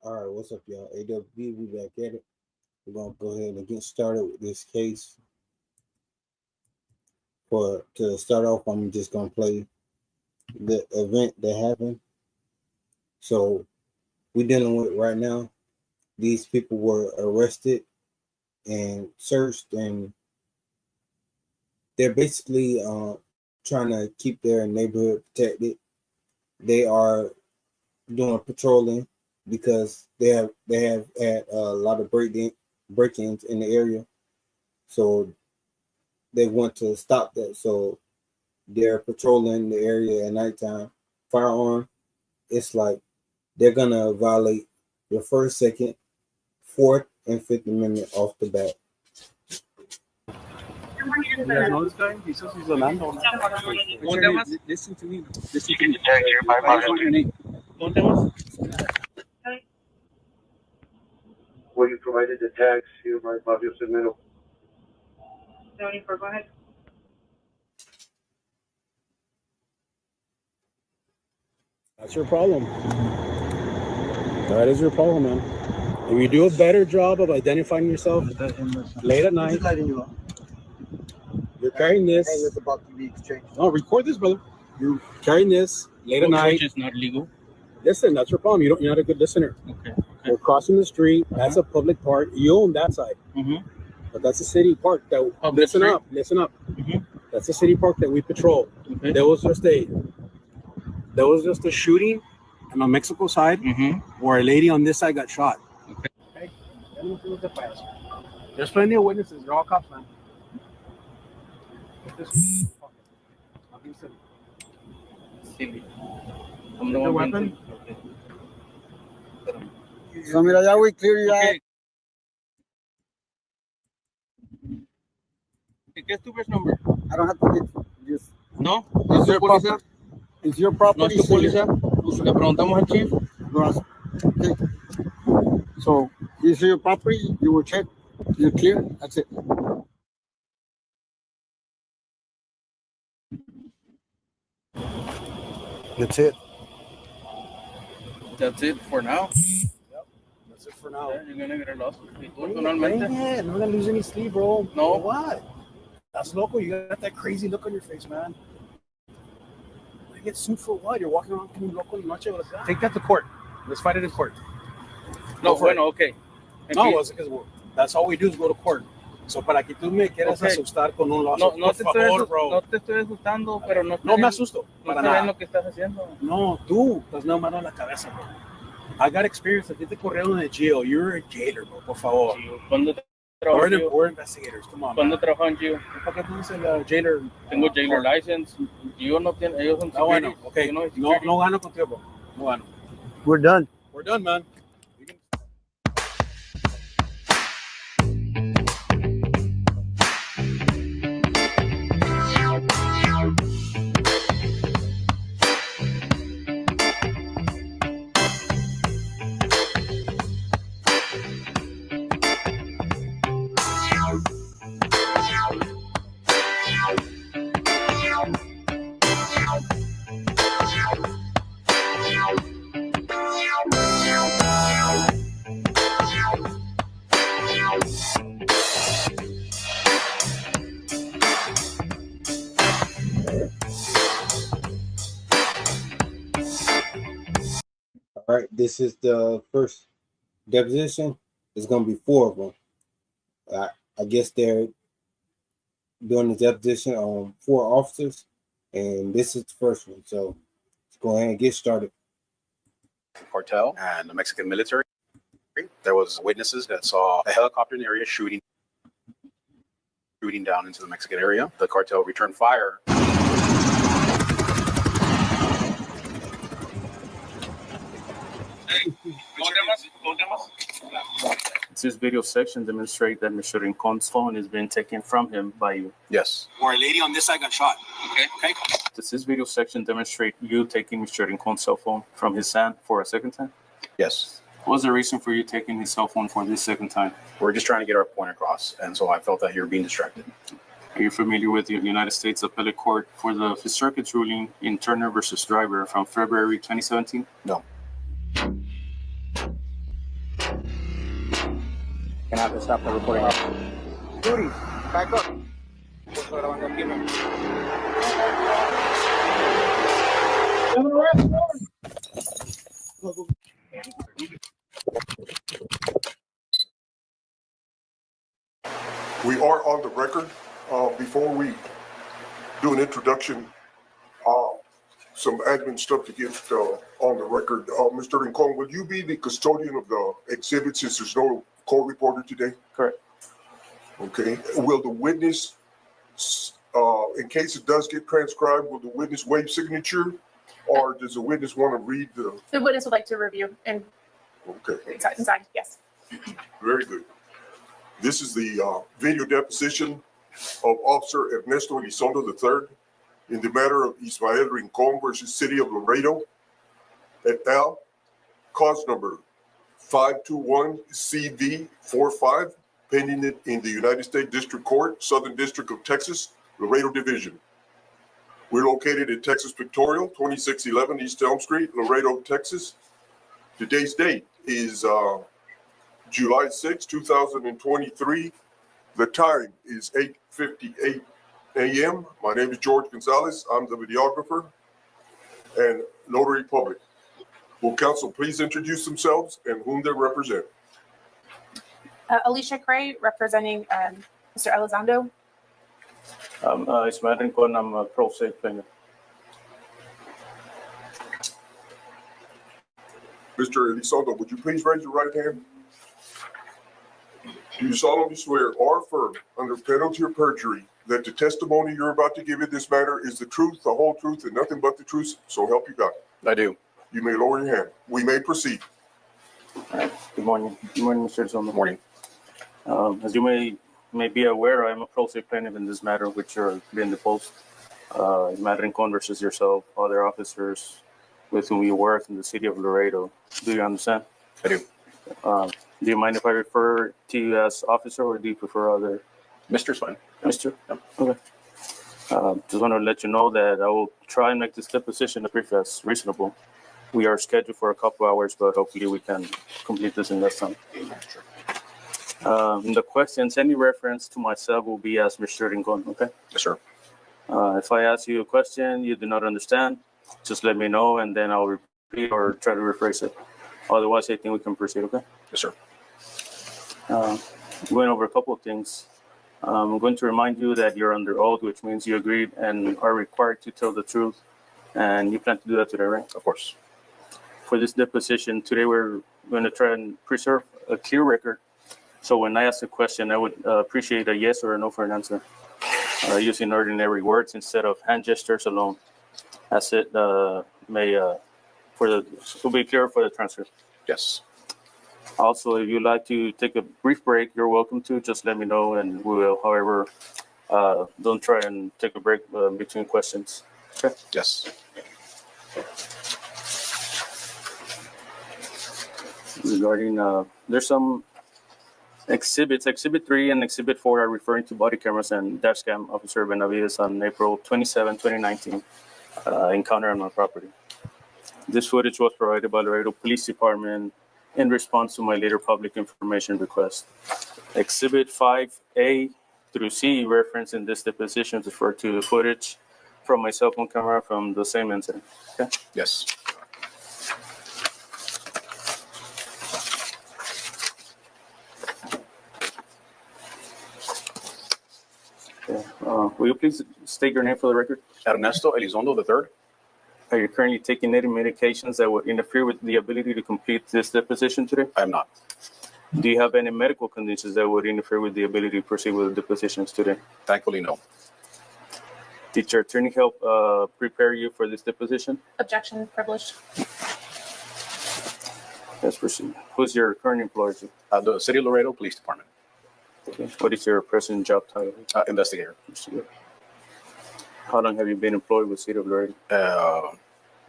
All right, what's up, y'all? AWB, we back at it. We're gonna go ahead and get started with this case. To start off, I'm just gonna play the event that happened. So we're dealing with right now. These people were arrested and searched, and they're basically trying to keep their neighborhood protected. They are doing patrolling because they have had a lot of break-ins in the area, so they want to stop that. So they're patrolling the area at nighttime. Firearm, it's like they're gonna violate your first, second, fourth, and fifth amendment off the bat. You guys know this guy? He says he's a landowner. Listen to me. Listen to me. Well, you provided the tags here by Fabio Segmento. 74, go ahead. That's your problem. That is your problem, man. If you do a better job of identifying yourself late at night, you're carrying this. Hey, it's about to be exchanged. No, record this, brother. You're carrying this late at night. Which is not legal. Listen, that's your problem. You're not a good listener. Okay. We're crossing the street. That's a public park. You own that side. But that's a city park that listen up. That's a city park that we patrol. Okay. There was just a shooting on the Mexico side where a lady on this side got shot. Okay. There's plenty of witnesses. They're all cops, man. I'm no weapon. So, mira, ya we clear you out. Okay. ¿Qué es tu verse number? I don't have to get just. No. Is your property? Is your No property? es tu policía. Le preguntamos al chief. No. Okay. So, this is your property. You will check. You're clear. That's it. That's it. That's it for now. That's it for now. Yeah, you're gonna get a lawsuit. Yeah, I'm not gonna lose any sleep, bro. No. For what? That's local. You got that crazy look on your face, man. You get sued for what? You're walking around being local y noche. Take that to court. Let's fight it in court. No, bueno, okay. No, it's because that's all we do is go to court. So para que tú me quieras asustar con un lawsuit, No te estoy bro. No te estoy asustando, pero no. No me asusto. No Para te ven nada. lo que estás haciendo. No, tú estás nada mano en la cabeza, bro. I got experience. A ti te corrieron de jail. You're a jailer, bro. Por favor. ¿Cuándo trabajó? We're investigators. Come on. ¿Cuándo trabajó en Gio? ¿Para qué tú dices el jailer? Tengo jailer license. Gio no tiene. Ellos son bueno. security. Okay. No No gano contigo, bro. No gano. We're done. We're done, man. All right, this is the first deposition. There's gonna be 4 of them. I guess they're doing the deposition on 4 officers, and this is the first one. So let's go ahead and get started. Cartel and the Mexican military. There was witnesses that saw a helicopter in the area shooting down into the Mexican area. The cartel returned fire. This video section demonstrates that Mr. Rincon's phone is being taken from him by you. Yes. Where a lady on this side got shot. Okay. Does this video section demonstrate you taking Mr. Rincon's cell phone from his hand for a second time? Yes. What was the reason for you taking his cell phone for this second time? We're just trying to get our point across, and so I felt that you were being distracted. Are you familiar with the United States Appellate Court for the Fifth Circuit's ruling in Turner versus Driver from February 2017? No. Gonna have to stop the recording. Judy, back up. We are on the record. Before we do an introduction, some admin stuff to get on the record. Mr. Rincon, will you be the custodian of the exhibit since there's no court reporter today? Correct. Okay. Will the witness, in case it does get transcribed, will the witness waive signature, or does the witness want to read the? The witness would like to review and Okay. inside, yes. Very good. This is the video deposition of Officer Ernesto Elizondo III in the matter of Ismael Rincon versus City of Laredo et al. Cause number 521CV45, pending it in the United States District Court, Southern District of Texas, Laredo Division. We're located at Texas Pictorial, 2611 East Elm Street, Laredo, Texas. Today's date is July 6, 2023. The time is 8:58 a.m. My name is George Gonzalez. I'm the videographer and notary public. Will counsel please introduce themselves and whom they represent? Alicia Cray, representing Mr. Elizondo. Ismael Rincon, I'm a pro se plaintiff. Mr. Elizondo, would you please raise your right hand? Do you solemnly swear or affirm under penalty of perjury that the testimony you're about to give in this matter is the truth, the whole truth, and nothing but the truth, so help you God? I do. You may lower your hand. We may proceed. All right. Good morning. Good morning, Mr. Elizondo. Good morning. As you may be aware, I'm a pro se plaintiff in this matter, which are being deposed. Ismael Rincon versus yourself, other officers with whom you work in the city of Laredo. Do you understand? I do. Do you mind if I refer to you as officer, or do you prefer other? Mr. Fine. Mr. Yep. Okay. Just want to let you know that I will try and make this deposition as brief as reasonable. We are scheduled for a couple hours, but hopefully we can complete this in less time. In the questions, any reference to myself will be as Mr. Rincon, okay? Yes, sir. If I ask you a question you do not understand, just let me know, and then I'll repeat or try to rephrase it. Otherwise, I think we can proceed, okay? Yes, sir. Going over a couple of things. I'm going to remind you that you're under oath, which means you agreed and are required to tell the truth, and you plan to do that today, right? Of course. For this deposition today, we're going to try and preserve a clear record. So when I ask a question, I would appreciate a yes or a no for an answer, using ordinary words instead of hand gestures alone, as it may will be clear for the transcript. Yes. Also, if you'd like to take a brief break, you're welcome to. Just let me know, and we will. However, don't try and take a break between questions. Okay? Yes. Regarding, there's some exhibits. Exhibit 3 and Exhibit 4 are referring to body cameras and dash cam Officer Benavides on April 27, 2019, encounter on my property. This footage was provided by the Laredo Police Department in response to my later public information request. Exhibit 5A through C reference in this deposition refer to the footage from my cell phone camera from the same incident. Okay? Yes. Okay. Will you please state your name for the record? Ernesto Elizondo III. Are you currently taking any medications that would interfere with the ability to complete this deposition today? I am not. Do you have any medical conditions that would interfere with the ability to proceed with the depositions today? Thankfully, no. Did your attorney help prepare you for this deposition? Objection, privileged. Let's proceed. Who's your current employer? The City of Laredo Police Department. Okay. What is your present job title? Investigator. How long have you been employed with City of Laredo?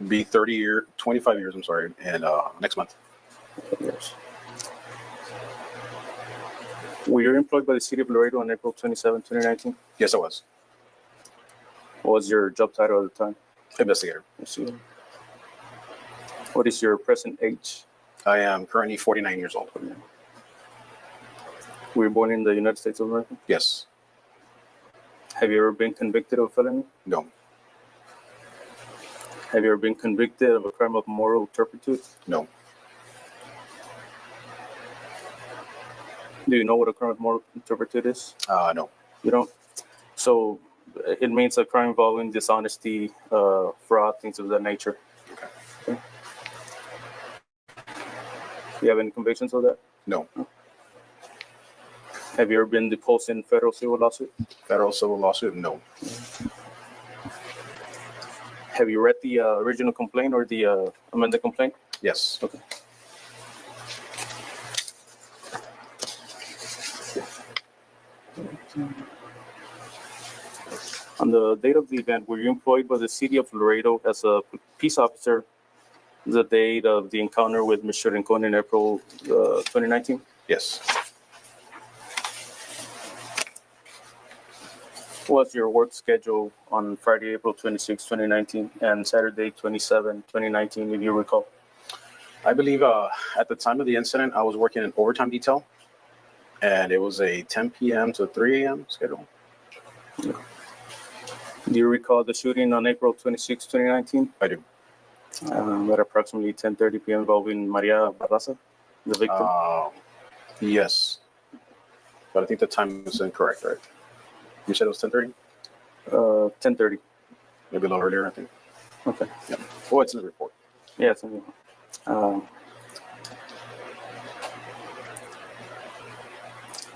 Be 25 years, I'm sorry, and next month. Yes. Were you employed by the City of Laredo on April 27, 2019? Yes, I was. What was your job title at the time? Investigator. What is your present age? I am currently 49 years old. Were you born in the United States of America? Yes. Have you ever been convicted of a felony? No. Have you ever been convicted of a crime of moral turpitude? No. Do you know what a crime of moral turpitude is? No. You don't? So it means a crime involving dishonesty, fraud, things of that nature. Okay. Do you have any convictions of that? No. Have you ever been deposed in federal civil lawsuit? Federal civil lawsuit? No. Have you read the original complaint or the amended complaint? Yes. Okay. On the date of the event, were you employed by the city of Laredo as a peace officer the date of the encounter with Mr. Rincon in April 2019? Yes. What was your work schedule on Friday, April 26, 2019, and Saturday, 27, 2019, if you recall? I believe at the time of the incident, I was working in overtime detail, and it was a 10 p.m. to 3 a.m. schedule. Do you recall the shooting on April 26, 2019? I do. At approximately 10:30 p.m. involving Maria Barraza, the victim? Yes. But I think the time is incorrect, right? You said it was 10:30? 10:30. Maybe a little earlier, I think. Okay. Yeah. Well, it's in the report. Yeah, it's in the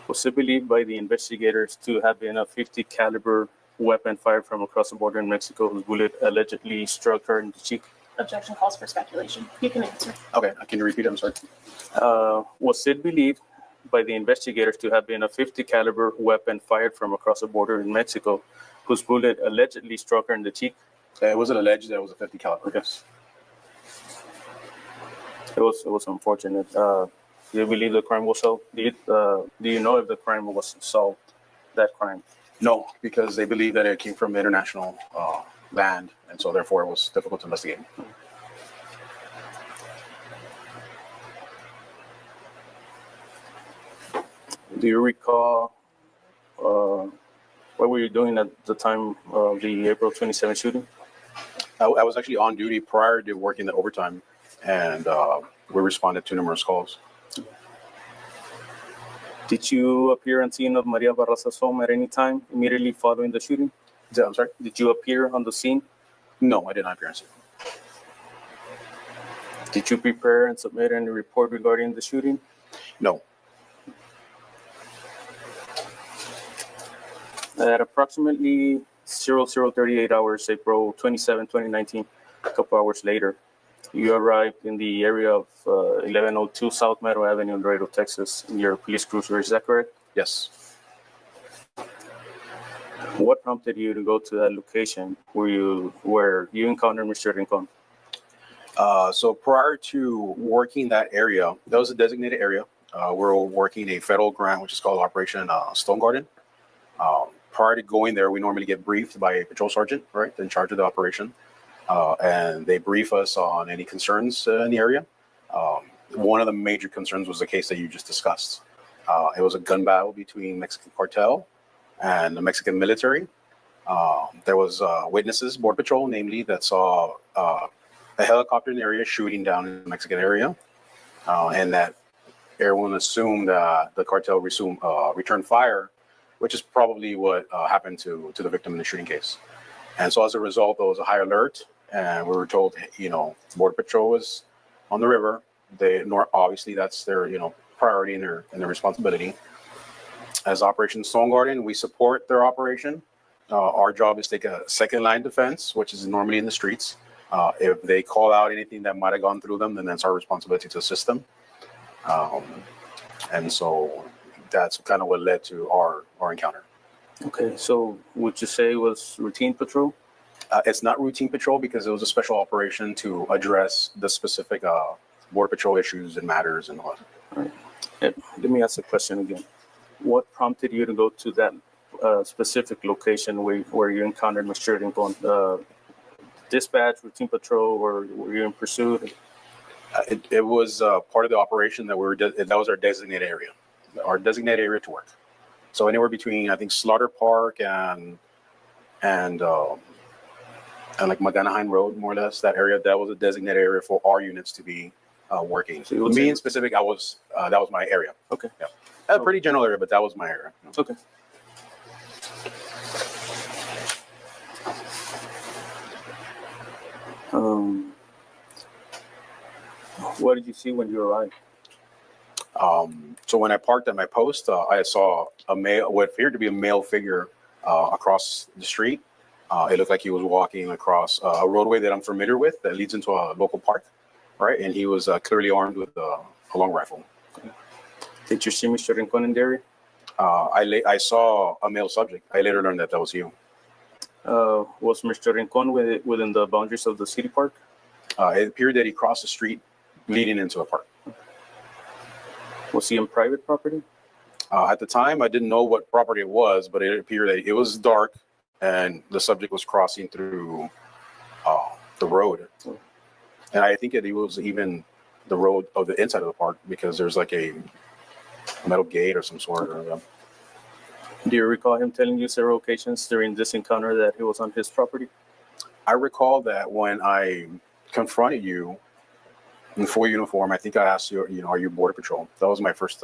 was it believed by the investigators to have been a .50 caliber weapon fired from across the border in Mexico whose bullet allegedly struck her in the cheek? Objection calls for speculation. You can answer. Okay, can you repeat it? I'm sorry. Was it believed by the investigators to have been a .50 caliber weapon fired from across the border in Mexico whose bullet allegedly struck her in the cheek? It wasn't alleged that it was a 50 caliber. Yes. It was unfortunate. Do you believe the crime was solved? Do you know if the crime was solved, that crime? No, because they believe that it came from international land, and so therefore it was difficult to investigate. Do you recall what were you doing at the time of the April 27 shooting? I was actually on duty prior to working the overtime, and we responded to numerous calls. Did you appear on scene of Maria Barraza's home at any time immediately following the shooting? I'm sorry? Did you appear on the scene? No, I did not appear on scene. Did you prepare and submit any report regarding the shooting? No. At approximately 0038 hours, April 27, 2019, a couple hours later, you arrived in the area of 1102 South Meadow Avenue in Laredo, Texas, in your police cruiser. Is that correct? Yes. What prompted you to go to that location where you encountered Mr. Rincon? So prior to working that area, that was a designated area. We're working a federal grant, which is called Operation Stone Garden. Prior to going there, we normally get briefed by a patrol sergeant, right, in charge of the operation. And they brief us on any concerns in the area. One of the major concerns was the case that you just discussed. It was a gun battle between Mexican cartel and the Mexican military. There was witnesses, Border Patrol, namely, that saw a helicopter in the area shooting down in the Mexican area, and that everyone assumed the cartel returned fire, which is probably what happened to the victim in the shooting case. And so as a result, there was a high alert, and we were told, Border Patrol was on the river. Obviously that's their, priority and their responsibility. As Operation Stone Garden, we support their operation. Our job is to take a second line defense, which is normally in the streets. If they call out anything that might have gone through them, then that's our responsibility to assist them. And so that's kind of what led to our encounter. Okay, so would you say it was routine patrol? It's not routine patrol because it was a special operation to address the specific Border Patrol issues and matters and all that. All right. Let me ask a question again. What prompted you to go to that specific location where you encountered Mr. Rincon? Dispatch, routine patrol, or were you in pursuit? It was part of the operation that that was our designated area. our designated area to work. So anywhere between, I think, Slaughter Park and like Maganaheim Road, more or less, that area, that was a designated area for our units to be working. So me in specific, that was my area. Okay. Yeah. A pretty general area, but that was my area. Okay. What did you see when you arrived? So when I parked at my post, I saw what appeared to be a male figure across the street. It looked like he was walking across a roadway that I'm familiar with that leads into a local park, right? And he was clearly armed with a long rifle. Okay. Did you see Mr. Rincon in the area? I saw a male subject. I later learned that was you. Was Mr. Rincon within the boundaries of the city park? It appeared that he crossed the street leading into a park. Was he in private property? At the time, I didn't know what property it was, but it appeared that it was dark and the subject was crossing through the road. And I think that it was even the road of the inside of the park because there's like a metal gate or some sort. Do you recall him telling you several occasions during this encounter that he was on his property? I recall that when I confronted you in full uniform, I think I asked you, are you Border Patrol? That was my first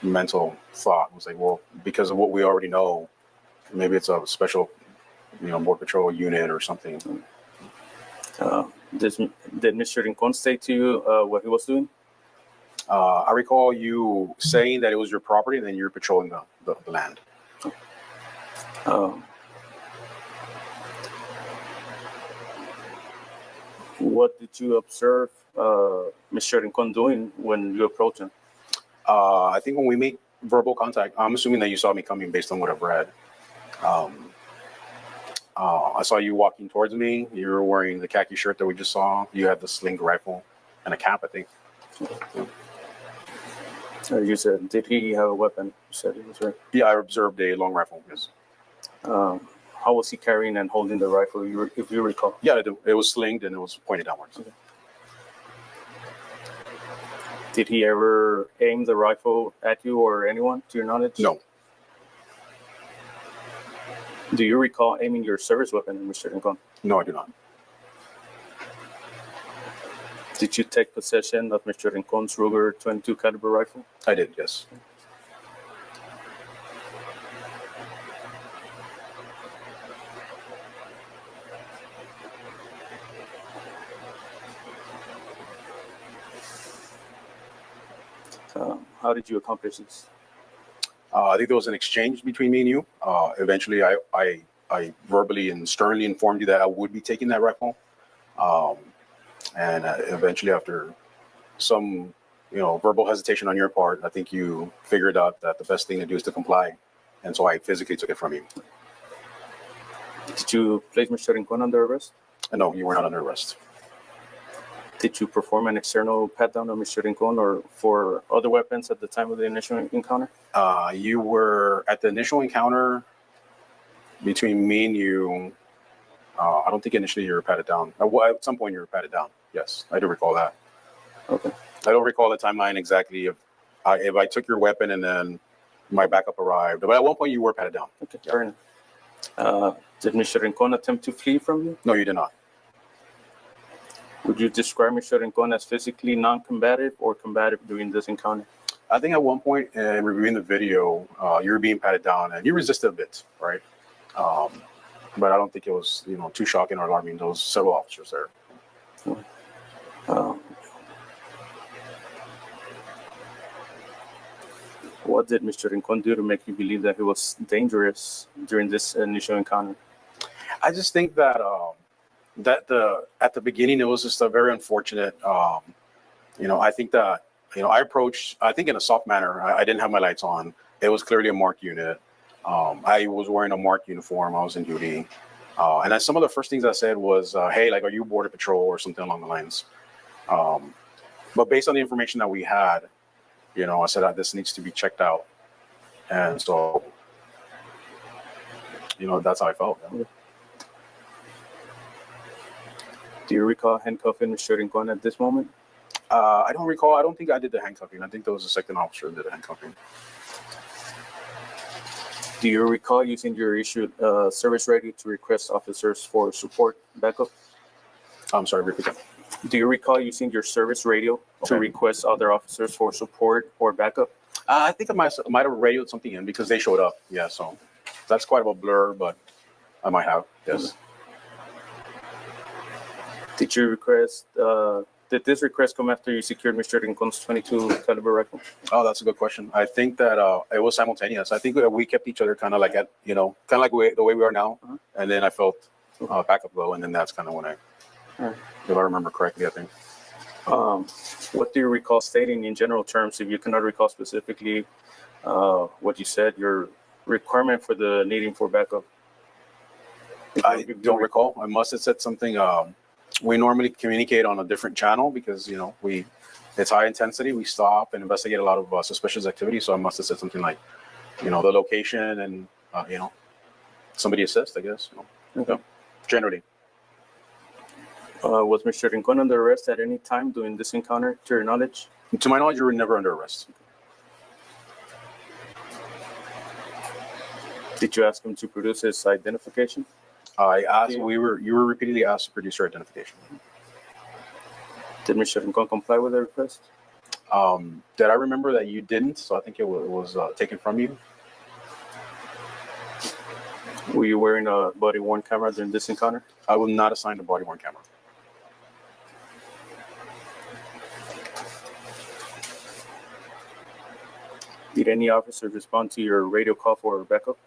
mental thought. Was like, well, because of what we already know, maybe it's a special, Border Patrol unit or something. Did Mr. Rincon say to you what he was doing? I recall you saying that it was your property and then you're patrolling the land. What did you observe Mr. Rincon doing when you approached him? I think when we make verbal contact, I'm assuming that you saw me coming based on what I've read. I saw you walking towards me. You were wearing the khaki shirt that we just saw. You had the sling rifle and a cap, I think. You said, did he have a weapon? You said he was right. Yeah, I observed a long rifle, yes. How was he carrying and holding the rifle, if you recall? Yeah, it was slinged and it was pointed downwards. Okay. Did he ever aim the rifle at you or anyone, to your knowledge? No. Do you recall aiming your service weapon, Mr. Rincon? No, I do not. Did you take possession of Mr. Rincon's Ruger 22 caliber rifle? I did, yes. How did you accomplish this? I think there was an exchange between me and you. Eventually, I verbally and sternly informed you that I would be taking that rifle. And eventually, after some, verbal hesitation on your part, I think you figured out that the best thing to do is to comply. And so I physically took it from you. Did you place Mr. Rincon under arrest? No, you were not under arrest. Did you perform an external pat-down of Mr. Rincon or for other weapons at the time of the initial encounter? You were at the initial encounter between me and you. I don't think initially you were patted down. At some point you were patted down. Yes, I do recall that. Okay. I don't recall the timeline exactly if I took your weapon and then my backup arrived. But at one point you were patted down. Okay, fair enough. Did Mr. Rincon attempt to flee from you? No, you did not. Would you describe Mr. Rincon as physically non-combative or combative during this encounter? I think at one point in reviewing the video, you were being patted down and you resisted a bit, right? But I don't think it was, too shocking or alarming. There was several officers there. What did Mr. Rincon do to make you believe that he was dangerous during this initial encounter? I just think that at the beginning, it was just a very unfortunate, I think that, I approached, I think in a soft manner. I didn't have my lights on. It was clearly a marked unit. I was wearing a marked uniform. I was in duty. And then some of the first things I said was, hey, are you Border Patrol or something along the lines? But based on the information that we had, I said that this needs to be checked out. And so, that's how I felt. Yeah. Do you recall handcuffing Mr. Rincon at this moment? I don't recall. I don't think I did the handcuffing. I think there was a second officer that did the handcuffing. Do you recall using your issued service radio to request officers for support backup? I'm sorry, repeat that. Do you recall using your service radio to Okay. request other officers for support or backup? I think I might have radioed something in because they showed up. Yeah, so that's quite of a blur, but I might have. Yes. Did you request? Did this request come after you secured Mr. Rincon's 22 caliber rifle? Oh, that's a good question. I think that it was simultaneous. I think that we kept each other kind of like at, kind of like the way we are now. Uh-huh. And then I felt backup low, and then that's kind of when if I remember correctly, I think. What do you recall stating in general terms? If you cannot recall specifically what you said, your requirement for the needing for backup. I don't recall. I must have said something. We normally communicate on a different channel because it's high intensity. We stop and investigate a lot of suspicious activity. So I must have said something like, the location and somebody assist, I guess. Okay. Generally. Was Mr. Rincon under arrest at any time during this encounter, to your knowledge? To my knowledge, you were never under arrest. Did you ask him to produce his identification? I asked. You were repeatedly asked to produce your identification. Did Mr. Rincon comply with the request? Did I remember that you didn't? So I think it was taken from you. Were you wearing a body-worn camera during this encounter? I was not assigned a body-worn camera. Did any officer respond to your radio call for backup?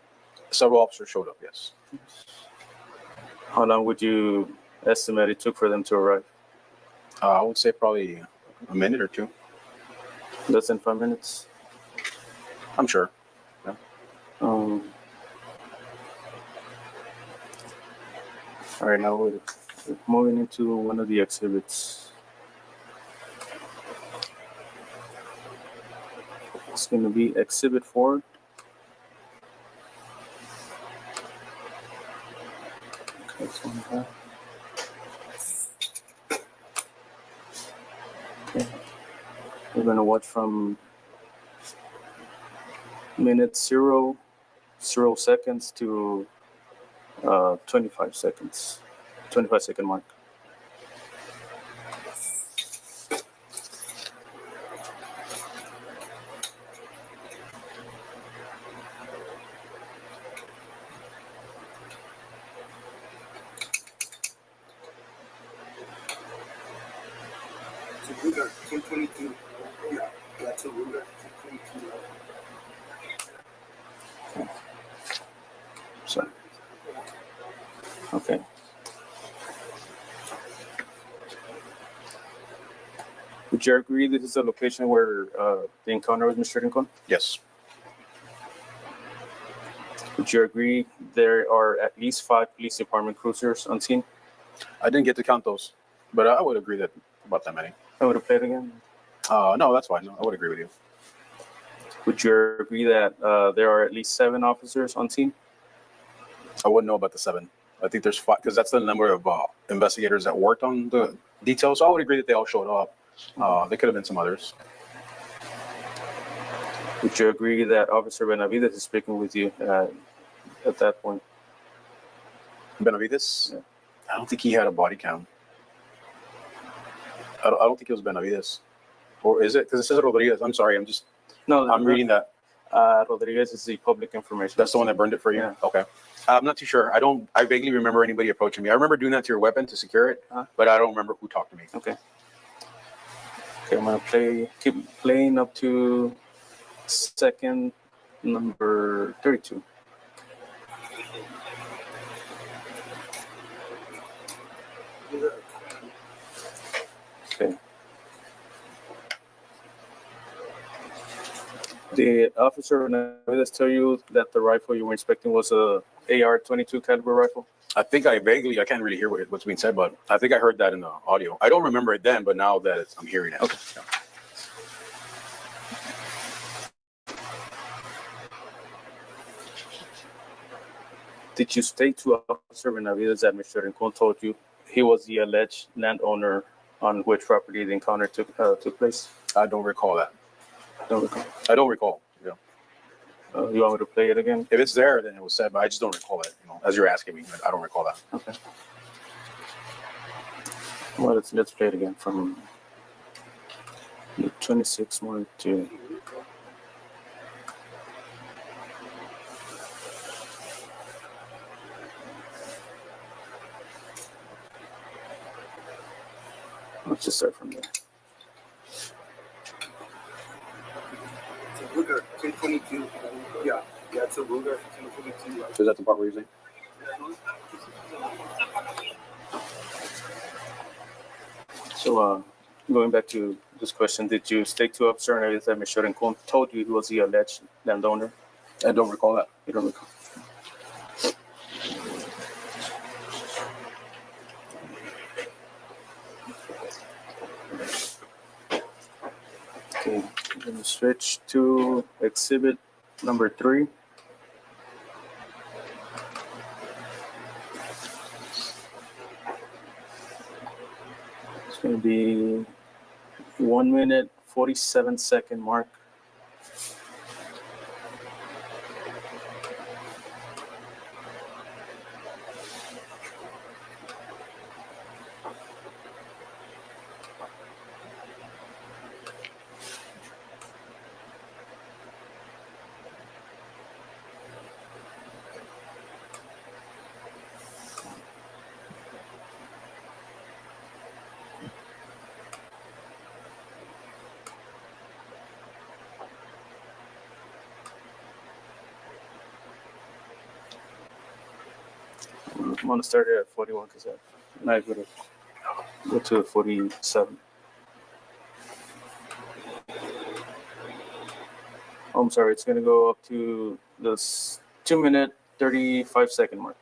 Several officers showed up, yes. How long would you estimate it took for them to arrive? I would say probably a minute or two. Less than 5 minutes? I'm sure. Yeah. All right, now we're moving into one of the exhibits. It's going to be Exhibit 4. Okay. We're going to watch from minute 0 seconds to 25 seconds, 25-second mark. So, okay. Would you agree this is a location where the encounter with Mr. Rincon? Yes. Would you agree there are at least 5 police department cruisers on scene? I didn't get to count those, but I would agree that about that many. I would have played again. No, that's fine. No, I would agree with you. Would you agree that there are at least 7 officers on scene? I wouldn't know about the 7. I think there's 5 because that's the number of investigators that worked on the details. So I would agree that they all showed up. There could have been some others. Would you agree that Officer Benavides is speaking with you at that point? Benavides? Yeah. I don't think he had a body cam. I don't think it was Benavides. Or is it? Because it says Rodriguez. I'm sorry. I'm reading that. Rodriguez is the public information. That's the one that burned it for you? Yeah. Okay. I'm not too sure. I vaguely remember anybody approaching me. I remember doing that to your weapon to secure it, but I don't remember who talked to me. Okay. Okay, I'm gonna keep playing up to second number 32. Okay. The officer Benavides tell you that the rifle you were inspecting was a AR-22 caliber rifle? I think I can't really hear what's being said, but I think I heard that in the audio. I don't remember it then, but now that I'm hearing it. Okay. Yeah. Did you state to Officer Benavides that Mr. Rincon told you he was the alleged landowner on which property the encounter took place? I don't recall that. Don't recall. I don't recall. Yeah. You want me to play it again? If it's there, then it was said, but I just don't recall it. As you're asking me, I don't recall that. Okay. Well, let's play it again from the 26th one to. Let's just start from there. Ruger 1022. Yeah, it's a Ruger 1022. Is that the part we're using? So, going back to this question, did you state to Officer Navidez that Mr. Rincon told you he was the alleged landowner? I don't recall that. You don't recall? Okay, I'm going to switch to exhibit number 3. It's going to be 1 minute, 47-second mark. I'm going to start it at 41 because I'm not going to go to 47. Oh, I'm sorry, it's going to go up to this 2 minute, 35-second mark.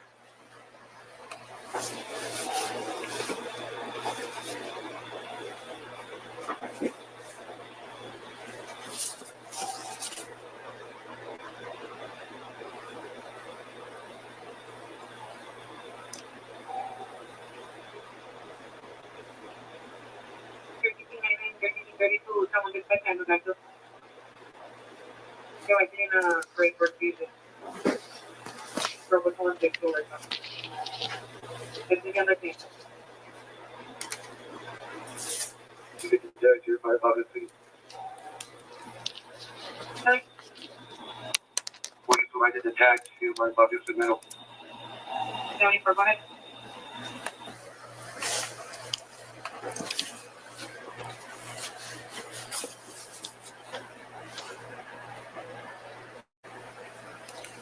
Someone gets back and that. So I did a break for season. For what one takes over. It's the other thing. You get the judge here, 5 obviously. Sorry. When you provided the tax, you might obviously know. 74, go ahead.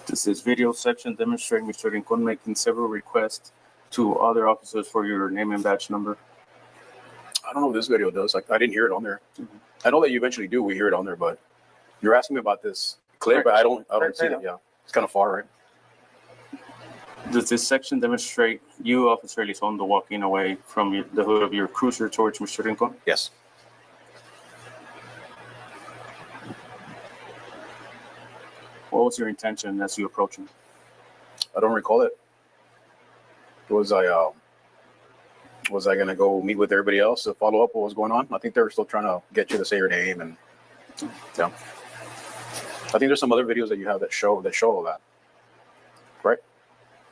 This is video section demonstrating Mr. Rincon making several requests to other officers for your name and badge number. I don't know what this video does. Like, I didn't hear it on there. Mm-hmm. I know that you eventually do. We hear it on there, but you're asking me about this clip, but I don't see it. Yeah, it's kind of far, right? Does this section demonstrate you, Officer Elizondo, walking away from the hood of your cruiser towards Mr. Rincon? Yes. What was your intention as you approached him? I don't recall it. Was I gonna go meet with everybody else to follow up what was going on? I think they were still trying to get you to say your name, and yeah. I think there's some other videos that you have that show all that, right?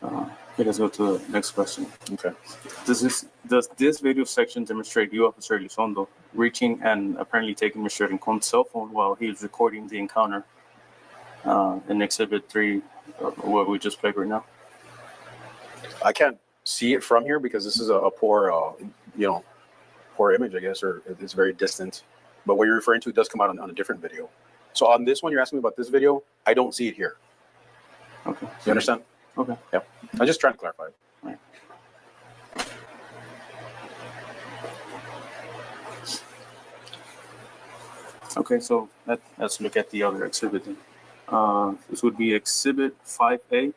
Okay, let's go to the next question. Okay. Does this video section demonstrate you, Officer Elizondo, reaching and apparently taking Mr. Rincon's cell phone while he was recording the encounter in Exhibit 3, what we just played right now? I can't see it from here because this is a poor, poor image, I guess, or it's very distant. But what you're referring to does come out on a different video. So on this one, you're asking me about this video. I don't see it here. Okay. You understand? Okay. Yeah. I'm just trying to clarify. Right. Okay, so let's look at the other exhibit then. This would be Exhibit 5A.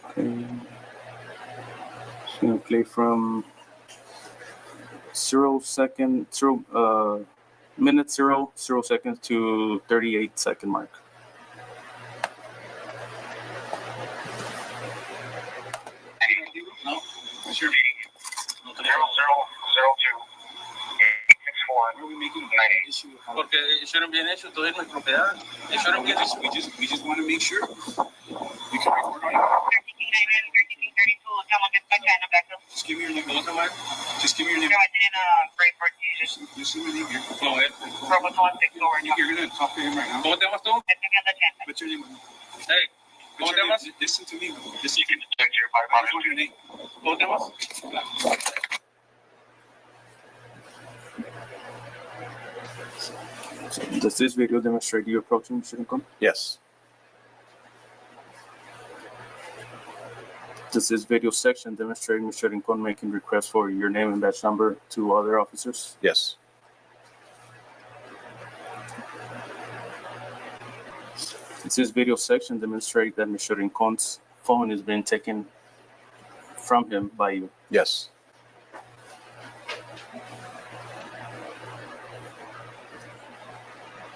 Okay. Just gonna play from minute 0 seconds to 38-second mark. What's your 0002 864 Why are we making an issue? Porque it shouldn't be an issue. Todo es mi propiedad. It shouldn't be an issue. We just want to make sure. You can report on it. 32, estamos despachando, Blanco. Just give me your name. ¿Cómo te llamas? Just give me your name. Se va a tener break for Jesus. You see my name here. No, Robot 164. You're going to talk to him right now. ¿Cómo te llamas tú? What's your name? Hey, ¿cómo te llamas? Listen to me. Listen to me. What's your name? ¿Cómo te llamas? Does this video demonstrate you approaching Mr. Rincon? Yes. Does this video section demonstrate Mr. Rincon making requests for your name and badge number to other officers? Yes. Does this video section demonstrate that Mr. Rincon's phone is being taken from him by you? Yes.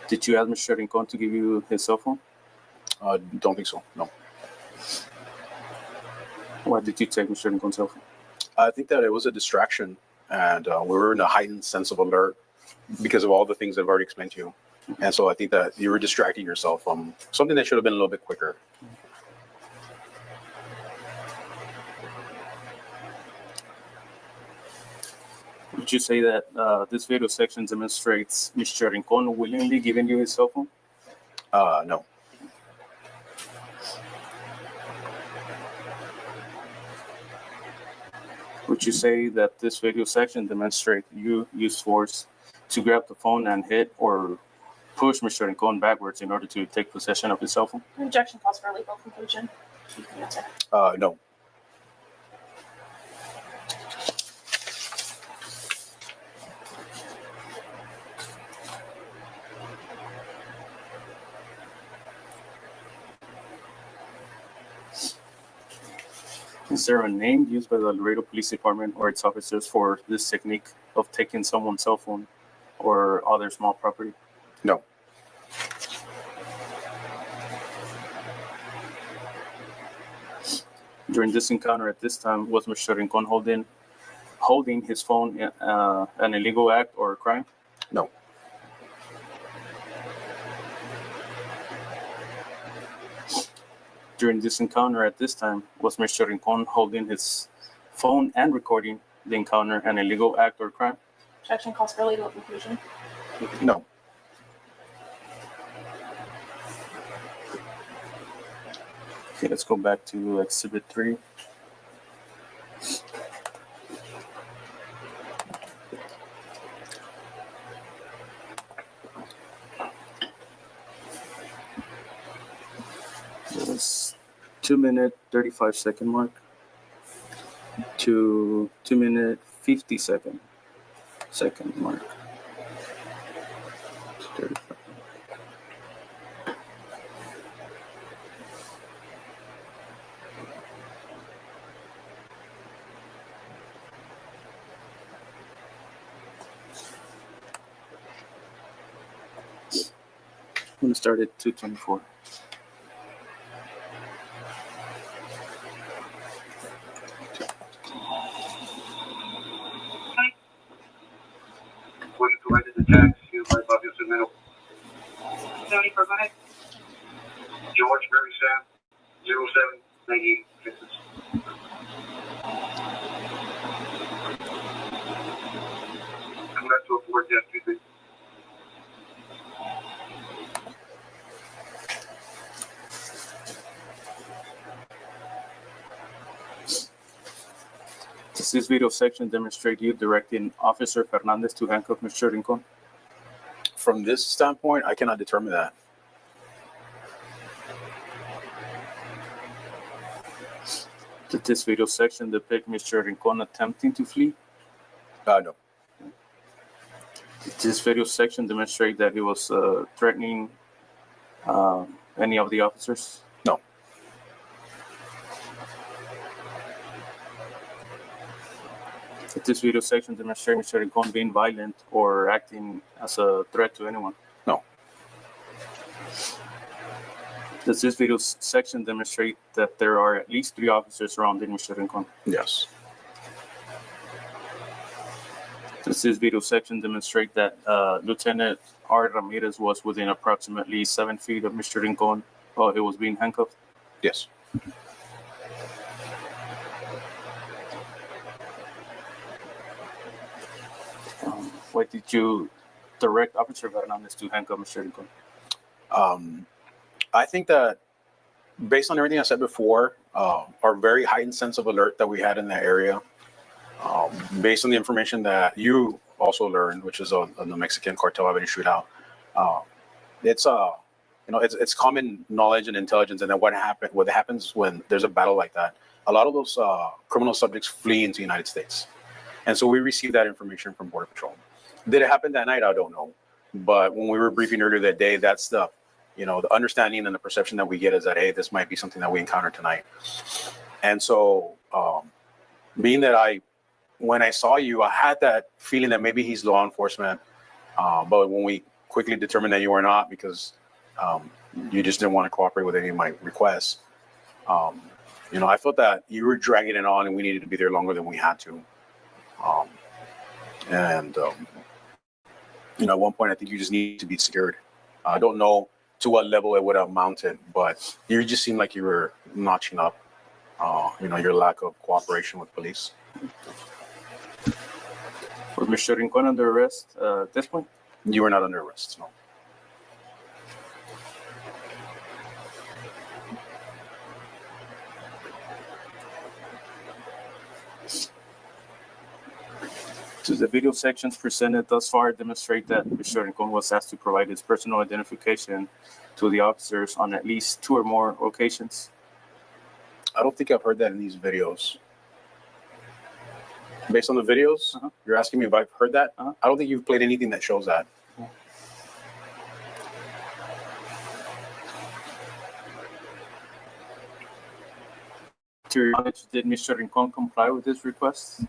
Did you ask Mr. Rincon to give you his cell phone? Don't think so. No. Why did you take Mr. Rincon's cell phone? I think that it was a distraction, and we were in a heightened sense of alert because of all the things I've already explained to you. And so I think that you were distracting yourself from something that should have been a little bit quicker. Would you say that this video section demonstrates Mr. Rincon willingly giving you his cell phone? No. Would you say that this video section demonstrates you use force to grab the phone and hit or push Mr. Rincon backwards in order to take possession of his cell phone? Objection calls for a legal conclusion. You can answer. No. Is there a name used by the Laredo Police Department or its officers for this technique of taking someone's cell phone or other small property? No. During this encounter at this time, was Mr. Rincon holding his phone an illegal act or a crime? No. During this encounter at this time, was Mr. Rincon holding his phone and recording the encounter an illegal act or crime? Objection calls for a legal conclusion. No. Okay, let's go back to Exhibit 3. It's 2-minute 35-second mark to 2-minute 50-second mark. 35. I'm going to start at 2:24. When you provided the tax, you by Mafia Submittal. 74, go ahead. George Mary Sam, 0798 Texas. I'm going to afford that, Tuesday. Does this video section demonstrate you directing Officer Fernandez to handcuff Mr. Rincon? From this standpoint, I cannot determine that. Did this video section depict Mr. Rincon attempting to flee? No. Did this video section demonstrate that he was threatening any of the officers? No. Did this video section demonstrate Mr. Rincon being violent or acting as a threat to anyone? No. Does this video section demonstrate that there are at least 3 officers surrounding Mr. Rincon? Yes. Does this video section demonstrate that Lieutenant R. Ramirez was within approximately 7 feet of Mr. Rincon while he was being handcuffed? Yes. Why did you direct Officer Fernandez to handcuff Mr. Rincon? I think that based on everything I said before, our very heightened sense of alert that we had in that area, based on the information that you also learned, which is on the Mexican cartel avenue shootout, it's common knowledge and intelligence. And then what happens when there's a battle like that? A lot of those criminal subjects flee into the United States, and so we received that information from Border Patrol. Did it happen that night? I don't know, but when we were briefing earlier that day, that's the understanding and the perception that we get is that, hey, this might be something that we encounter tonight. And so, being that when I saw you, I had that feeling that maybe he's law enforcement. But when we quickly determined that you were not, because you just didn't want to cooperate with any of my requests, I felt that you were dragging it on and we needed to be there longer than we had to. At one point, I think you just need to be secured. I don't know to what level it would have mounted, but you just seemed like you were notching up, your lack of cooperation with police. Was Mr. Rincon under arrest at this point? You were not under arrest, no. Does the video sections presented thus far demonstrate that Mr. Rincon was asked to provide his personal identification to the officers on at least 2 or more occasions? I don't think I've heard that in these videos. Based on the videos, you're asking me if I've heard that? I don't think you've played anything that shows that. To your knowledge, did Mr. Rincon comply with this request?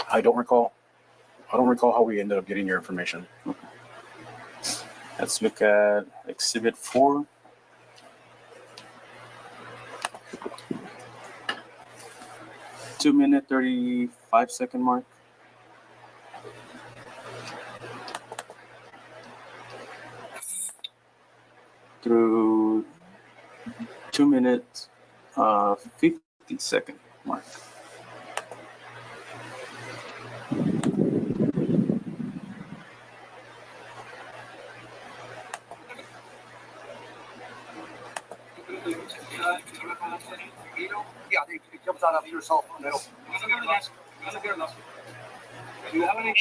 I don't recall how we ended up getting your information. Okay. Let's look at Exhibit 4. Two-minute, 35-second mark. Through 2 minutes, 50-second mark. Yeah, it comes out of your cell phone. Do you have any?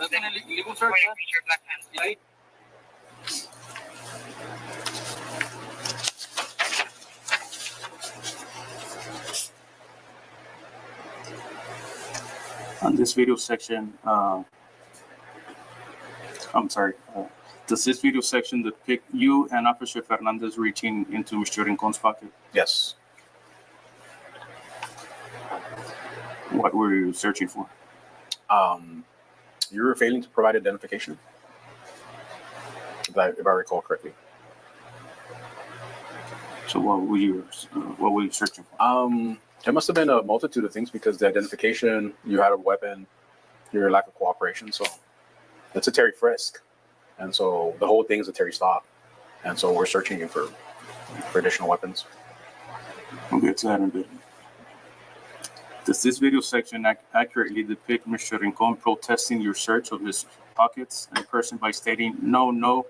That's an illegal search, right? On this video section, does this video section depict you and Officer Fernandez reaching into Mr. Rincon's pocket? Yes. What were you searching for? You were failing to provide identification, if I recall correctly. So what were you searching for? There must have been a multitude of things, because the identification, you had a weapon, your lack of cooperation. So it's a Terry frisk. And so the whole thing is a Terry stop. And so we're searching you for additional weapons. We'll get to that in a bit. Does this video section accurately depict Mr. Rincon protesting your search of his pockets and person by stating, no,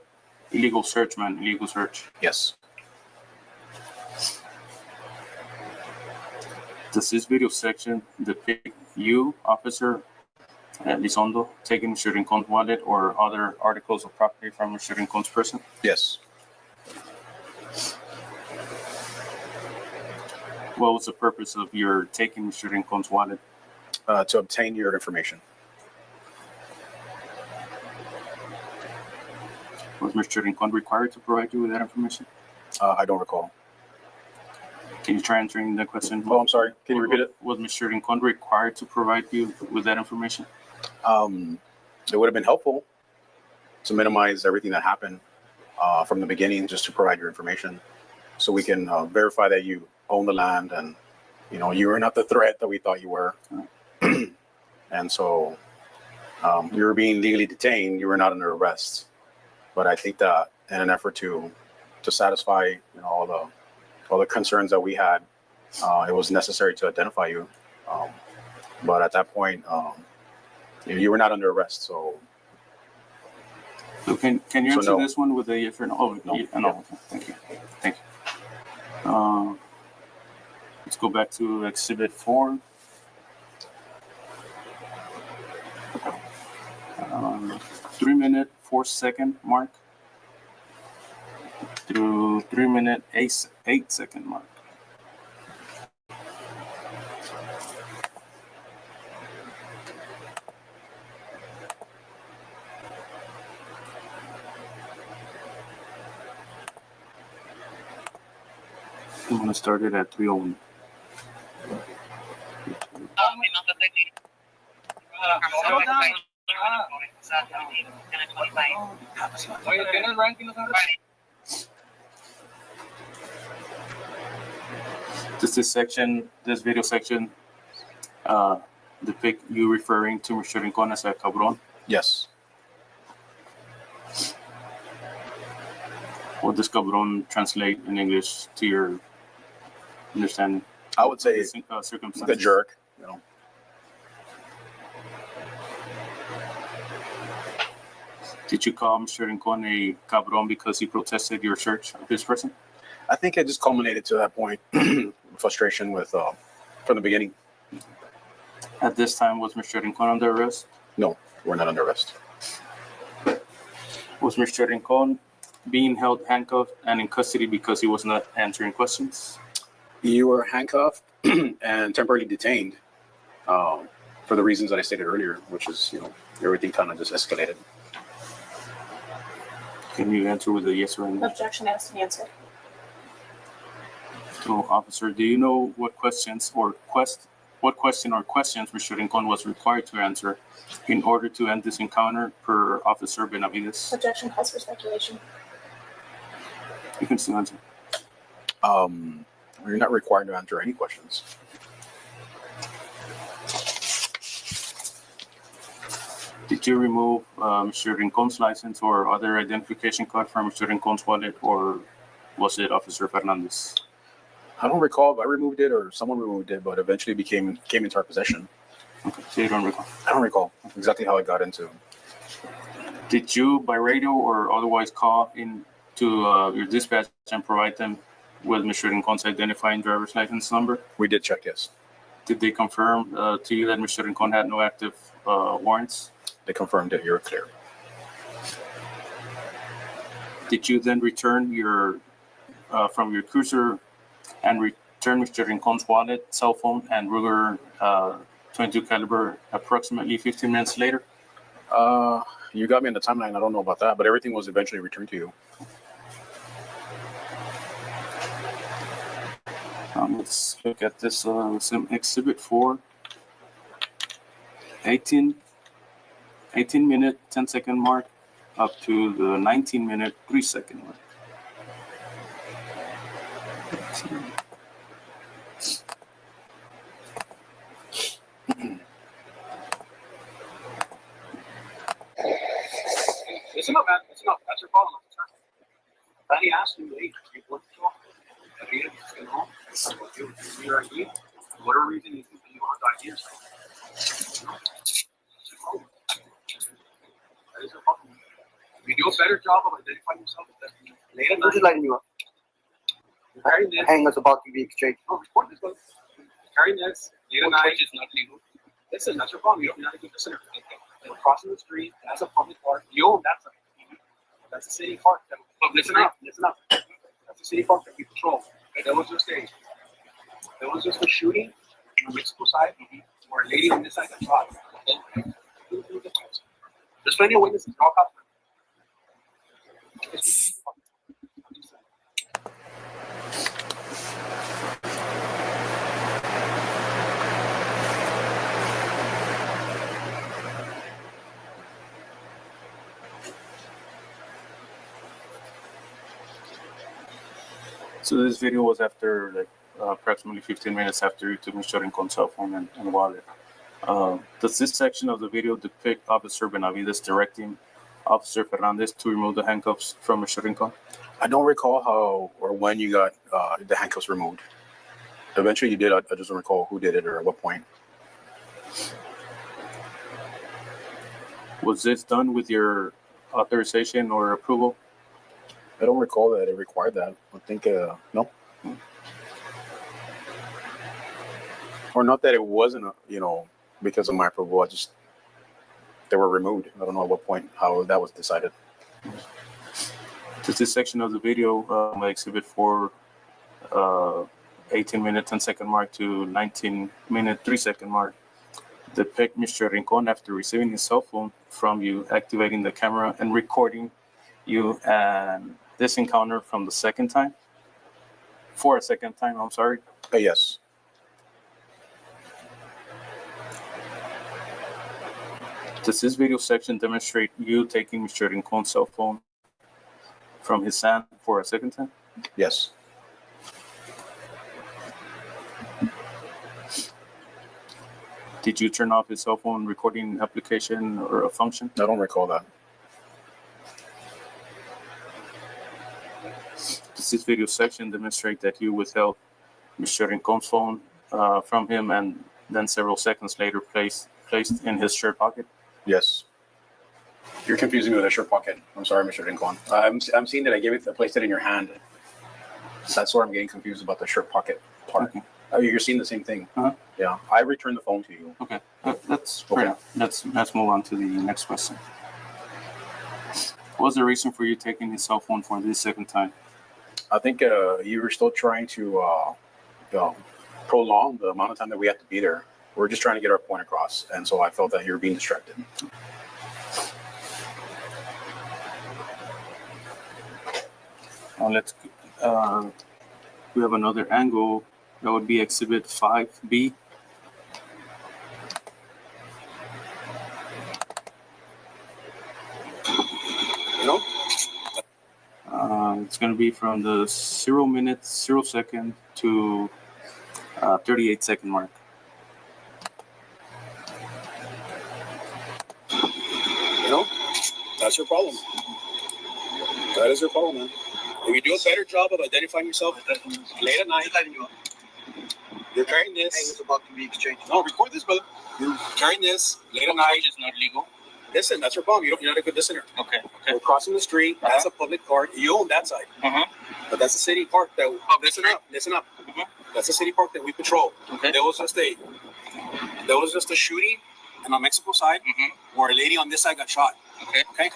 illegal search, man, illegal search? Yes. Does this video section depict you, Officer Elizondo, taking Mr. Rincon's wallet or other articles of property from Mr. Rincon's person? Yes. What was the purpose of your taking Mr. Rincon's wallet? To obtain your information. Was Mr. Rincon required to provide you with that information? I don't recall. Can you try answering that question? Oh, I'm sorry. Can you repeat it? Was Mr. Rincon required to provide you with that information? It would have been helpful to minimize everything that happened from the beginning, just to provide your information so we can verify that you own the land and you were not the threat that we thought you were. And so you were being legally detained. You were not under arrest. But I think that in an effort to satisfy all the concerns that we had, it was necessary to identify you. But at that point, you were not under arrest. So can you answer no. this one with a yes or no? Oh, no. Yeah, no. Okay. Thank you. Let's go back to Exhibit 4. 3-minute 4-second mark through 3-minute 8-second mark. I'm gonna start it at 3:01. This video section, depict you referring to Mr. Rincon as a cabron? yes. What does cabron translate in English to your understanding? I would say circumstances. the jerk. Did you call Mr. Rincon a cabron because he protested your search of this person? I think it just culminated to that point. Frustration with from the beginning. At this time, was Mr. Rincon under arrest? No, we're not under arrest. Was Mr. Rincon being held handcuffed and in custody because he was not answering questions? You were handcuffed and temporarily detained for the reasons that I stated earlier, which is, everything kind of just escalated. Can you answer with a yes or a no? Objection asked and answered. So, officer, do you know what question or questions Mr. Rincon was required to answer in order to end this encounter per Officer Benavides? Objection calls for speculation. You can still answer. You're not required to answer any questions. Did you remove Mr. Rincon's license or other identification card from Mr. Rincon's wallet, or was it Officer Fernandez? I don't recall if I removed it or someone removed it, but eventually came into our possession. Okay, so you don't recall. I don't recall exactly how I got into. Did you, by radio or otherwise, call in to your dispatch and provide them with Mr. Rincon's identifying driver's license number? We did check, yes. Did they confirm to you that Mr. Rincon had no active warrants? They confirmed that you're clear. Did you then return your from your cruiser and return Mr. Rincon's wallet, cell phone, and Ruger 22 caliber approximately 15 minutes later? You got me in the timeline. I don't know about that, but everything was eventually returned to you. Let's look at this Exhibit 4. 18-minute 10-second mark up to the 19-minute 3-second mark. Listen up, man. Listen up. That's your problem. Daddy asked you, hey, you work to your ID, whatever reason you think you want the ideas. That is your problem. You do a better job of identifying yourself. Who's lighting you up? Carrying this. Hang us about to be exchanged. Oh, report this one. Carrying this. Late at night is not legal. Listen, that's your problem. You don't have to keep listening. You're crossing the street. That's a public park. You own that. That's a city park. Listen up. Listen up. That's a city park that we patrol. That was just a shooting on the Mexico side where a lady on this side got shot. There's plenty of witnesses. All cops. So this video was after like approximately 15 minutes after you took Mr. Rincon's cell phone and wallet. Does this section of the video depict Officer Benavides directing Officer Fernandez to remove the handcuffs from Mr. Rincon? I don't recall how or when you got the handcuffs removed. Eventually you did. I just don't recall who did it or at what point. Was this done with your authorization or approval? I don't recall that it required that. I think, no. Or not that it wasn't, because of my approval. They were removed. I don't know at what point, how that was decided. Does this section of the video, Exhibit 4, 18-minute 10-second mark to 19-minute 3-second mark, depict Mr. Rincon after receiving his cell phone from you, activating the camera and recording you and this encounter from the second time? For a second time, I'm sorry. Yes. Does this video section demonstrate you taking Mr. Rincon's cell phone from his hand for a second time? Yes. Did you turn off his cell phone recording application or a function? I don't recall that. Does this video section demonstrate that you withheld Mr. Rincon's phone from him and then several seconds later placed in his shirt pocket? Yes. You're confusing me with a shirt pocket. I'm sorry, Mr. Rincon. I'm seeing that I placed it in your hand. That's where I'm getting confused about the shirt pocket part. Okay. Oh, you're seeing the same thing. Uh-huh. Yeah. I returned the phone to you. Okay, that's fair enough. Let's move on to the next question. What was the reason for you taking his cell phone for this second time? I think you were still trying to prolong the amount of time that we have to be there. We're just trying to get our point across, and so I felt that you were being distracted. Let's. We have another angle. That would be Exhibit 5B. It's going to be from the 0 minute, 0 second to 38-second mark. That's your problem. That is your problem, man. If you do a better job of identifying yourself late at night, you're carrying this. It's about to be exchanged. No, record this, brother. You're carrying this late at night. Is not legal. Listen, that's your problem. You're not a good listener. Okay. We're crossing the street. That's a public park. You own that side. But that's a city park that. Listen up. That's a city park that we patrol. Okay. There was just a shooting on the Mexico side where a lady on this side got shot. Okay.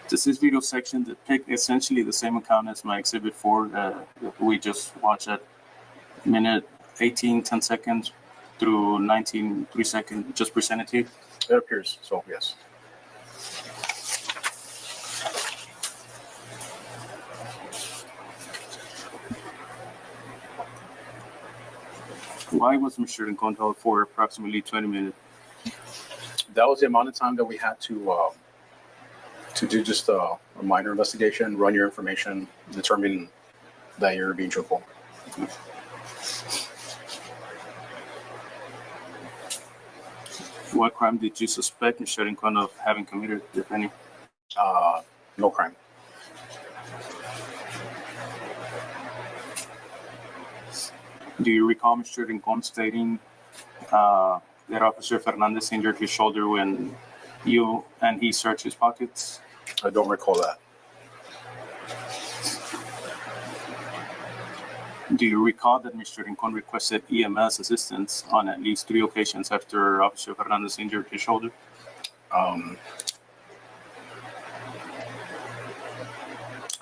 Does this video section depict essentially the same account as my Exhibit 4 that we just watched at minute 18, 10 seconds through 19, 3 seconds, just presented to you? It appears so, yes. Why was Mr. Rincon held for approximately 20 minutes? That was the amount of time that we had to do just a minor investigation, run your information, determine that you're being truthful. What crime did you suspect Mr. Rincon of having committed, if any? No crime. Do you recall Mr. Rincon stating that Officer Fernandez injured his shoulder when you and he searched his pockets? I don't recall that. Do you recall that Mr. Rincon requested EMS assistance on at least 3 occasions after Officer Fernandez injured his shoulder? I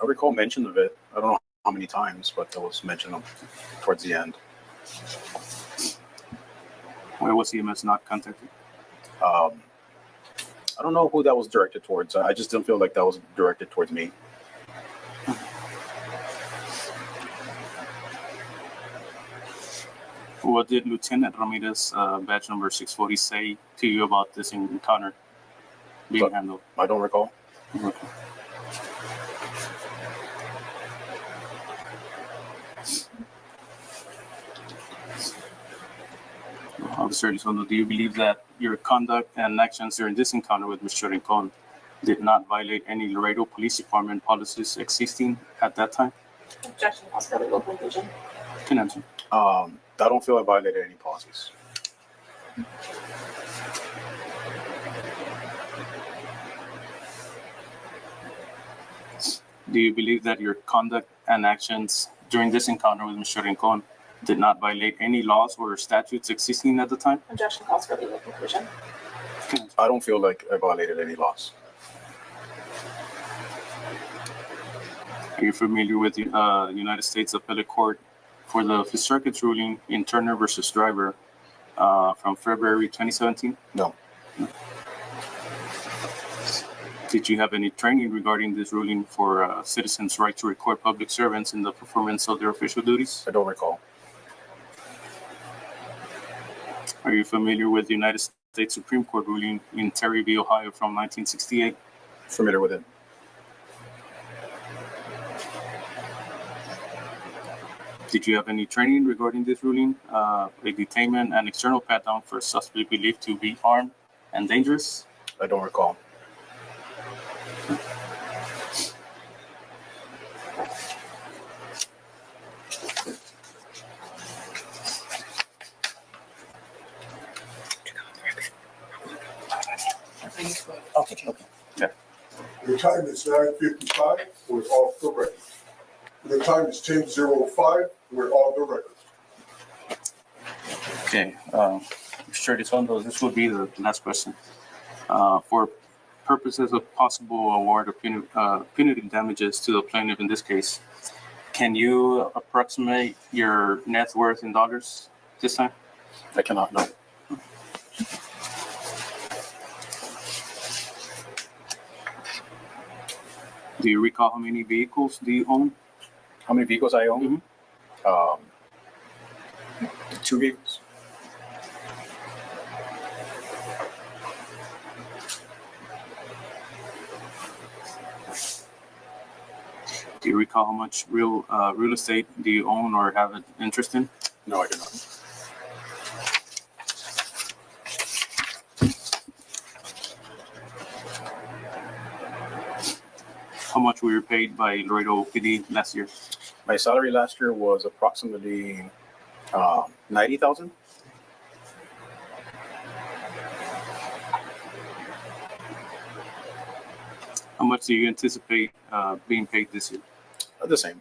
recall mention of it. I don't know how many times, but there was mention of towards the end. Where was EMS not contacted? I don't know who that was directed towards. I just didn't feel like that was directed towards me. What did Lieutenant Ramirez, badge number 640, say to you about this encounter being handled? I don't recall. Okay. Officer Elizondo, do you believe that your conduct and actions during this encounter with Mr. Rincon did not violate any Laredo Police Department policies existing at that time? Objection calls for legal conclusion. Can answer. I don't feel I violated any policies. Do you believe that your conduct and actions during this encounter with Mr. Rincon did not violate any laws or statutes existing at the time? Objection calls for legal conclusion. I don't feel like I violated any laws. Are you familiar with the United States Appellate Court for the Fifth Circuit's ruling in Turner versus Driver from February 2017? No. Did you have any training regarding this ruling for citizens' right to record public servants in the performance of their official duties? I don't recall. Are you familiar with the United States Supreme Court ruling in Terry v. Ohio from 1968? Familiar with it. Did you have any training regarding this ruling, a detainment and external pat-down for a suspect believed to be armed and dangerous? I don't recall. Okay. Yeah. The time is 9:55, we're off the record. The time is 10:05, we're on the record. Okay. Mr. Elizondo, this would be the last question. For purposes of possible award of punitive damages to the plaintiff in this case, can you approximate your net worth in dollars this time? I cannot, no. Do you recall how many vehicles do you own? How many vehicles I own? 2 vehicles. Do you recall how much real estate do you own or have an interest in? No, I do not. How much were you paid by Laredo PD last year? My salary last year was approximately 90,000. How much do you anticipate being paid this year? The same.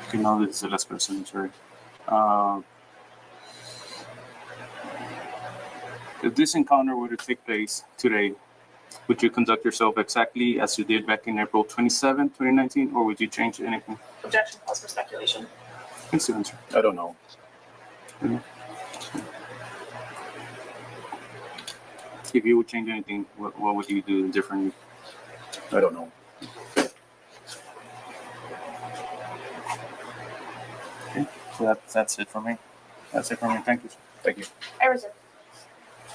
Okay, now this is the last question, sorry. If this encounter were to take place today, would you conduct yourself exactly as you did back in April 27, 2019, or would you change anything? Objection calls for speculation. Thanks, answer. I don't know. If you would change anything, what would you do differently? I don't know. Okay, so that's it for me. That's it for me. Thank you. Thank you. I reserve.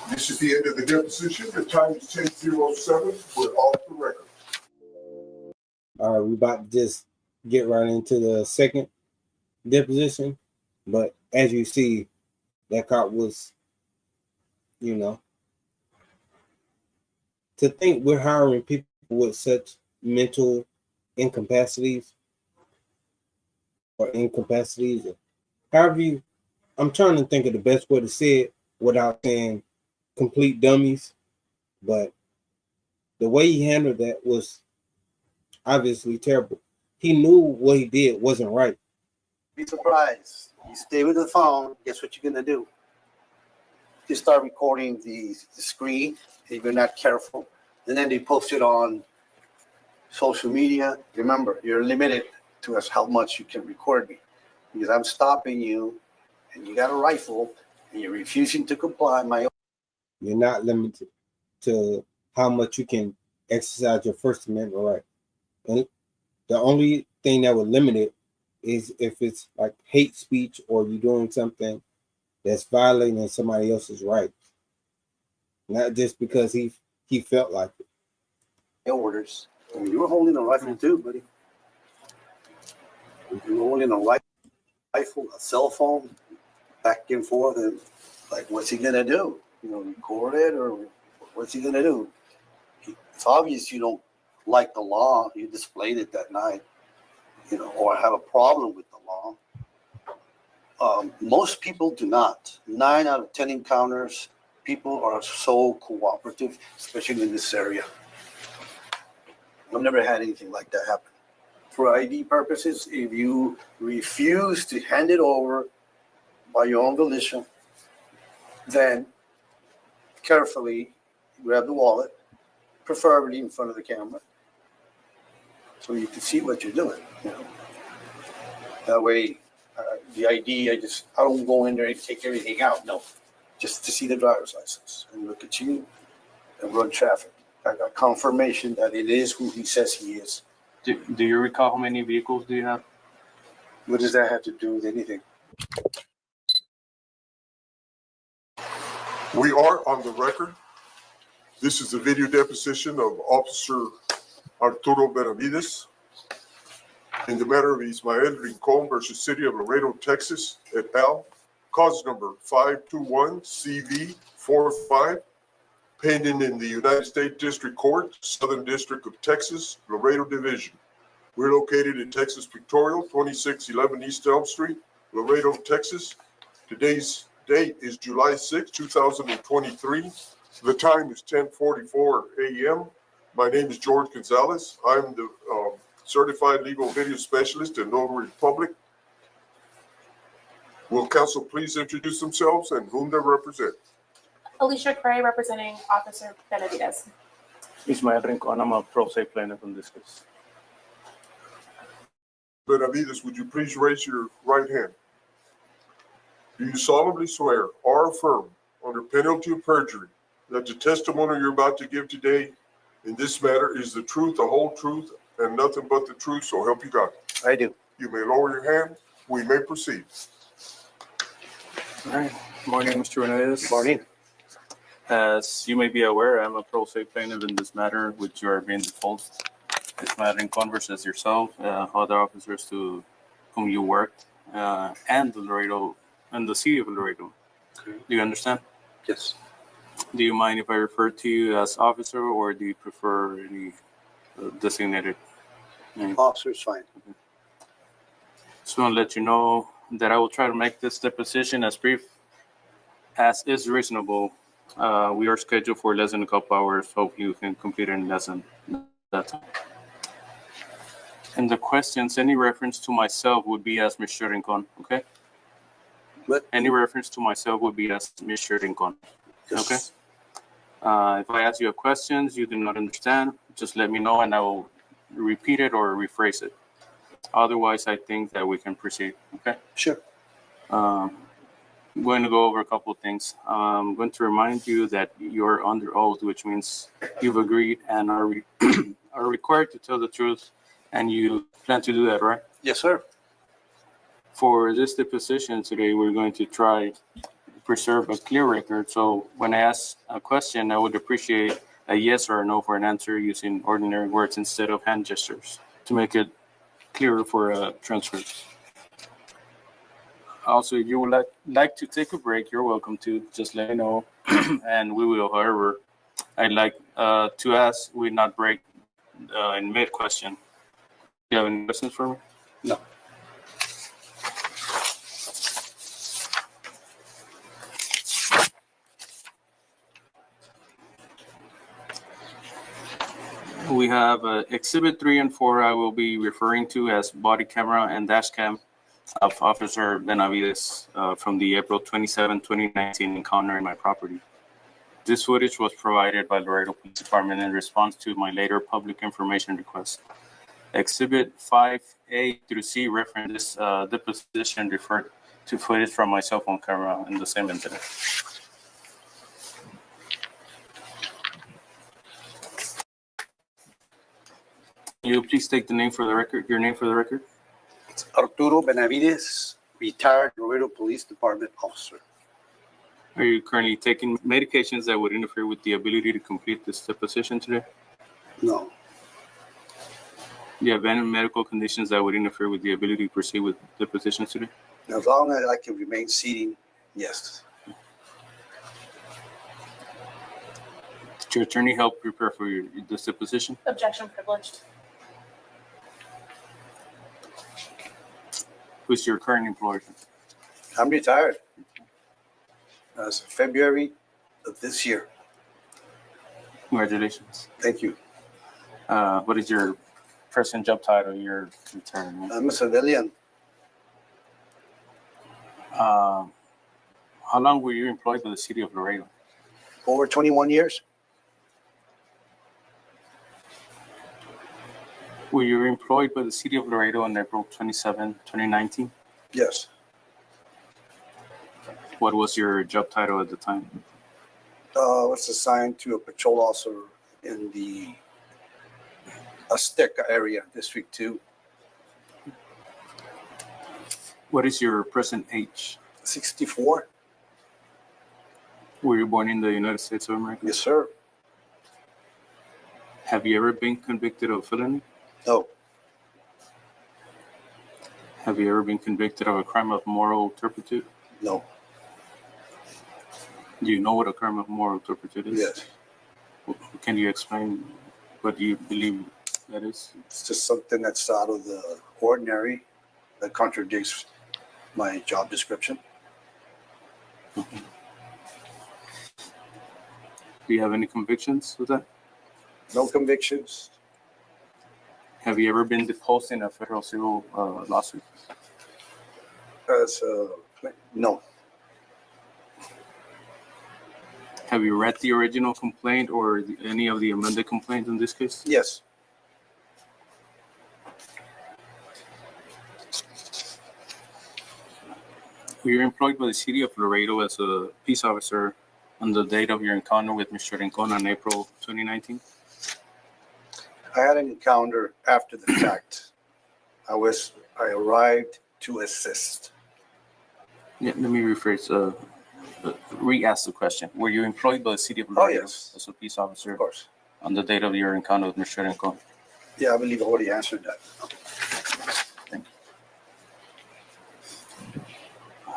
This is the end of the deposition. The time is 10:07, we're off the record. All right, we about to just get right into the second deposition. But as you see, that cop was, to think we're hiring people with such mental incapacities or incapacitaties. However I'm trying to think of the best way to say it without saying complete dummies, but the way he handled that was obviously terrible. He knew what he did wasn't right. Be surprised. You stay with the phone, guess what you're gonna do? You start recording the screen if you're not careful, and then they post it on social media. Remember, you're limited to us how much you can record me, because I'm stopping you, and you got a rifle, and you're refusing to comply. You're not limited to how much you can exercise your First Amendment right. And the only thing that would limit it is if it's like hate speech or you're doing something that's violating somebody else's rights, not just because he felt like it. Orders. I mean, you were holding a rifle too, buddy. You were holding a rifle, a cell phone, back and forth, and like, what's he gonna do? You know, record it, or what's he gonna do? It's obvious you don't like the law. You displayed it that night, you know, or have a problem with the law. Most people do not. 9 out of 10 encounters, people are so cooperative, especially in this area. I've never had anything like that happen. For ID purposes, if you refuse to hand it over by your own volition, then carefully grab the wallet, preferably in front of the camera, so you can see what you're doing. You know, that way, the ID, I don't go in there and take everything out. No, just to see the driver's license and look at you and run traffic. I got confirmation that it is who he says he is. Do you recall how many vehicles do you have? What does that have to do with anything? We are on the record. This is a video deposition of Officer Arturo Benavides in the matter of Ismael Rincon versus City of Laredo, Texas, et al. Cause number 521CV45, pending in the United States District Court, Southern District of Texas, Laredo Division. We're located in Texas Pictorial, 2611 East Elm Street, Laredo, Texas. Today's date is July 6, 2023. The time is 10:44 a.m. My name is George Gonzalez. I'm the certified legal video specialist and notary public. Will counsel please introduce themselves and whom they represent? Alicia Cray, representing Officer Benavides. Ismael Rincon, I'm a pro se plaintiff in this case. Benavides, would you please raise your right hand? Do you solemnly swear or affirm under penalty of perjury that the testimony you're about to give today in this matter is the truth, the whole truth, and nothing but the truth, so help you God? I do. You may lower your hand. We may proceed. All right. Morning, Mr. Benavides. Morning. As you may be aware, I'm a pro se plaintiff in this matter, which you are being deposed. This matter in versus yourself, other officers to whom you worked, and the Laredo and the city of Laredo. Okay. Do you understand? Yes. Do you mind if I refer to you as officer, or do you prefer any designated name? Officer's fine. Just want to let you know that I will try to make this deposition as brief as is reasonable. We are scheduled for less than a couple hours. Hope you can complete it in less than that time. And the questions, any reference to myself would be as Mr. Rincon, okay? What? Any reference to myself would be as Mr. Rincon, okay? If I ask you a question you do not understand, just let me know and I will repeat it or rephrase it. Otherwise, I think that we can proceed, okay? Sure. I'm going to go over a couple of things. I'm going to remind you that you're under oath, which means you've agreed and are required to tell the truth, and you plan to do that, right? Yes, sir. For this deposition today, we're going to try to preserve a clear record. So when I ask a question, I would appreciate a yes or a no for an answer using ordinary words instead of hand gestures to make it clearer for a transcript. Also, if you would like to take a break, you're welcome to. Just let me know, and we will. However, I'd like to ask we not break in mid-question. Do you have any questions for me? No. We have Exhibit 3 and 4 I will be referring to as body camera and dash cam of Officer Benavides from the April 27, 2019 encounter in my property. This footage was provided by Laredo Police Department in response to my later public information request. Exhibit 5A through C reference this deposition referred to footage from my cell phone camera in the same incident. You please take the name for the record, your name for the record. It's Arturo Benavides, retired Laredo Police Department officer. Are you currently taking medications that would interfere with the ability to complete this deposition today? No, Do you have any medical conditions that would interfere with the ability to proceed with depositions today? as long as I can remain seating, yes. Did your attorney help prepare for this deposition? Objection privileged. Who's your current employer? I'm retired. As of February of this year. Congratulations. Thank you. What is your present job title? You're retired. I'm a civilian. How long were you employed by the city of Laredo? Over 21 years. Were you employed by the city of Laredo on April 27, 2019? Yes. What was your job title at the time? I was assigned to a patrol officer in the Azteca area, District 2. What is your present age? 64. Were you born in the United States of America? Yes, sir. Have you ever been convicted of felony? No. Have you ever been convicted of a crime of moral turpitude? No. Do you know what a crime of moral turpitude is? Yes. Can you explain what you believe that is? It's just something that's out of the ordinary that contradicts my job description. Do you have any convictions with that? No convictions. Have you ever been deposed in a federal civil lawsuit? No. Have you read the original complaint or any of the amended complaints in this case? Yes. Were you employed by the city of Laredo as a peace officer on the date of your encounter with Mr. Rincon on April 2019? I had an encounter after the fact. I arrived to assist. Yeah, let me rephrase. Re-ask the question. Were you employed by the city of Laredo yes. as a peace officer Of course. on the date of your encounter with Mr. Rincon? Yeah, I believe I already answered that. Thank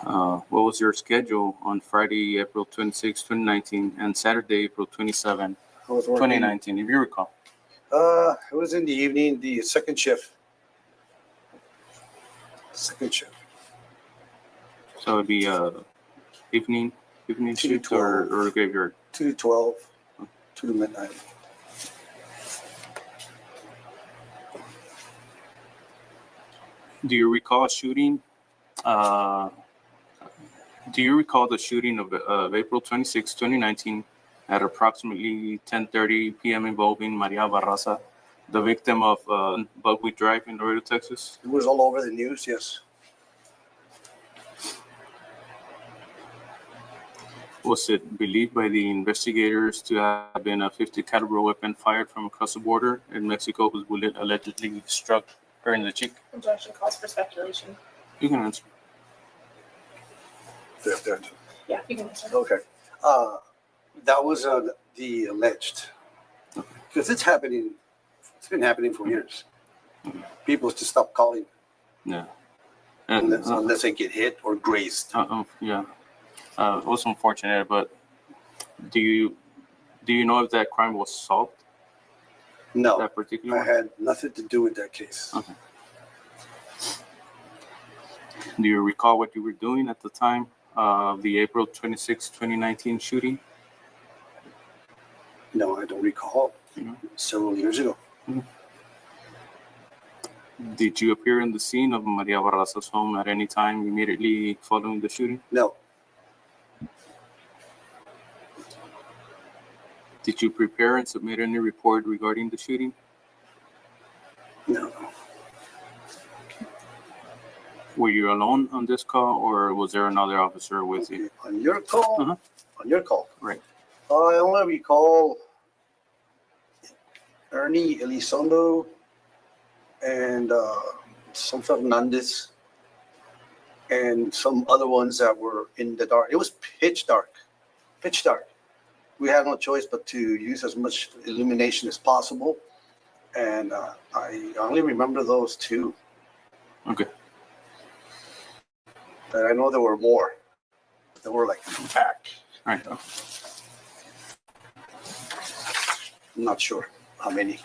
you. What was your schedule on Friday, April 26, 2019, and Saturday, April 27, I was working. 2019, if you recall? It was in the evening, the second shift. Second shift. So it would be evening 2 to shift 12. or graveyard? 2 to 12, 2 to midnight. Do you recall shooting? Do you recall the shooting of April 26, 2019 at approximately 10:30 p.m. involving Maria Barraza, the victim of Buckwheat Drive in Laredo, Texas? It was all over the news, yes. Was it believed by the investigators to have been a .50 caliber weapon fired from across the border in Mexico whose bullet allegedly struck her in the cheek? Objection calls for speculation. You can answer. Yeah, you can answer. Okay. That was the alleged. Because it's been happening for years. People just stop calling Yeah. unless they get hit or grazed. Yeah. It was unfortunate, but do you know if that crime was solved? No, That particular I one? had nothing to do with that case. Okay. Do you recall what you were doing at the time of the April 26, 2019 shooting? No, I don't recall. Mhm. Several years ago. Did you appear in the scene of Maria Barraza's home at any time immediately following the shooting? No, Did you prepare and submit any report regarding the shooting? no. Were you alone on this call, or was there another officer with you? Okay. On your call, Uh-huh. on your call. Right. I only recall Ernie Elizondo and some Fernandez, and some other ones that were in the dark. It was pitch dark, pitch dark. We had no choice but to use as much illumination as possible. And I only remember those two. Okay. But I know there were more. There were like back. All right. I'm not sure how many.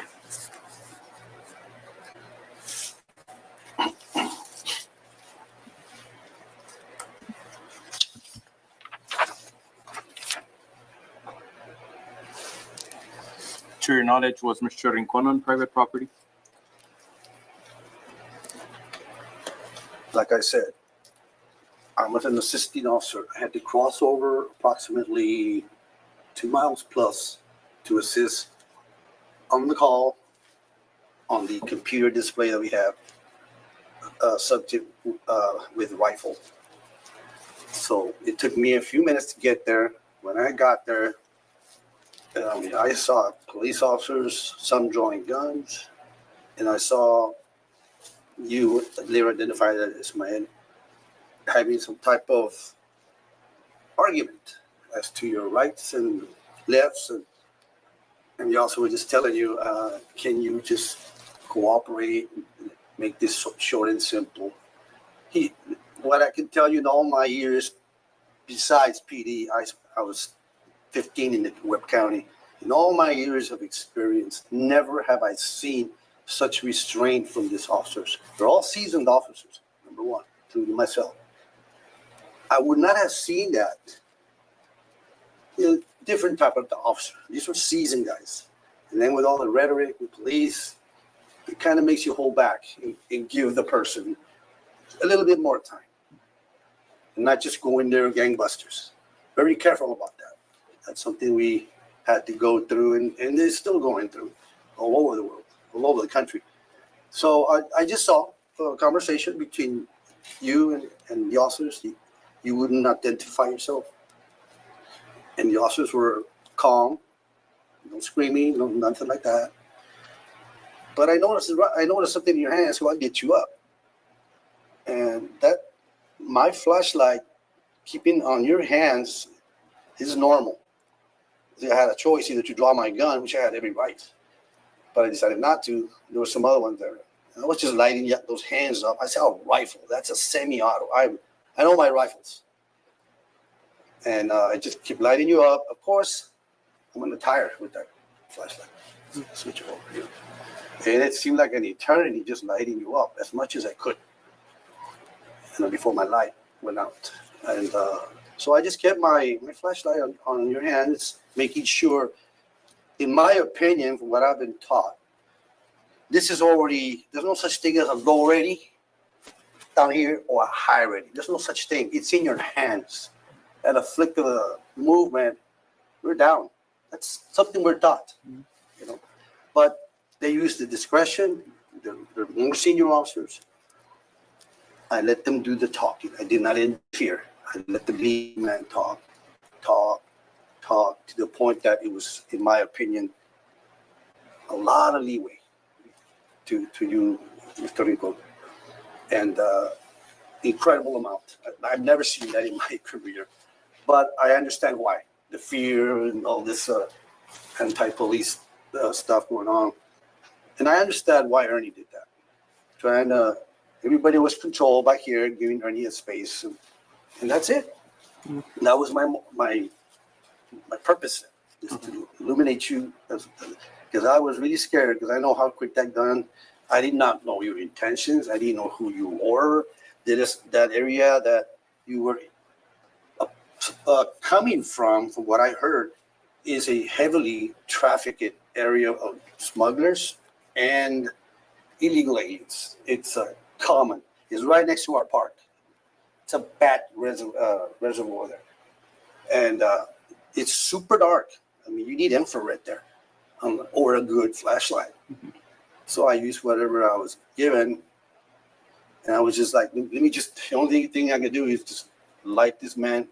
To your knowledge, was Mr. Rincon on private property? Like I said, I was an assisting officer. I had to cross over approximately 2 miles plus to assist on the call on the computer display that we have, subject with rifle. So it took me a few minutes to get there. When I got there, I saw police officers, some drawing guns, and I saw you, they were identified as man, having some type of argument as to your rights and lefts, and you also were just telling you, can you just cooperate and make this short and simple? What I can tell you in all my years, besides PD, I was 15 in the Webb County. In all my years of experience, never have I seen such restraint from these officers. They're all seasoned officers, number one, including myself. I would not have seen that in a different type of officer. These were seasoned guys. And then with all the rhetoric with police, it kind of makes you hold back and give the person a little bit more time. And not just go in there gangbusters. Very careful about that. That's something we had to go through, and they're still going through all over the world, all over the country. So I just saw a conversation between you and the officers. You wouldn't identify yourself. And the officers were calm, no screaming, no nothing like that. But I noticed something in your hands, so I get you up. And that, my flashlight keeping on your hands is normal. I had a choice either to draw my gun, which I had every right, but I decided not to. There were some other ones there. And I was just lighting those hands up. I said, "Oh, rifle, that's a semi-auto. I know my rifles." And I just keep lighting you up. Of course, I'm on the tire with that flashlight. Switch it over here. And it seemed like an eternity just lighting you up as much as I could. And then before my light went out. And so I just kept my flashlight on your hands, making sure, in my opinion, from what I've been taught, this is already, there's no such thing as a low ready down here or a high ready. There's no such thing. It's in your hands. At a flick of a movement, we're down. That's something we're taught, you know. But they use the discretion. They're more senior officers. I let them do the talking. I did not interfere. I let the lead man talk to the point that it was, in my opinion, a lot of leeway to you, Mr. Rincon, and incredible amount. I've never seen that in my career, but I understand why. The fear and all this anti-police stuff going on. And I understand why Ernie did that. Trying to, everybody was controlled back here, giving Ernie a space, and that's it. And that was my purpose, is to illuminate you, because I was really scared, because I know how quick that gun. I did not know your intentions. I didn't know who you were. That area that you were coming from what I heard, is a heavily trafficked area of smugglers and illegal aliens. It's common. It's right next to our park. It's a bat reservoir there. And it's super dark. I mean, you need infrared there, or a good flashlight. So I used whatever I was given. And I was just like, the only thing I could do is just light this man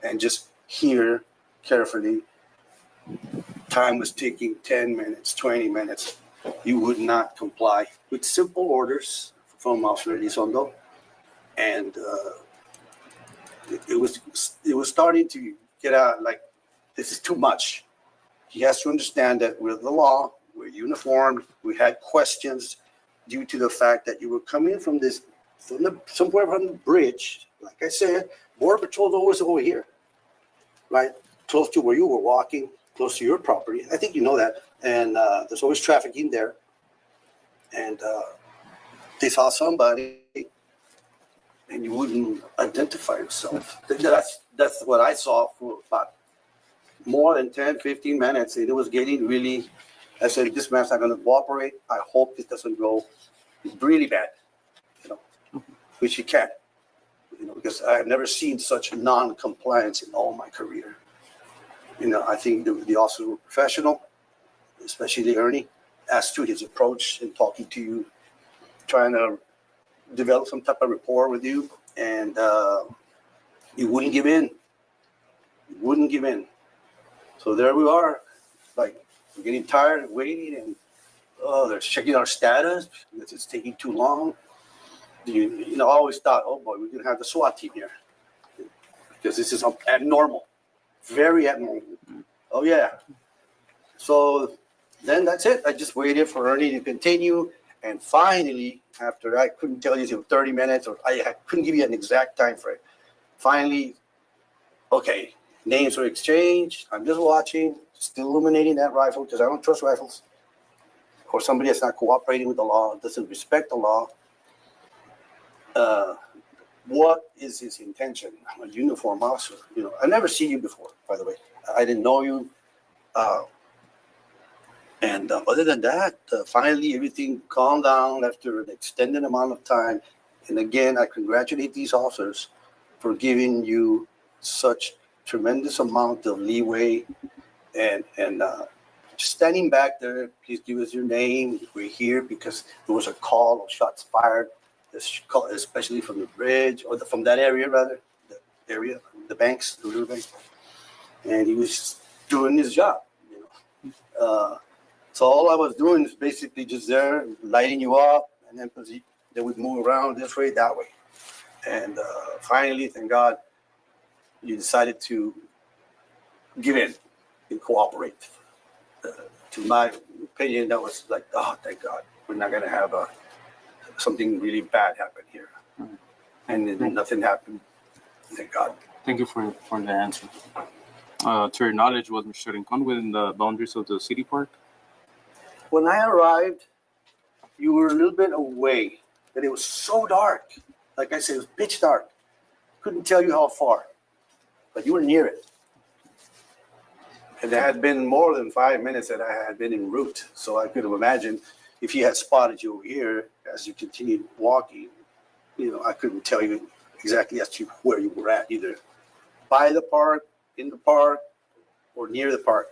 and just hear carefully. Time was ticking, 10 minutes, 20 minutes. you would not comply with simple orders from Officer Elizondo. And it was starting to get out like, this is too much. He has to understand that we're the law, we're uniformed, we had questions due to the fact that you were coming from somewhere from the bridge. Like I said, Border Patrol's always over here, right? Close to where you were walking, close to your property. I think you know that. And there's always traffic in there. And they saw somebody and you wouldn't identify yourself. That's what I saw for about more than 10, 15 minutes. And it was getting really, I said, this man's not going to cooperate. I hope this doesn't go really bad, which he can, because I've never seen such non-compliance in all my career. I think the officers were professional, especially Ernie, as to his approach in talking to you, trying to develop some type of rapport with you, and you wouldn't give in. You wouldn't give in. So there we are, like, we're getting tired of waiting, and they're checking our status because it's taking too long. I always thought, oh boy, we're gonna have the SWAT team here because this is abnormal, very abnormal. Oh yeah. So then that's it. I just waited for Ernie to continue, and finally, after I couldn't tell you 30 minutes, or I couldn't give you an exact time frame. Finally, okay, names were exchanged. I'm just watching, still illuminating that rifle because I don't trust rifles. Or somebody that's not cooperating with the law, doesn't respect the law. What is his intention? I'm a uniform officer. I never seen you before, by the way. I didn't know you. And other than that, finally everything calmed down after an extended amount of time. And again, I congratulate these officers for giving you such tremendous amount of leeway and just standing back there. Please give us your name. We're here because there was a call of shots fired, especially from the bridge, or from that area rather, the banks, the river bank. And he was doing his job. So all I was doing is basically just there, lighting you up, and then they would move around this way, that way. And finally, thank God, you decided to give in and cooperate. To my opinion, that was like, oh, thank God, we're not going to have something really bad happen here. And then nothing happened, thank God. Thank you for the answer. To your knowledge, was Mr. Rincon within the boundaries of the city park? When I arrived, you were a little bit away, but it was so dark. Like I said, it was pitch dark. Couldn't tell you how far, but you were near it. And there had been more than 5 minutes that I had been en route, so I could have imagined if he had spotted you over here as you continued walking. I couldn't tell you exactly as to where you were at, either by the park, in the park, or near the park.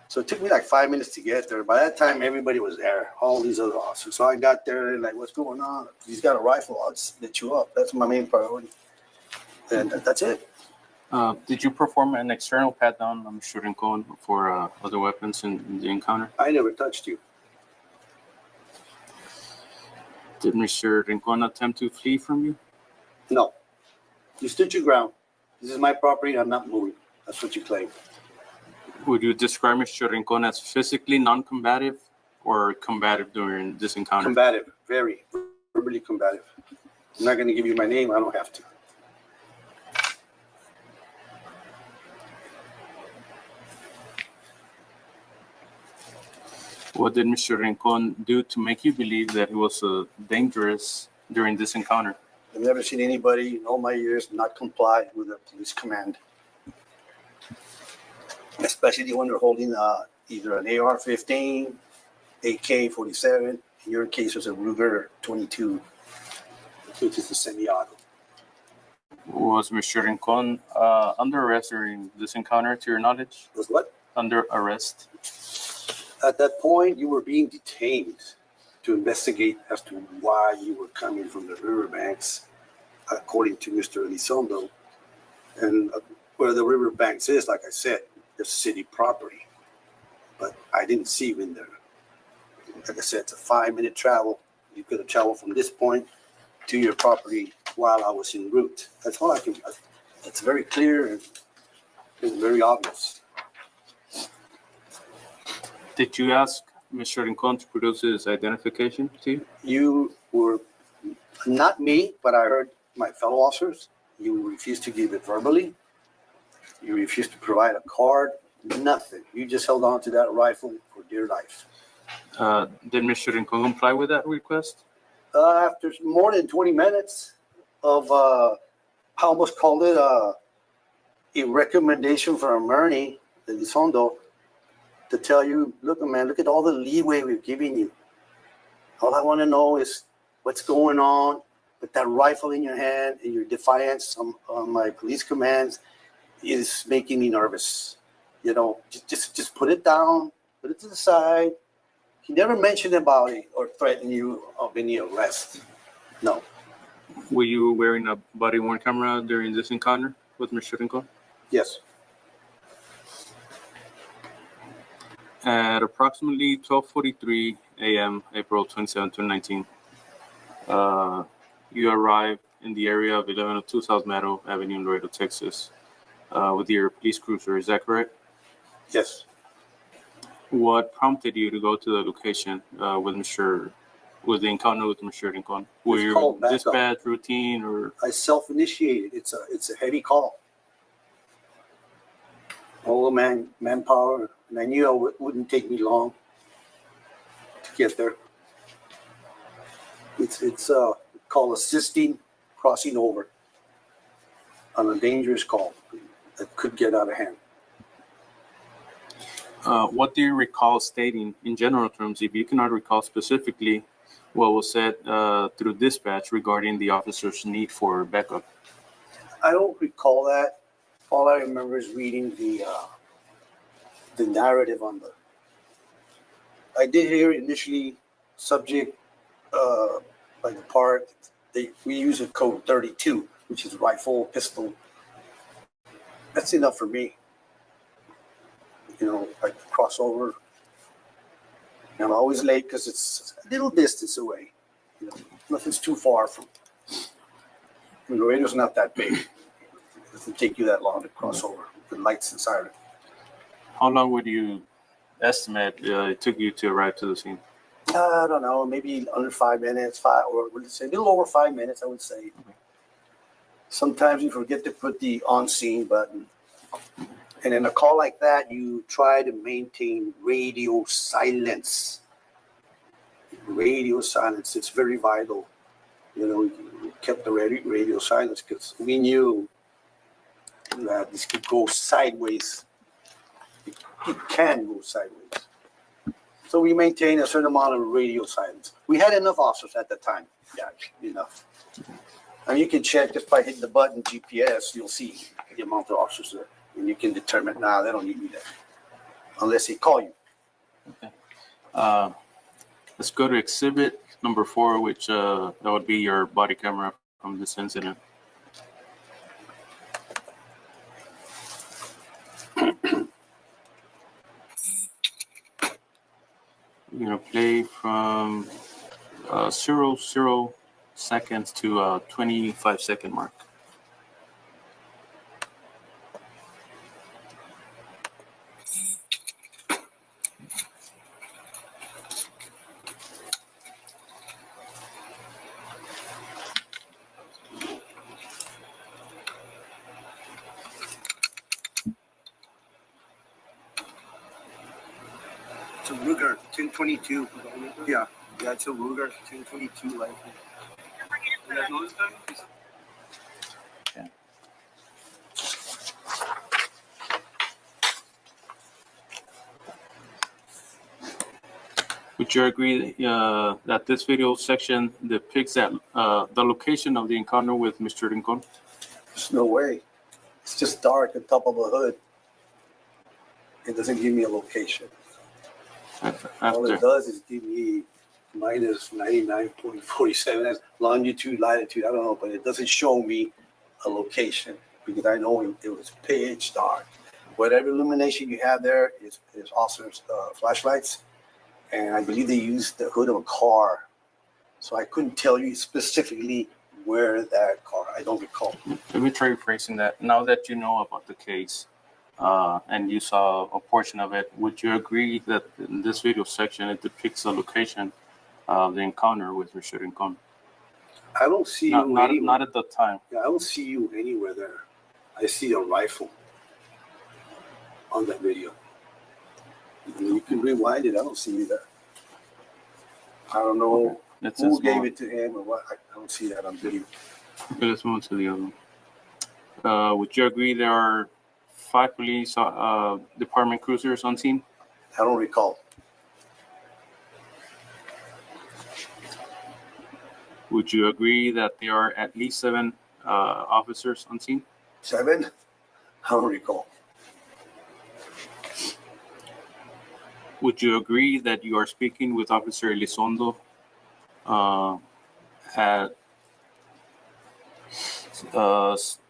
So it took me like 5 minutes to get there. By that time, everybody was there, all these other officers. So I got there and like, what's going on? He's got a rifle. I'll lit you up. That's my main priority. And that's it. Did you perform an external pat down on Mr. Rincon for other weapons in the encounter? I never touched you. Did Mr. Rincon attempt to flee from you? No. You stood your ground. This is my property. I'm not moving. That's what you claim. Would you describe Mr. Rincon as physically non-combative or combative during this encounter? Combative, very, verbally combative. I'm not going to give you my name. I don't have to. What did Mr. Rincon do to make you believe that he was dangerous during this encounter? I've never seen anybody in all my years not comply with a police command. Especially when they're holding either an AR-15, AK-47. In your case, it was a Ruger 22, which is a semi-auto. Was Mr. Rincon under arrest during this encounter, to your knowledge? Was what? Under arrest. At that point, you were being detained to investigate as to why you were coming from the riverbanks, according to Mr. Elizondo. And where the riverbanks is, like I said, the city property. But I didn't see you in there. Like I said, it's a 5-minute travel. You could have traveled from this point to your property while I was en route. That's all I can. It's very clear and it's very obvious. Did you ask Mr. Rincon to produce his identification to you? You were not me, but I heard my fellow officers. You refused to give it verbally. You refused to provide a card. Nothing. You just held on to that rifle for dear life. Did Mr. Rincon comply with that request? After more than 20 minutes of, I almost called it a recommendation from Ernie Elizondo to tell you, look, man, look at all the leeway we've given you. All I want to know is what's going on with that rifle in your hand and your defiance on my police commands is making me nervous. You know, just put it down, put it to the side. He never mentioned about it or threatened you of any arrest. No. Were you wearing a body-worn camera during this encounter with Mr. Rincon? Yes. At approximately 12:43 a.m., April 27, 2019, you arrived in the area of 1102 South Meadow Avenue in Laredo, Texas, with your police cruiser. Is that correct? Yes. What prompted you to go to the location with the encounter with Mr. Rincon? Were you dispatch routine or? I self-initiated. It's a heavy call. All the manpower, and I knew it wouldn't take me long to get there. It's called assisting crossing over on a dangerous call that could get out of hand. What do you recall stating in general terms, if you cannot recall specifically what was said through dispatch regarding the officer's need for backup? I don't recall that. All I remember is reading the narrative on the. I did hear initially subject by the part. We use a code 32, which is rifle, pistol. That's enough for me. You know, I cross over. I'm always late because it's a little distance away. You know, nothing's too far from. Laredo's not that big. It doesn't take you that long to cross over with lights and siren. How long would you estimate it took you to arrive to the scene? I don't know, maybe under 5 minutes, or would say a little over 5 minutes, I would say. Okay. Sometimes you forget to put the on-scene button. And in a call like that, you try to maintain radio silence. Radio silence, it's very vital. You know, we kept the radio silence because we knew that this could go sideways. It can go sideways. So we maintain a certain amount of radio silence. We had enough officers at the time. Yeah, enough. And you can check just by hitting the button GPS, you'll see the amount of officers there. And you can determine, they don't need me there. Unless they call you. Okay. Let's go to exhibit number 4, which that would be your body camera from this incident. We're going to play from 0 seconds to 25-second mark. It's a Ruger 1022. Yeah, it's a Ruger 1022 rifle. You guys know this guy? Okay. Would you agree that this video section depicts that the location of the encounter with Mr. Rincon? There's no way. It's just dark on top of a hood. It doesn't give me a location. All it does is give me minus 99.47. That's longitude, latitude. I don't know, but it doesn't show me a location because I know it was pitch dark. Whatever illumination you have there is officers' flashlights, and I believe they used the hood of a car. So I couldn't tell you specifically where that car. I don't recall. Let me try rephrasing that. Now that you know about the case and you saw a portion of it, would you agree that in this video section it depicts the location of the encounter with Richard Rincon? I don't see Not, you not, anywhere. not at the time. Yeah, I don't see you anywhere there. I see a rifle on that video. You can rewind it. I don't see you there. I don't know who gave it to him or what. I don't see that on video. Okay, let's move on to the other one. Would you agree there are 5 police department cruisers on scene? I don't recall. Would you agree that there are at least 7 officers on scene? 7? I don't recall. Would you agree that you are speaking with Officer Elizondo at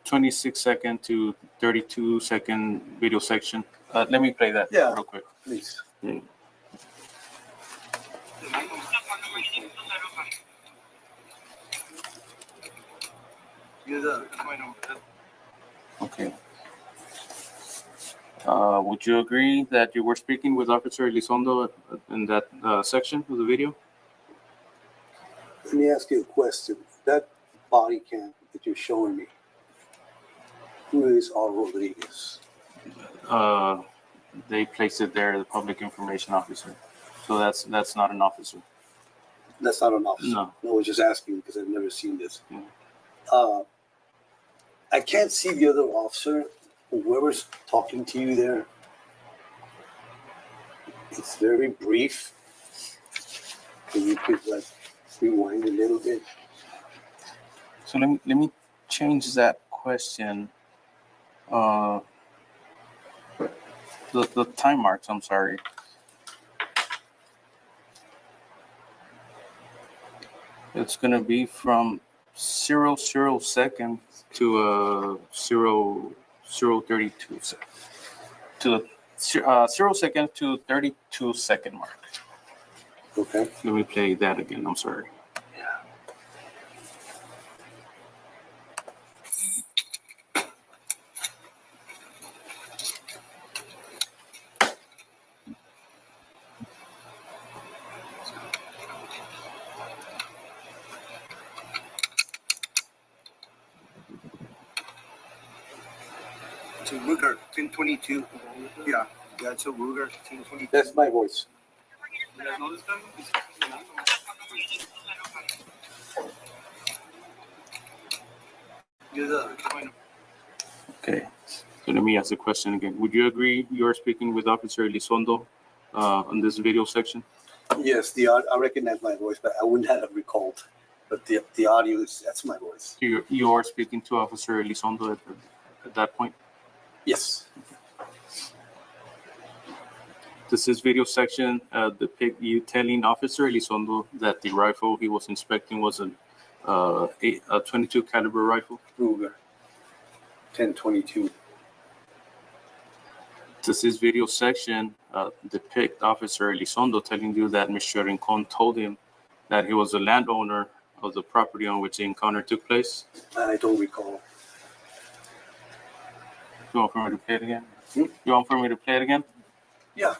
26-second to 32-second video section? Let me play that real quick. Please. Yeah. Okay. Would you agree that you were speaking with Officer Elizondo in that section of the video? Let me ask you a question. That body cam that you're showing me, who is Al Rodriguez? They placed it there, the public information officer. So that's not an officer. That's not an officer. No. I was just asking because I've never seen this. Yeah. I can't see the other officer. Whoever's talking to you there, it's very brief. And you could like rewind a little bit. So let me change that question. The time marks, I'm sorry. It's gonna be from 0 second to 0:32 to 0 second to 32-second mark. Okay. Let me play that again. I'm sorry. It's a Ruger 1022. Yeah, it's a Ruger 1022. That's my voice. You guys know this guy? Okay. So let me ask the question again. Would you agree you are speaking with Officer Elizondo on this video section? Yes, I recognize my voice, but I wouldn't have recalled. But the audio that's my voice. You are speaking to Officer Elizondo at that point? Yes. Does this video section depict you telling Officer Elizondo that the rifle he was inspecting was a 22 caliber rifle? Ruger 1022. Does this video section depict Officer Elizondo telling you that Mr. Rincon told him that he was the landowner of the property on which the encounter took place? I don't recall. You want for me to play it again? You want for me to play it again? Yeah.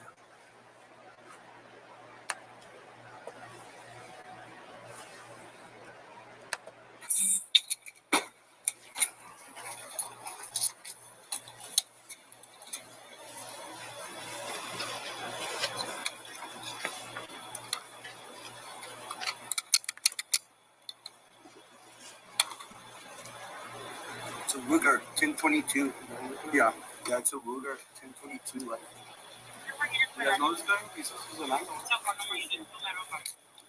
It's a Ruger 1022. Yeah, it's a Ruger 1022. You guys know this guy? He's a landowner.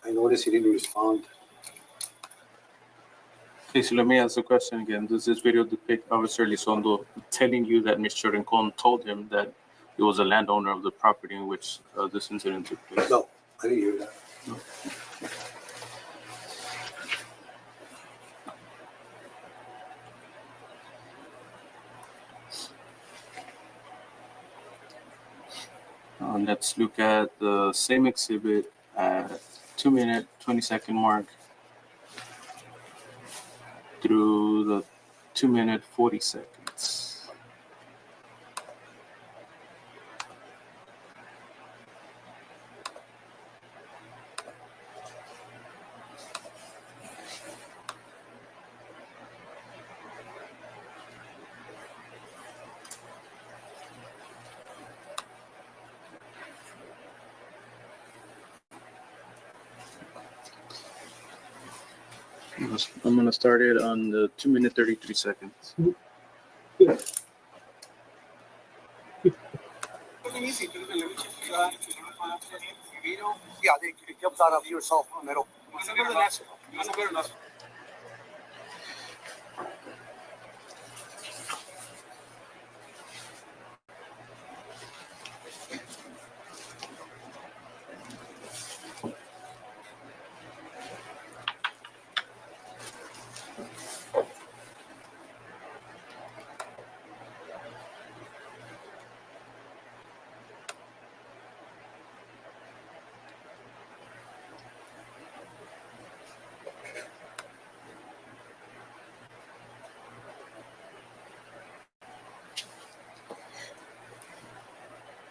I noticed he didn't respond. Okay, so let me ask the question again. Does this video depict Officer Elizondo telling you that Mr. Rincon told him that he was a landowner of the property in which this incident took place? No, I didn't hear that. No. Let's look at the same exhibit at 2-minute 20-second mark through the 2-minute 40 seconds. I'm gonna start it on the 2-minute 33 seconds. Yeah, it comes out of yourself in the middle.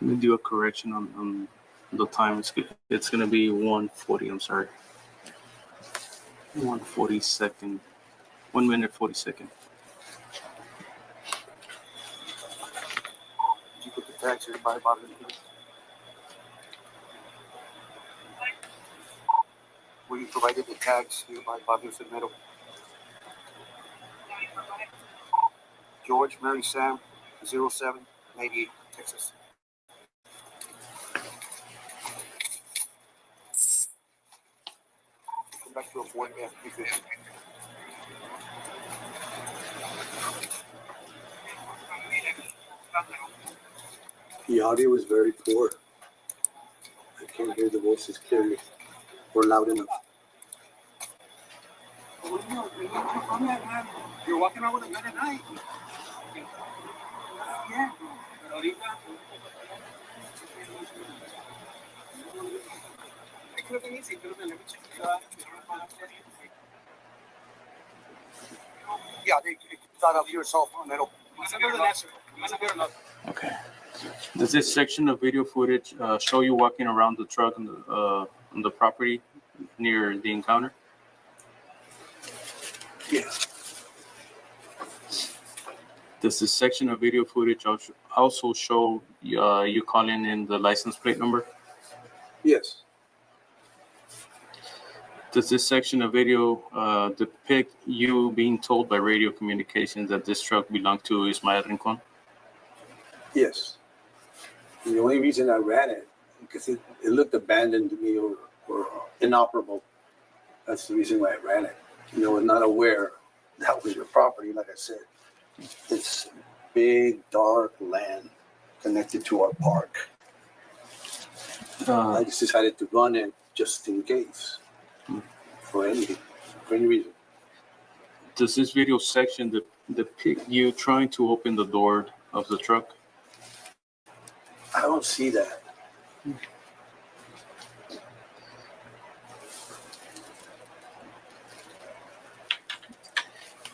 Let me do a correction on the time. It's gonna be 1:40. I'm sorry. 1:40 second. 1 minute 40 second. You put the tax here by about where you provided the tags here by Bobby Submittal. George Mary Sam 0798 Texas. Come back to a point, yeah, The audio was very poor. I can't hear the voices clearly or loud enough. You're walking around with a gun at night. Yeah. It could have been easy. Let me check it out. Yeah, it comes out of yourself in the middle. Okay. Does this section of video footage show you walking around the truck on the property near the encounter? Yes. Does this section of video footage also show you calling in the license plate number? Yes. Does this section of video depict you being told by radio communications that this truck belonged to Ismael Rincon? Yes. The only reason I ran it, because it looked abandoned to me or inoperable. That's the reason why I ran it. I was not aware that was your property, like I said. It's big, dark land connected to our park. I just decided to run it just in case, for any reason. Does this video section depict you trying to open the door of the truck? I don't see that.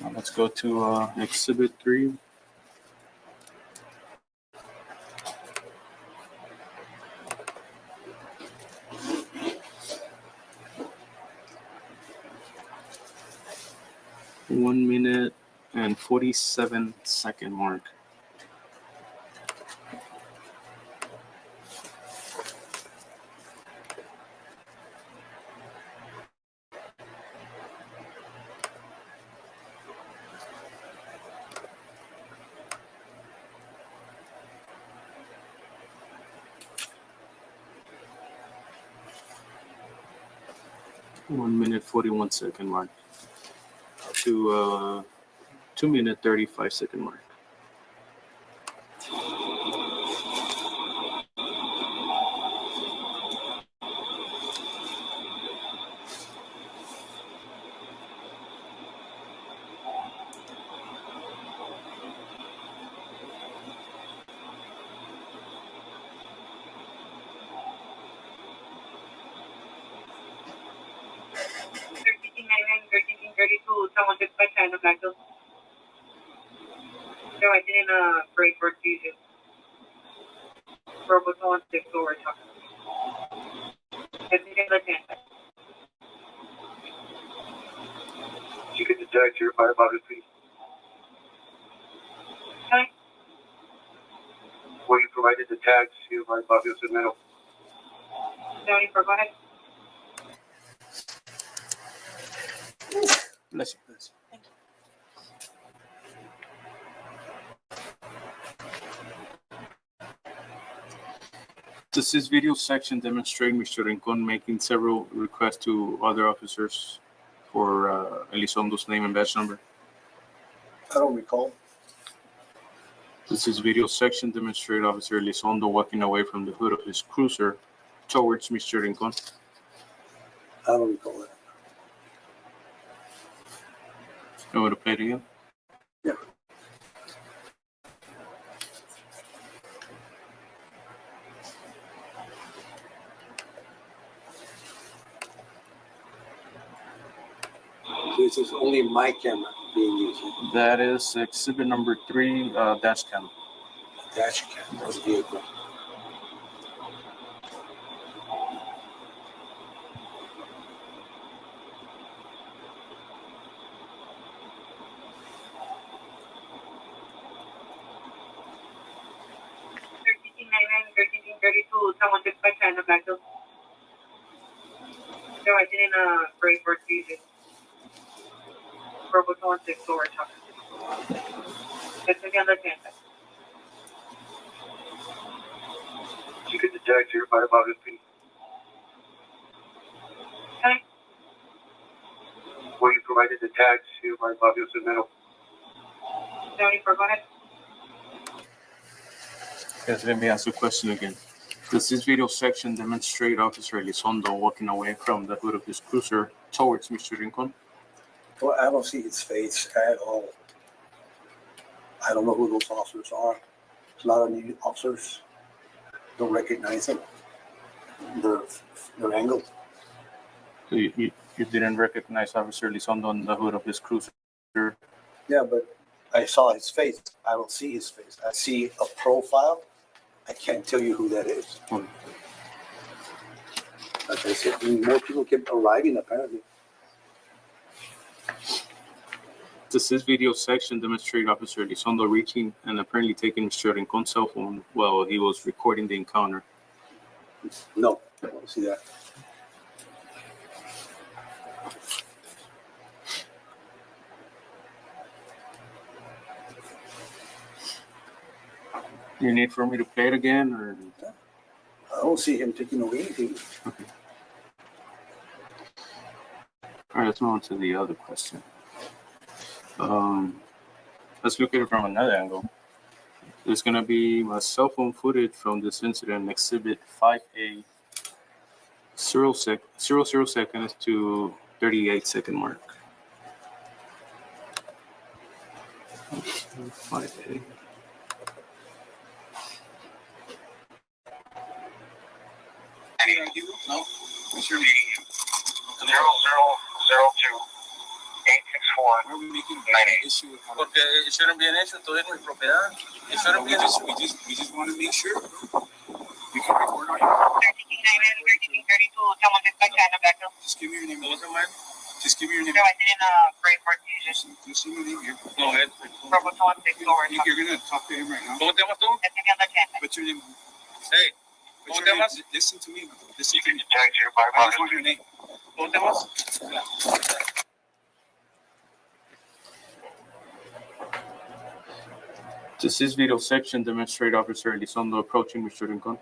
Now let's go to Exhibit 3. One minute and 47-second mark. One minute 41-second mark to 2-minute 35-second mark. Blackfield. So I didn't break for season. For what's on 6 over top. Let's get the chance. You can detect here by about a feet. Okay. Where you provided the tags here by Fabio Segmento. 74, go ahead. Bless you, bless you. Does this video section demonstrate Mr. Rincon making several requests to other officers for Elizondo's name and badge number? I don't recall. Does this video section demonstrate Officer Elizondo walking away from the hood of his cruiser towards Mr. Rincon? I don't recall that. You want to play it again? Yeah. This is only my camera being used. That is exhibit number 3, dash cam. Dash cam of the vehicle. Someone took my China Blackfield. So I didn't break for season. For what's on 6 over top. Let's get the chance. You can detect here by about a feet. Okay. Where you provided the tags here by Fabio Segmento. 74, go ahead. Yes, let me ask a question again. Does this video section demonstrate Officer Elizondo walking away from the hood of his cruiser towards Mr. Rincon? Well, I don't see his face at all. I don't know who those officers are. There's a lot of new officers. Don't recognize them. Their angle. So you didn't recognize Officer Elizondo on the hood of his cruiser? Yeah, but I saw his face. I don't see his face. I see a profile. I can't tell you who that is. Hmm. Like I said, more people kept arriving apparently. Does this video section demonstrate Officer Elizondo reaching and apparently taking Mr. Rincon's cell phone while he was recording the encounter? No, I don't see that. Do you need for me to play it again, or? I don't see him taking away anything. Okay. All right, let's move on to the other question. Let's look at it from another angle. There's going to be my cell phone footage from this incident, exhibit 5A, 0 seconds to 38-second mark. 5A. No, what's your meeting? 0002-864. Why are we making an issue? Porque it shouldn't be an issue. Todo es mi propiedad. It shouldn't be an issue. We just want to make sure. You can record on your. 1332, someone took my China Blackfield. Just give me your name. What's your name? Just give me your name. So I didn't break for season. Just give me your name here. Go ahead. For what's on 6 over top. You're gonna talk to him right now. ¿Cómo te llamas tú? Let's get the chance. What's your name? Hey. ¿Cómo te llamas? Listen to me. Listen to me. Detect here by I about just a want your feet. name. ¿Cómo te llamas? Does this video section demonstrate Officer Elizondo approaching Mr. Rincon?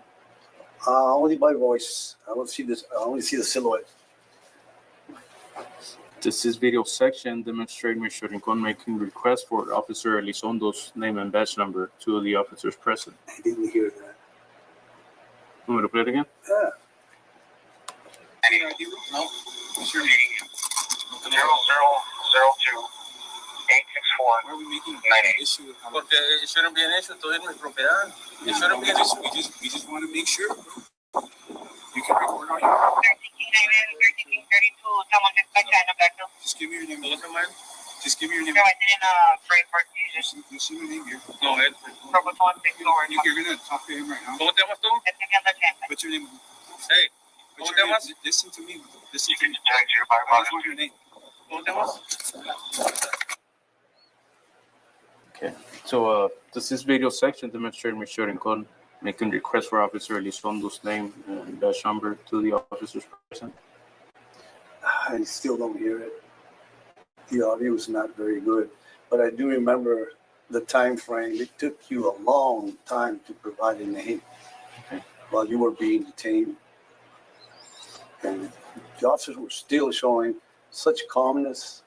Only by voice. I don't see this. I only see the silhouette. Does this video section demonstrate Mr. Rincon making requests for Officer Elizondo's name and badge number to the officers present? I didn't hear that. You want me to play it again? Yeah. Any idea? No. What's your meeting? 0002-864. Why are we making an issue? Porque it shouldn't be an issue. Todo es mi propiedad. It shouldn't be an issue. We just want to make sure. You can record on your. 1332, someone took my China Blackfield. Just give me your name. What's your name? Just give me your name. No, I didn't pray for Jesus. You see your name here. Go ahead. Pero pues no te digo, You're gonna talk to him right now. ¿Cómo te llamas tú? que tengan la gente. What's your name? Hey, What's ¿cómo te your name? llamas? Listen to me. Listen to me. Thank you, I just want your name. ¿Cómo te llamas? Okay. So, does this video section demonstrate Mr. Rincon making requests for Officer Elizondo's name and dash number to the officers present? I still don't hear it. The audio is not very good, but I do remember the time frame. It took you a long time to provide a name while you were being detained. And the officers were still showing such calmness,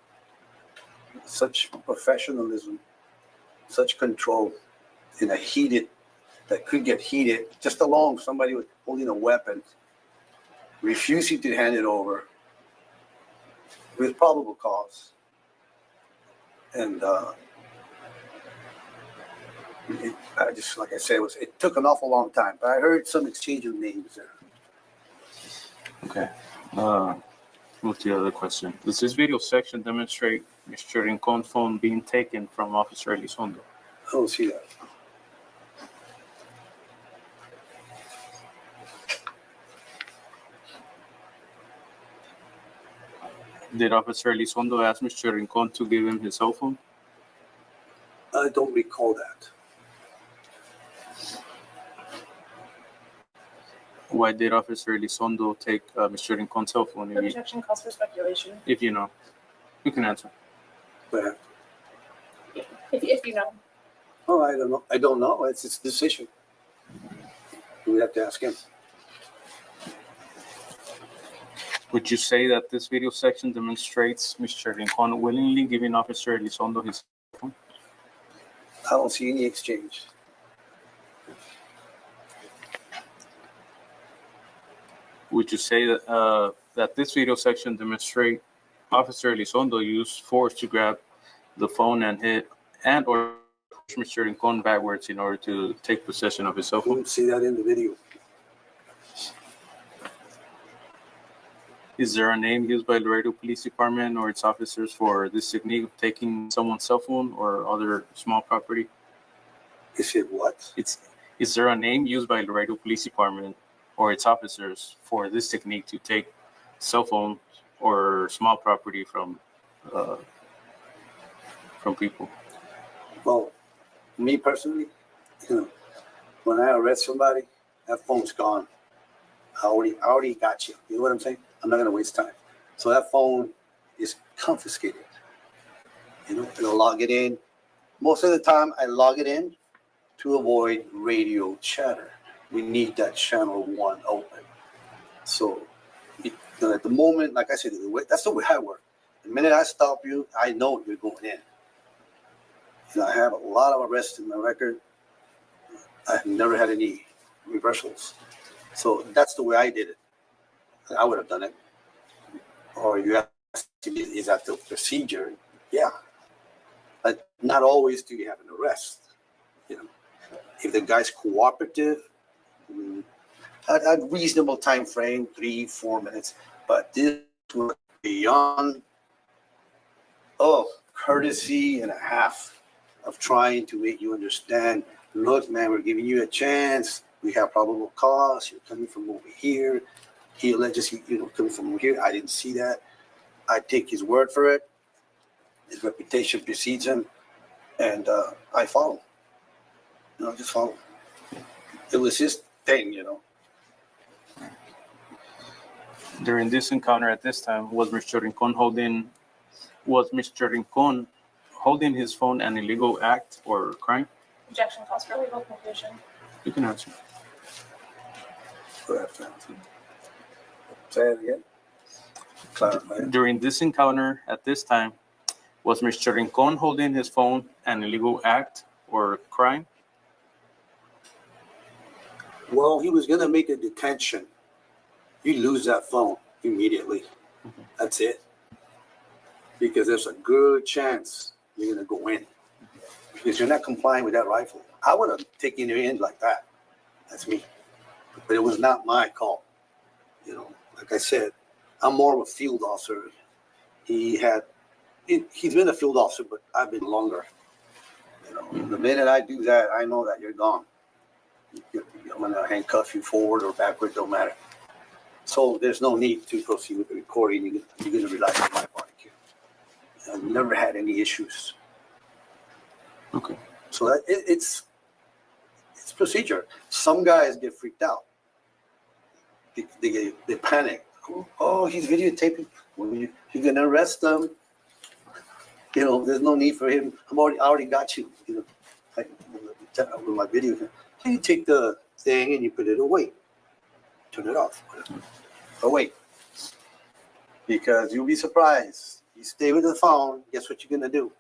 such professionalism, such control in a heated, that could get heated, just along somebody was holding a weapon, refusing to hand it over with probable cause. And I just, like I said, it took an awful long time, but I heard some exchange of names there. Okay. Move to the other question. Does this video section demonstrate Mr. Rincon's phone being taken from Officer Elizondo? I don't see that. Did Officer Elizondo ask Mr. Rincon to give him his cell phone? I don't recall that. Why did Officer Elizondo take Mr. Rincon's cell phone? Objection calls for speculation. If you know, you can answer. But, If you know. oh, I don't know. I don't know. It's his decision. We have to ask him. Would you say that this video section demonstrates Mr. Rincon willingly giving Officer Elizondo his cell phone? I don't see any exchange. Would you say that that this video section demonstrates Officer Elizondo used force to grab the phone and hit and or push Mr. Rincon backwards in order to take possession of his cell I phone? don't see that in the video. Is there a name used by Laredo Police Department or its officers for this technique of taking someone's cell phone or other small property? Is it what? Is there a name used by Laredo Police Department or its officers for this technique to take cell phones or small property from people? Well, me personally, when I arrest somebody, that phone's gone. I already got you. You know what I'm saying? I'm not gonna waste time. So that phone is confiscated. I'll log it in. Most of the time, I log it in to avoid radio chatter. We need that channel 1 open. So, at the moment, like I said, that's the way I work. The minute I stop you, I know you're going in. I have a lot of arrests in my record. I've never had any reversals. So that's the way I did it. I would have done it. Or you ask me, is that the procedure? Yeah. But not always do you have an arrest. If the guy's cooperative, a reasonable time frame, 3-4 minutes. But this was beyond courtesy and a half of trying to make you understand. Look, man, we're giving you a chance. We have probable cause. You're coming from over here. He alleges coming from over here. I didn't see that. I take his word for it. His reputation precedes him, and I follow. Just follow. It was his thing, During this encounter at this time, was Mr. Rincon holding his phone an illegal act or crime? Objection calls for legal conclusion. You can answer. Say it again. Clarify. During this encounter at this time, was Mr. Rincon holding his phone an illegal act or crime? Well, he was going to make a detention. You lose that phone immediately. That's it. Because there's a good chance you're going to go in. Because you're not complying with that rifle. I would have taken it in like that. That's me. But it was not my call. Like I said, I'm more of a field officer. He had He's been a field officer, but I've been longer. You know, the minute I do that, I know that you're gone. I'm gonna handcuff you forward or backward, don't matter. So there's no need to proceed with the recording. You're gonna rely on my body cam. I've never had any issues. Okay. So that it's procedure. Some guys get freaked out. They panic. Oh, he's videotaping. Well, you're gonna arrest them. You know, there's no need for him. I already got you. You know, like with my video. So you take the thing and you put it away. Turn it off. Away. Because you'll be surprised. You stay with the phone. Guess what you're gonna do?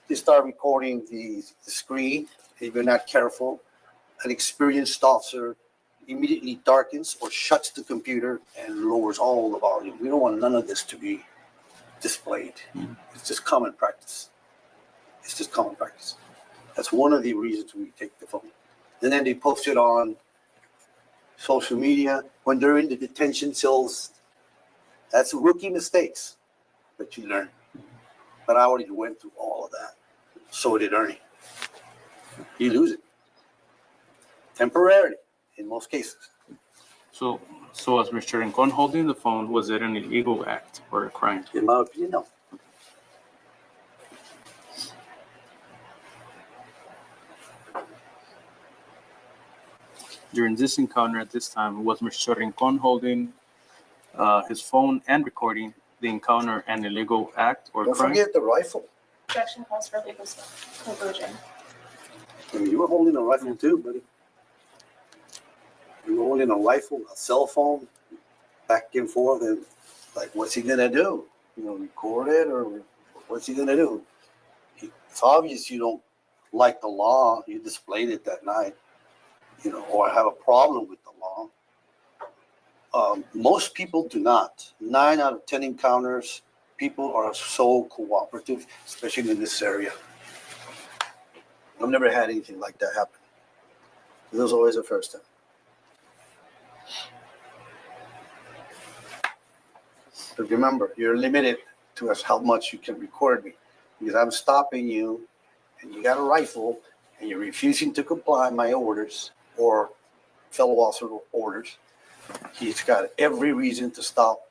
You start recording the screen. If you're not careful, an experienced officer immediately darkens or shuts the computer and lowers all the volume. We don't want none of this to be displayed. It's just common practice. It's just common practice. That's one of the reasons we take the phone. And then they post it on social media when they're in the detention cells. That's rookie mistakes that you learn. But I already went through all of that. So did Ernie. You lose it. Temporarily, in most cases. So as Mr. Rincon holding the phone, was it an illegal act or a crime? In my opinion, no. During this encounter at this time, was Mr. Rincon holding his phone and recording the encounter an illegal act or Don't crime? forget the rifle. Objection calls for legal conclusion. I mean, you were holding a rifle too, buddy. You were holding a rifle, a cell phone, back and forth, and like, what's he gonna do? You know, record it, or what's he gonna do? It's obvious you don't like the law. You displayed it that night, you know, or have a problem with the law. Most people do not. 9 out of 10 encounters, people are so cooperative, especially in this area. I've never had anything like that happen. It was always the first time. But remember, you're limited to us how much you can record me, because I'm stopping you, and you got a rifle, and you're refusing to comply my orders or fellow officer orders. He's got every reason to stop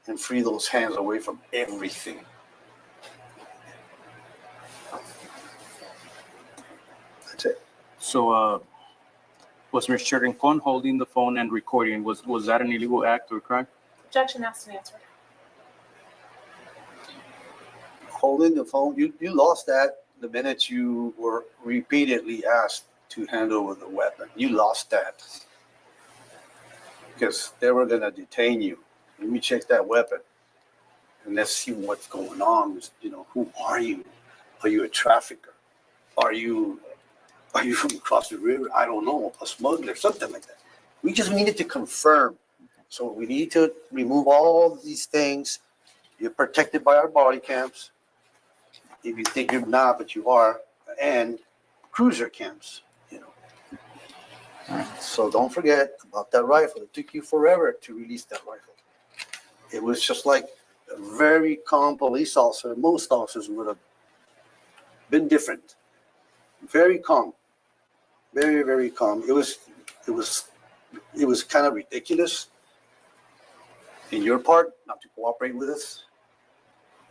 and free those hands away from everything. That's it. So was Mr. Rincon holding the phone and recording? Was that an illegal act or crime? Objection asked and answered. Holding the phone, you lost that the minute you were repeatedly asked to hand over the weapon. You lost that because they were going to detain you. Let me check that weapon and let's see what's going on. You know, who are you? Are you a trafficker? Are you from across the river? I don't know, a smuggler, something like that. We just needed to confirm. So we need to remove all of these things. You're protected by our body cams. If you think you're not, but you are, and cruiser cams, you know. So don't forget about that rifle. It took you forever to release that rifle. It was just like a very calm police officer. Most officers would have been different. Very calm. Very, very calm. It was kind of ridiculous in your part not to cooperate with us.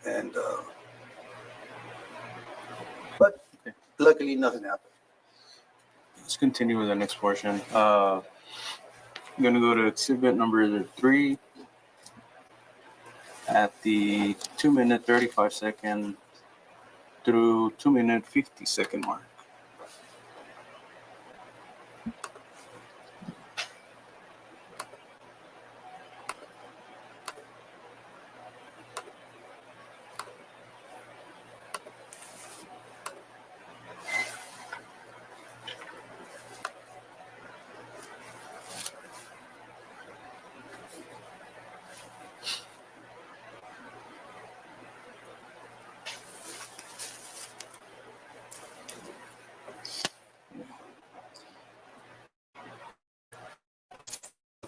And but luckily nothing happened. Let's continue with the next portion. I'm going to go to exhibit number 3 at the 2-minute 35-second through 2-minute 50-second mark.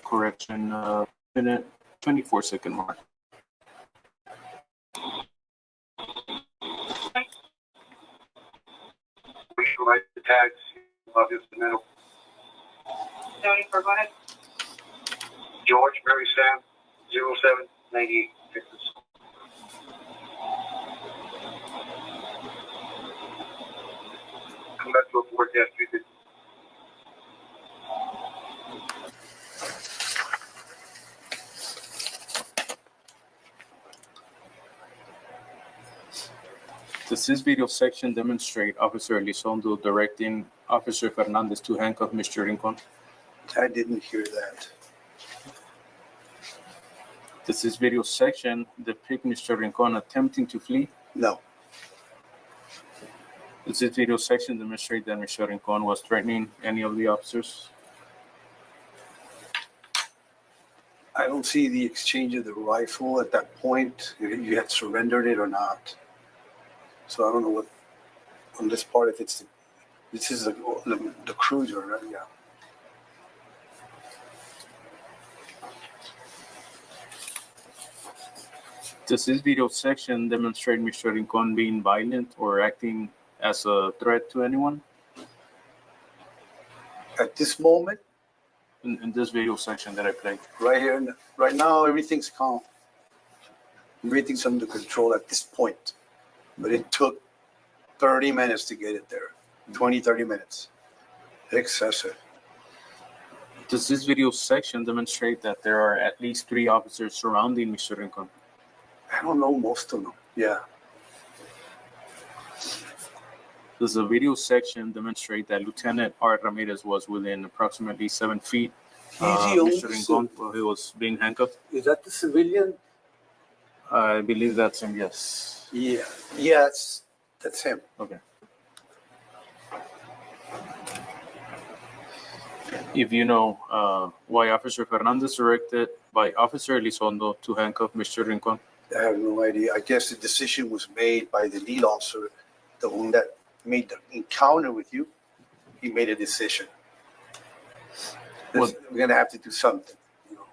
Correction, minute 24-second mark. provide the tags, Mafia Cement. Tony, go ahead. George Mary Sam, 0798 Texas. Come back to report that treated. Does this video section demonstrate Officer Elizondo directing Officer Fernandez to handcuff Mr. Rincon? I didn't hear that. Does this video section depict Mr. Rincon attempting to flee? No. Does this video section demonstrate that Mr. Rincon was threatening any of the officers? I don't see the exchange of the rifle at that point, if you had surrendered it or not. So I don't know what, on this part, if it's, this is the cruiser, right? Yeah. Does this video section demonstrate Mr. Rincon being violent or acting as a threat to anyone? At this moment, In this video section that I played. right here, right now, everything's calm. Everything's under control at this point. But it took 30 minutes to get it there. 20, 30 minutes. Excessive. Does this video section demonstrate that there are at least 3 officers surrounding Mr. Rincon? I don't know most of them. Yeah. Does the video section demonstrate that Lieutenant Art Ramirez was within approximately 7 feet of Mr. Rincon while he was being handcuffed? Is that the civilian? I believe that's him, yes. Yeah. Yes, that's him. Okay. If you know why Officer Fernandez directed by Officer Elizondo to handcuff Mr. Rincon? I have no idea. I guess the decision was made by the lead officer, the one that made the encounter with you. He made a decision. Well, we're gonna have to do something, you know.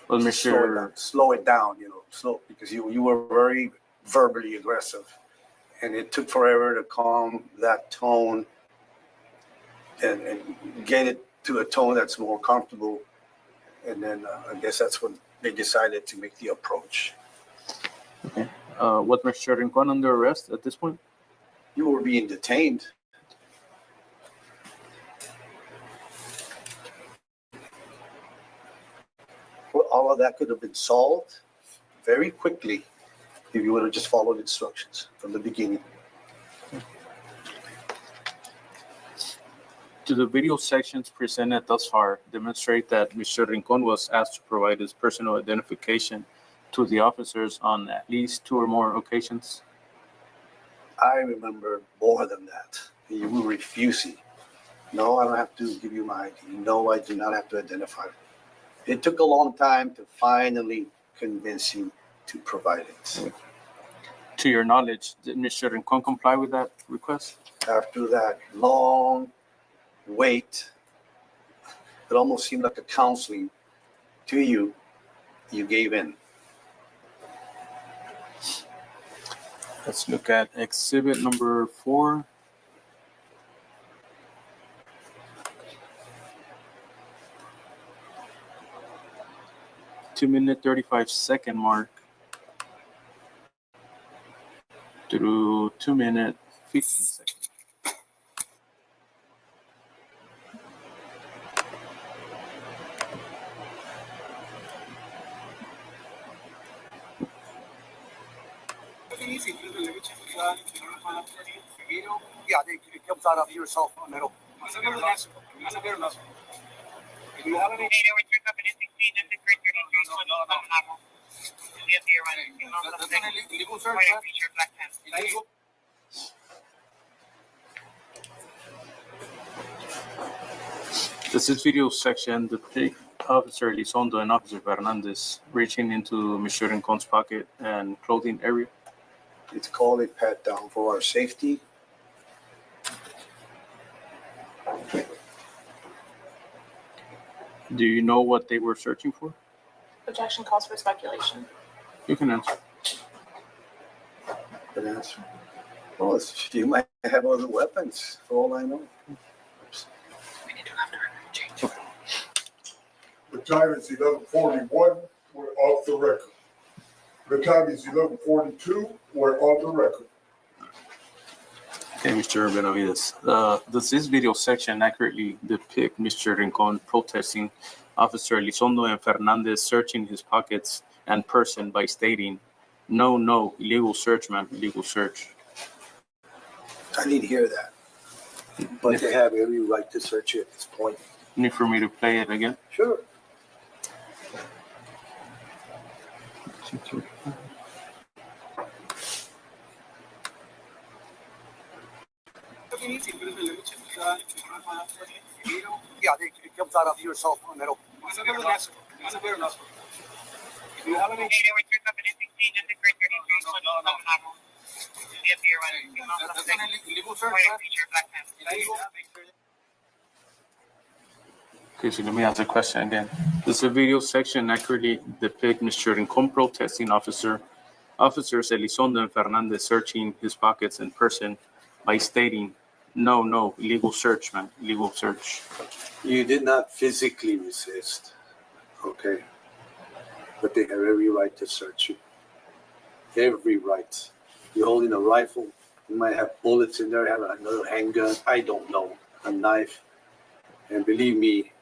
Well, Slow it down, you know, because you were very verbally aggressive, and it took forever to calm that tone and get it to a tone that's more comfortable. And then I guess that's when they decided to make the approach. Okay. Was Mr. Rincon under arrest at this point? You were being detained. Well, all of that could have been solved very quickly if you would have just followed instructions from the beginning. Do the video sections presented thus far demonstrate that Mr. Rincon was asked to provide his personal identification to the officers on at least 2 or more occasions? I remember more than that. You were refusing. No, I don't have to give you my ID. No, I do not have to identify. It took a long time to finally convince you to provide it. To your knowledge, did Mr. Rincon comply with that request? After that long wait, it almost seemed like a counseling to you, you gave in. Let's look at exhibit number 4. Two-minute, 35-second mark through 2-minute, 15 seconds. Yeah, it comes out of your cell phone. It'll. Does this video section depict Officer Elizondo and Officer Fernandez reaching into Mr. Rincon's pocket and clothing area? It's called a pat down for our safety. Do you know what they were searching for? Objection calls for speculation. You can answer. Good answer. Well, you might have other weapons, for all I know. The time is 11:41. We're off the record. The time is 11:42. We're on the record. Okay, Mr. Benavides. Does this video section accurately depict Mr. Rincon protesting Officer Elizondo and Fernandez searching his pockets and person by stating, "No, no, illegal search, man, illegal search"? I need to hear that. But they have every right to search you at this point. Need for me to play it again? Sure. Yeah, it comes out of your cell phone. That'll. If you have any. Okay, so let me ask the question again. Does the video section accurately depict Mr. Rincon protesting Officers Elizondo and Fernandez searching his pockets and person by stating, "No, no, illegal search, man, illegal search"? You did not physically resist, okay? But they have every right to search you. Every right. You're holding a rifle. You might have bullets in there, have another handgun. I don't know. A knife. And believe me,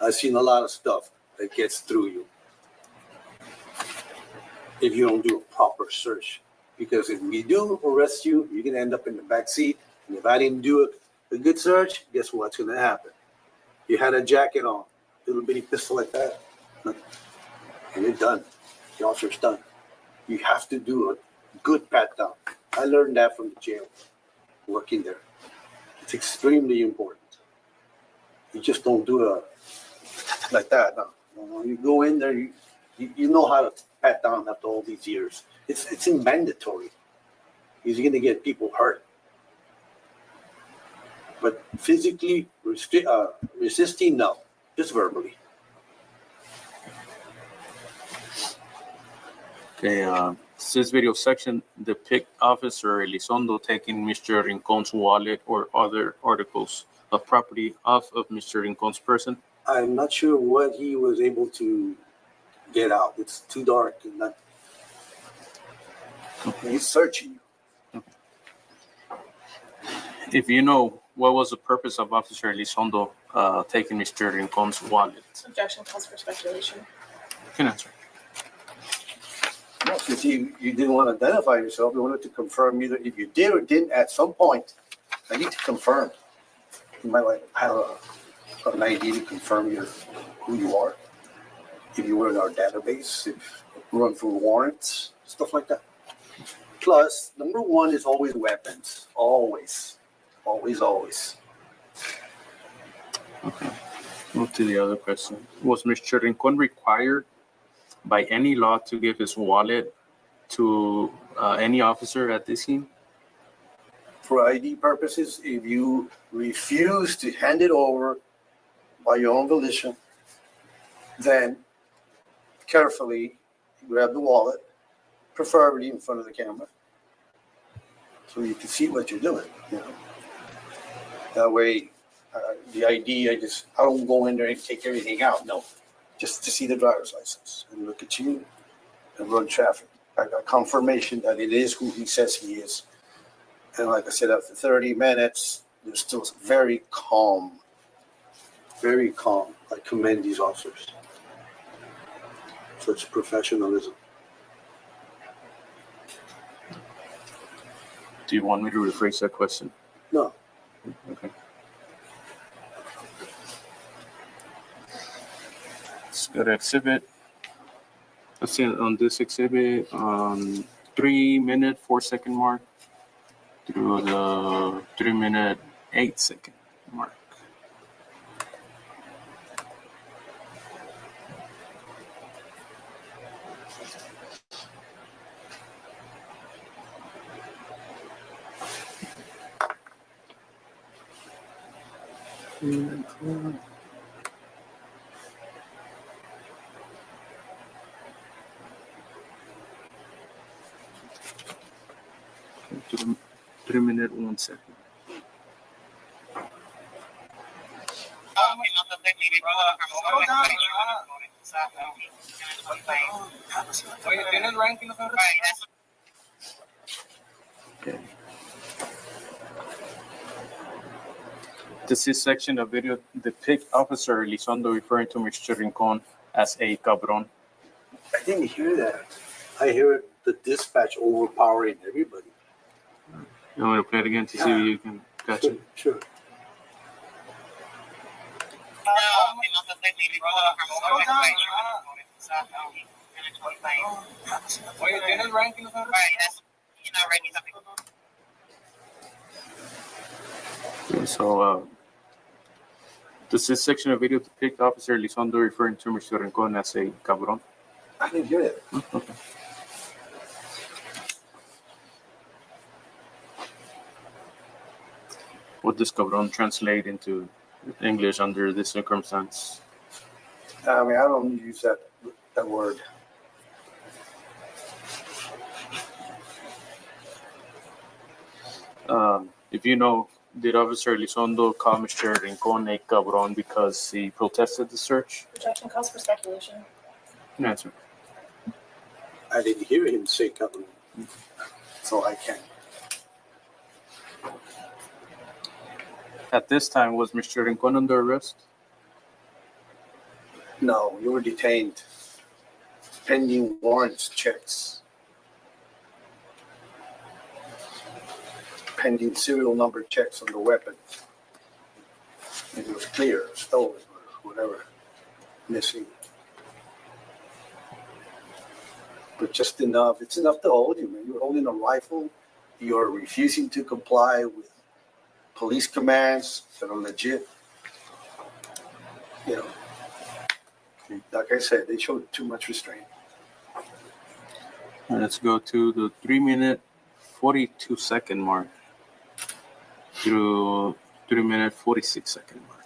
I've seen a lot of stuff that gets through you if you don't do a proper search. Because if we do arrest you, you're going to end up in the back seat. And if I didn't do a good search, guess what's going to happen? You had a jacket on, little bitty pistol like that, and you're done. The officer's done. You have to do a good pat down. I learned that from the jail, working there. It's extremely important. You just don't do it like that. No. You go in there, you know how to pat down after all these years. It's mandatory. You're going to get people hurt. But physically resisting, no, just verbally. Okay, does this video section depict Officer Elizondo taking Mr. Rincon's wallet or other articles of property off of Mr. Rincon's person? I'm not sure what he was able to get out. It's too dark. And not... He's searching you. If you know, what was the purpose of Officer Elizondo taking Mr. Rincon's wallet? Objection calls for speculation. You can answer. No, since you didn't want to identify yourself, you wanted to confirm either if you did or didn't at some point. I need to confirm. You might have an ID to confirm who you are. If you were in our database, if you run through warrants, stuff like that. Plus, number one is always weapons. Always. Always, always. Okay. Move to the other question. Was Mr. Rincon required by any law to give his wallet to any officer at this scene? For ID purposes, if you refuse to hand it over by your own volition, then carefully grab the wallet, preferably in front of the camera, so you can see what you're doing. You know, that way, the ID, I don't go in there and take everything out. No, just to see the driver's license and look at you and run traffic. I got confirmation that it is who he says he is. And like I said, after 30 minutes, they're still very calm. Very calm. I commend these officers. Such professionalism. Do you want me to rephrase that question? No. Okay. Let's go to exhibit. Let's see on this exhibit, 3 minute 4 second mark through the 3 minute 8 second mark. 3 minutes, 1 second. Okay. This section of video depicts Officer Elizondo referring to Mr. Rincon as a cabron. I didn't hear that. I hear the dispatch overpowering everybody. You want me to play it again to see if you can catch it? Sure. Okay, so this section of video depicts Officer Elizondo referring to Mr. Rincon as a cabron. I didn't hear it. Okay. What does cabron translate into English under this circumstance? I mean, I don't use that word. If you know, did Officer Elizondo call Mr. Rincon a cabron because he protested the search? Rejection calls for speculation. An answer. I didn't hear him say cabron, so I can't. At this time, was Mr. Rincon under arrest? No, you were detained pending warrants checks, pending serial number checks on the weapon. It was clear, stolen, or whatever, missing. But just enough, it's enough to hold you, man. You're holding a rifle, you're refusing to comply with police commands that are legit. You know, like I said, they showed too much restraint. And let's go to the 3-minute, 42-second mark through 3-minute, 46-second mark.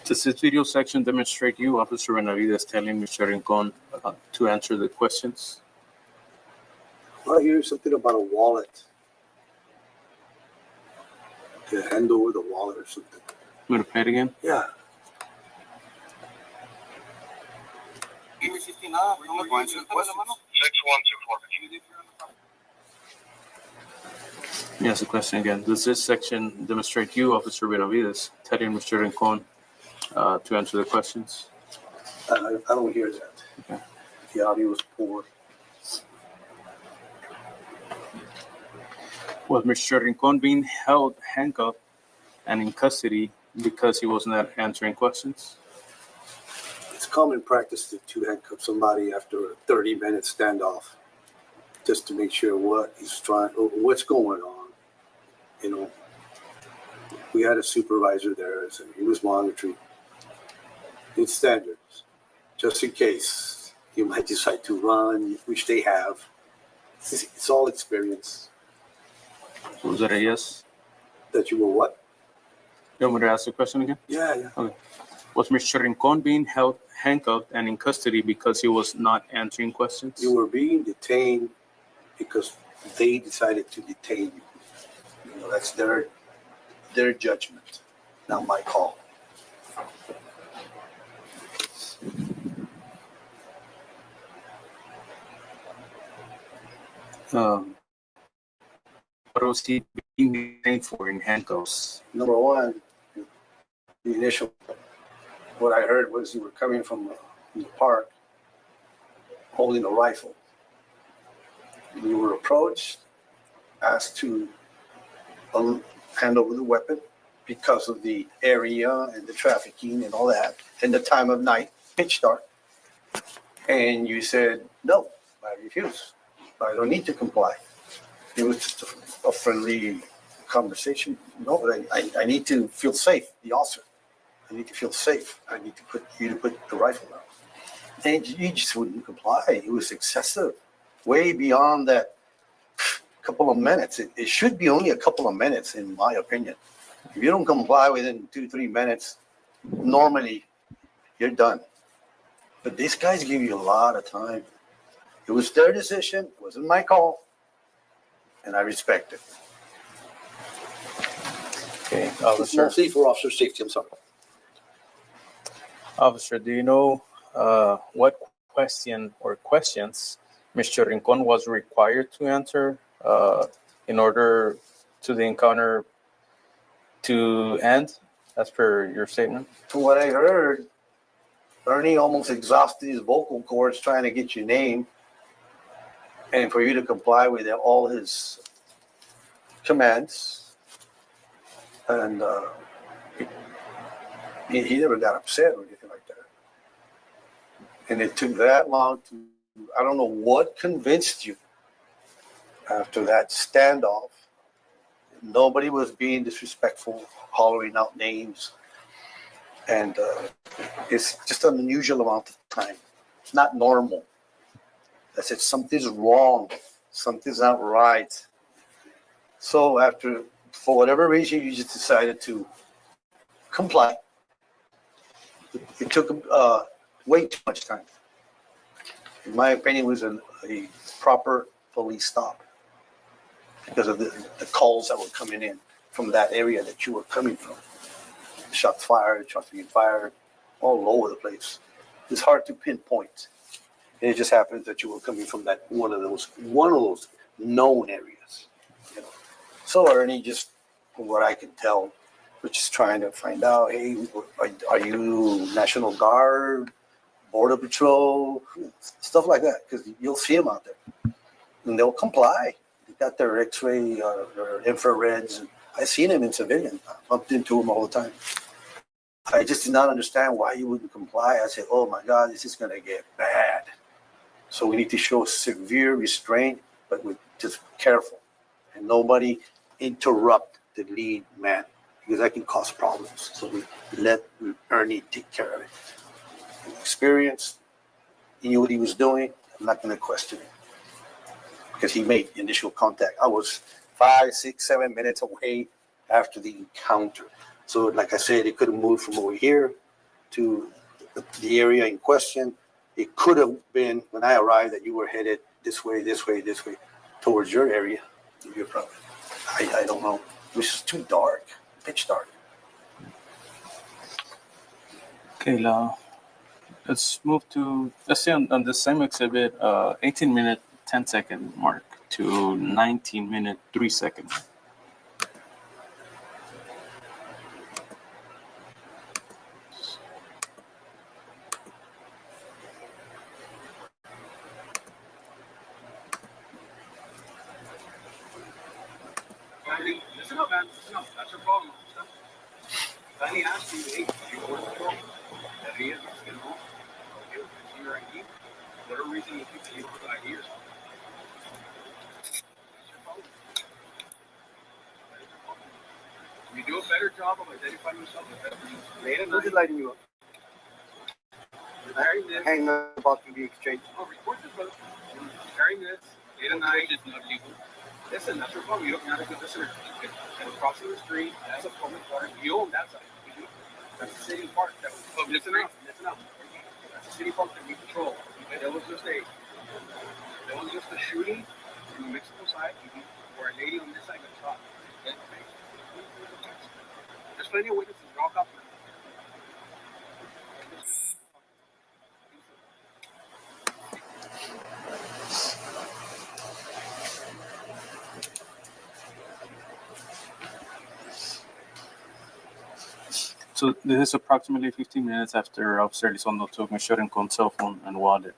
Does this video section demonstrate you, Officer Benavides, telling Mr. Rincon to answer the questions? I hear something about a wallet. To hand over the wallet or something. You want to play it again? Yeah. Yes, the question again. Does this section demonstrate you, Officer Benavides, telling Mr. Rincon to answer the questions? I don't hear that. Okay. The audio is poor. Was Mr. Rincon being held, handcuffed, and in custody because he was not answering questions? It's common practice to handcuff somebody after a 30-minute standoff, just to make sure what's going on. You know, we had a supervisor there, so he was monitoring. It's standards, just in case you might decide to run, which they have. It's all experience. So was that a yes? That you were what? You want me to ask the question again? Yeah. Okay. Was Mr. Rincon being held, handcuffed, and in custody because he was not answering questions? You were being detained because they decided to detain you. You know, that's their judgment, not my call. What was he being detained for in handcuffs? Number one, the initial, what I heard was you were coming from the park holding a rifle. You were approached, asked to hand over the weapon because of the area and the trafficking and all that, and the time of night, pitch dark. And you said, no, I refuse. I don't need to comply. It was just a friendly conversation. No, but I need to feel safe, the officer. I need to feel safe. I need to put the rifle down. And you just wouldn't comply. It was excessive, way beyond that couple of minutes. It should be only a couple of minutes, in my opinion. If you don't comply within 2-3 minutes, normally you're done. But these guys give you a lot of time. It was their decision. It wasn't my call. And I respect it. Okay, It's officer. mostly for officer safety. I'm sorry. Officer, do you know what question or questions Mr. Rincon was required to answer in order to the encounter to end, as per your statement? From what I heard, Ernie almost exhausted his vocal cords trying to get your name and for you to comply with all his commands. And he never got upset or anything like that. And it took that long to, I don't know what convinced you after that standoff. Nobody was being disrespectful, hollering out names. And it's just an unusual amount of time. It's not normal. I said, something's wrong. Something's not right. So after, for whatever reason, you just decided to comply. It took way too much time. In my opinion, it was a proper police stop because of the calls that were coming in from that area that you were coming from. Shots fired, shots being fired, all over the place. It's hard to pinpoint. And it just happens that you were coming from that one of those known areas. You know. So Ernie, just from what I can tell, we're just trying to find out, hey, are you National Guard, Border Patrol, stuff like that, because you'll see them out there. And they'll comply. They got their X-ray, their infrareds. I've seen them in civilian. I bumped into them all the time. I just did not understand why you wouldn't comply. I said, oh my God, this is going to get bad. So we need to show severe restraint, but we're just careful. And nobody interrupt the lead man, because that can cause problems. So we let Ernie take care of it. Experience, he knew what he was doing. I'm not going to question him because he made initial contact. I was 5, 6, 7 minutes away after the encounter. So like I said, it could have moved from over here to the area in question. It could have been when I arrived that you were headed this way, towards your area. Your property. I don't know. It was just too dark, pitch dark. Okay, now let's move to, let's say on the same exhibit, 18-minute, 10-second mark to 19-minute, 3 seconds. Listen up, man. Listen up. That's your problem. Danny asked you, hey, you go to control. That he is, you know, okay, see your ID. Whatever reason you think that you don't have ID or something. That's your problem. That is your problem. You do a better job of identifying yourself. Late at night. Who's lighting you up? Carrying this. Hang about to be exchanged. Oh, report this, brother. Carrying this. Late at night is not legal. Listen, that's your problem. You don't have a good listener. And crossing the street, that's a public park. You own that side. That's a city park. Listen up. That's a city park that we control. And there was just a shooting from the Mexico side where a lady on this side got shot. There's plenty of witnesses. They're all cops. So this is approximately 15 minutes after Officer Elizondo took Mr. Rincon's cell phone and wallet.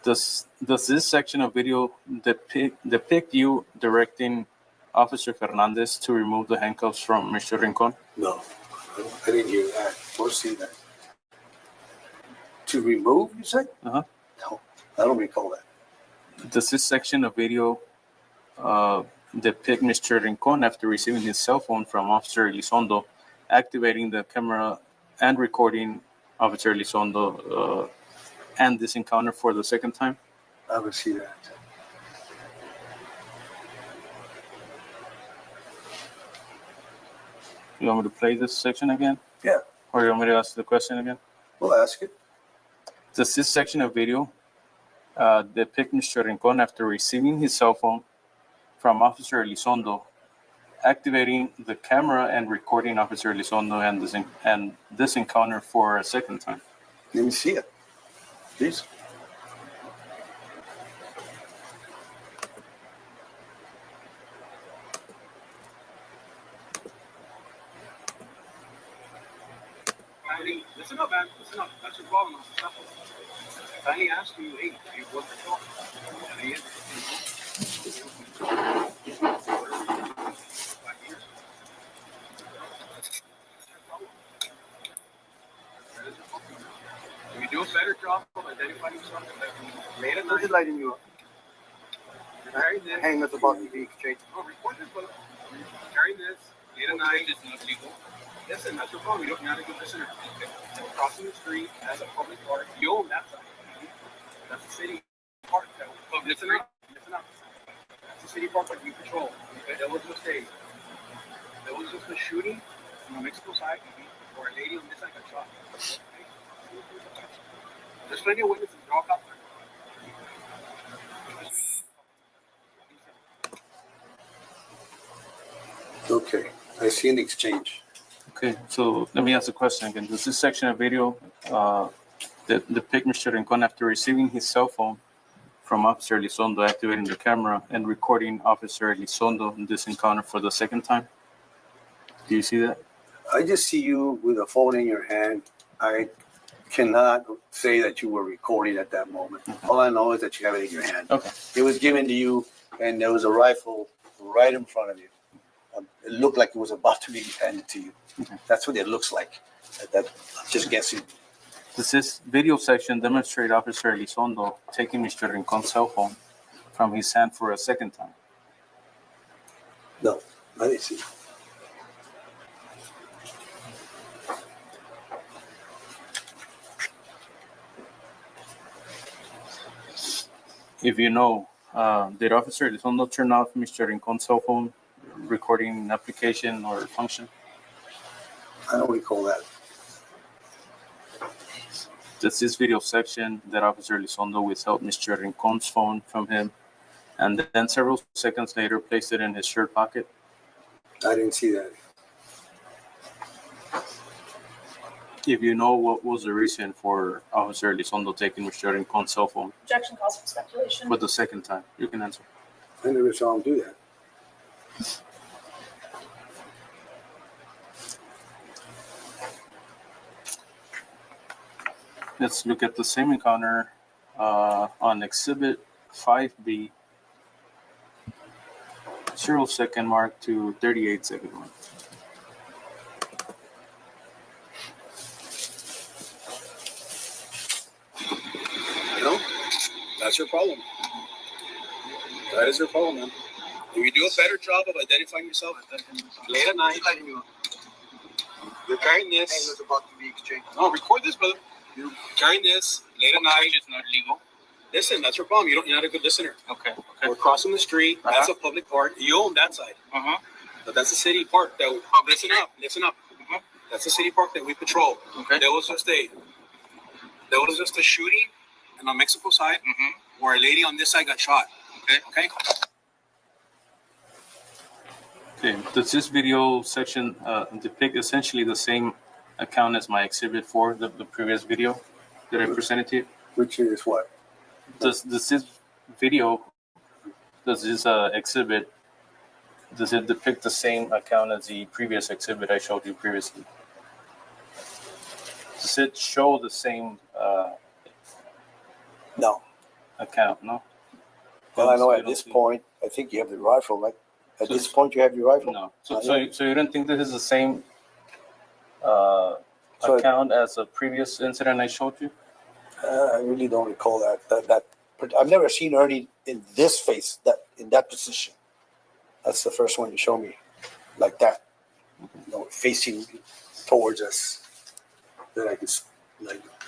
Does this section of video depict you directing Officer Fernandez to remove the handcuffs from Mr. Rincon? No, I didn't hear that or see that. To remove, you said? Uh-huh. No, I don't recall that. Does this section of video depict Mr. Rincon after receiving his cell phone from Officer Elizondo, activating the camera and recording Officer Elizondo and this encounter for the second time? I would see that. You want me to play this section again? Yeah. Or you want me to ask the question again? We'll ask it. Does this section of video depict Mr. Rincon after receiving his cell phone from Officer Elizondo, activating the camera and recording Officer Elizondo and this encounter for a second time? Let me see it, please. Listen up, man. Listen up. That's your problem. I only asked you, hey, do you work at all? Can you do a better job of identifying yourself? Late at night. Just lighting you up. Hang us about to be exchanged. Oh, record this, brother. Carrying this late at night is not legal. Listen, that's your problem. You don't have a good listener. Okay. Crossing the street as a public park, you own that side. That's the city park. Listen up. Listen up. That's the city park that you control. Okay. That was a mistake. There was just a shooting on the Mexico side, or a lady on this side got shot. Okay. There's plenty of witnesses. They're all cops. Okay, I see an exchange. Okay, so let me ask the question again. Does this section of video depict Mr. Rincon after receiving his cell phone from Officer Elizondo, activating the camera and recording Officer Elizondo in this encounter for the second time? Do you see that? I just see you with a phone in your hand. I cannot say that you were recording at that moment. All I know is that you have it in your hand. Okay. It was given to you, and there was a rifle right in front of you. It looked like it was about to be handed to you. Okay. That's what it looks like. I'm just guessing. Does this video section demonstrate Officer Elizondo taking Mr. Rincon's cell phone from his hand for a second time? No, I didn't see. If you know, did Officer Elizondo turn off Mr. Rincon's cell phone recording application or function? I don't recall that. Does this video section that Officer Elizondo withheld Mr. Rincon's phone from him and then several seconds later placed it in his shirt pocket? I didn't see that. If you know, what was the reason for Officer Elizondo taking Mr. Rincon's cell phone Objection calls for speculation. for the second time? You can answer. I never saw him do that. Let's look at the same encounter on Exhibit 5B, 0-second mark to 38-second mark. You know, that's your problem. That is your problem, man. If you do a better job of identifying yourself late at night, you're carrying this. Hang us about to be exchanged. No, record this, brother. You're carrying this late at night. It's not legal. Listen, that's your problem. You're not a good listener. Okay. We're crossing the street. That's a public park. You own that side. But that's a city park that. Listen up. That's a city park that we patrol. Okay. There was just a shooting on the Mexico side where a lady on this side got shot. Okay. Okay. Does this video section depict essentially the same account as my Exhibit 4, the previous video that I presented to you? Which is what? Does this exhibit, does it depict the same account as the previous exhibit I showed you previously? Does it show the same No. account? No. Well, I know So at this point, I think you have the rifle, right? At this point, you have your rifle? No. So you don't think this is the same So- account as a previous incident I showed you? I really don't recall that. I've never seen Ernie in this face, in that position. That's the first one you show me, like that, facing towards us, that I can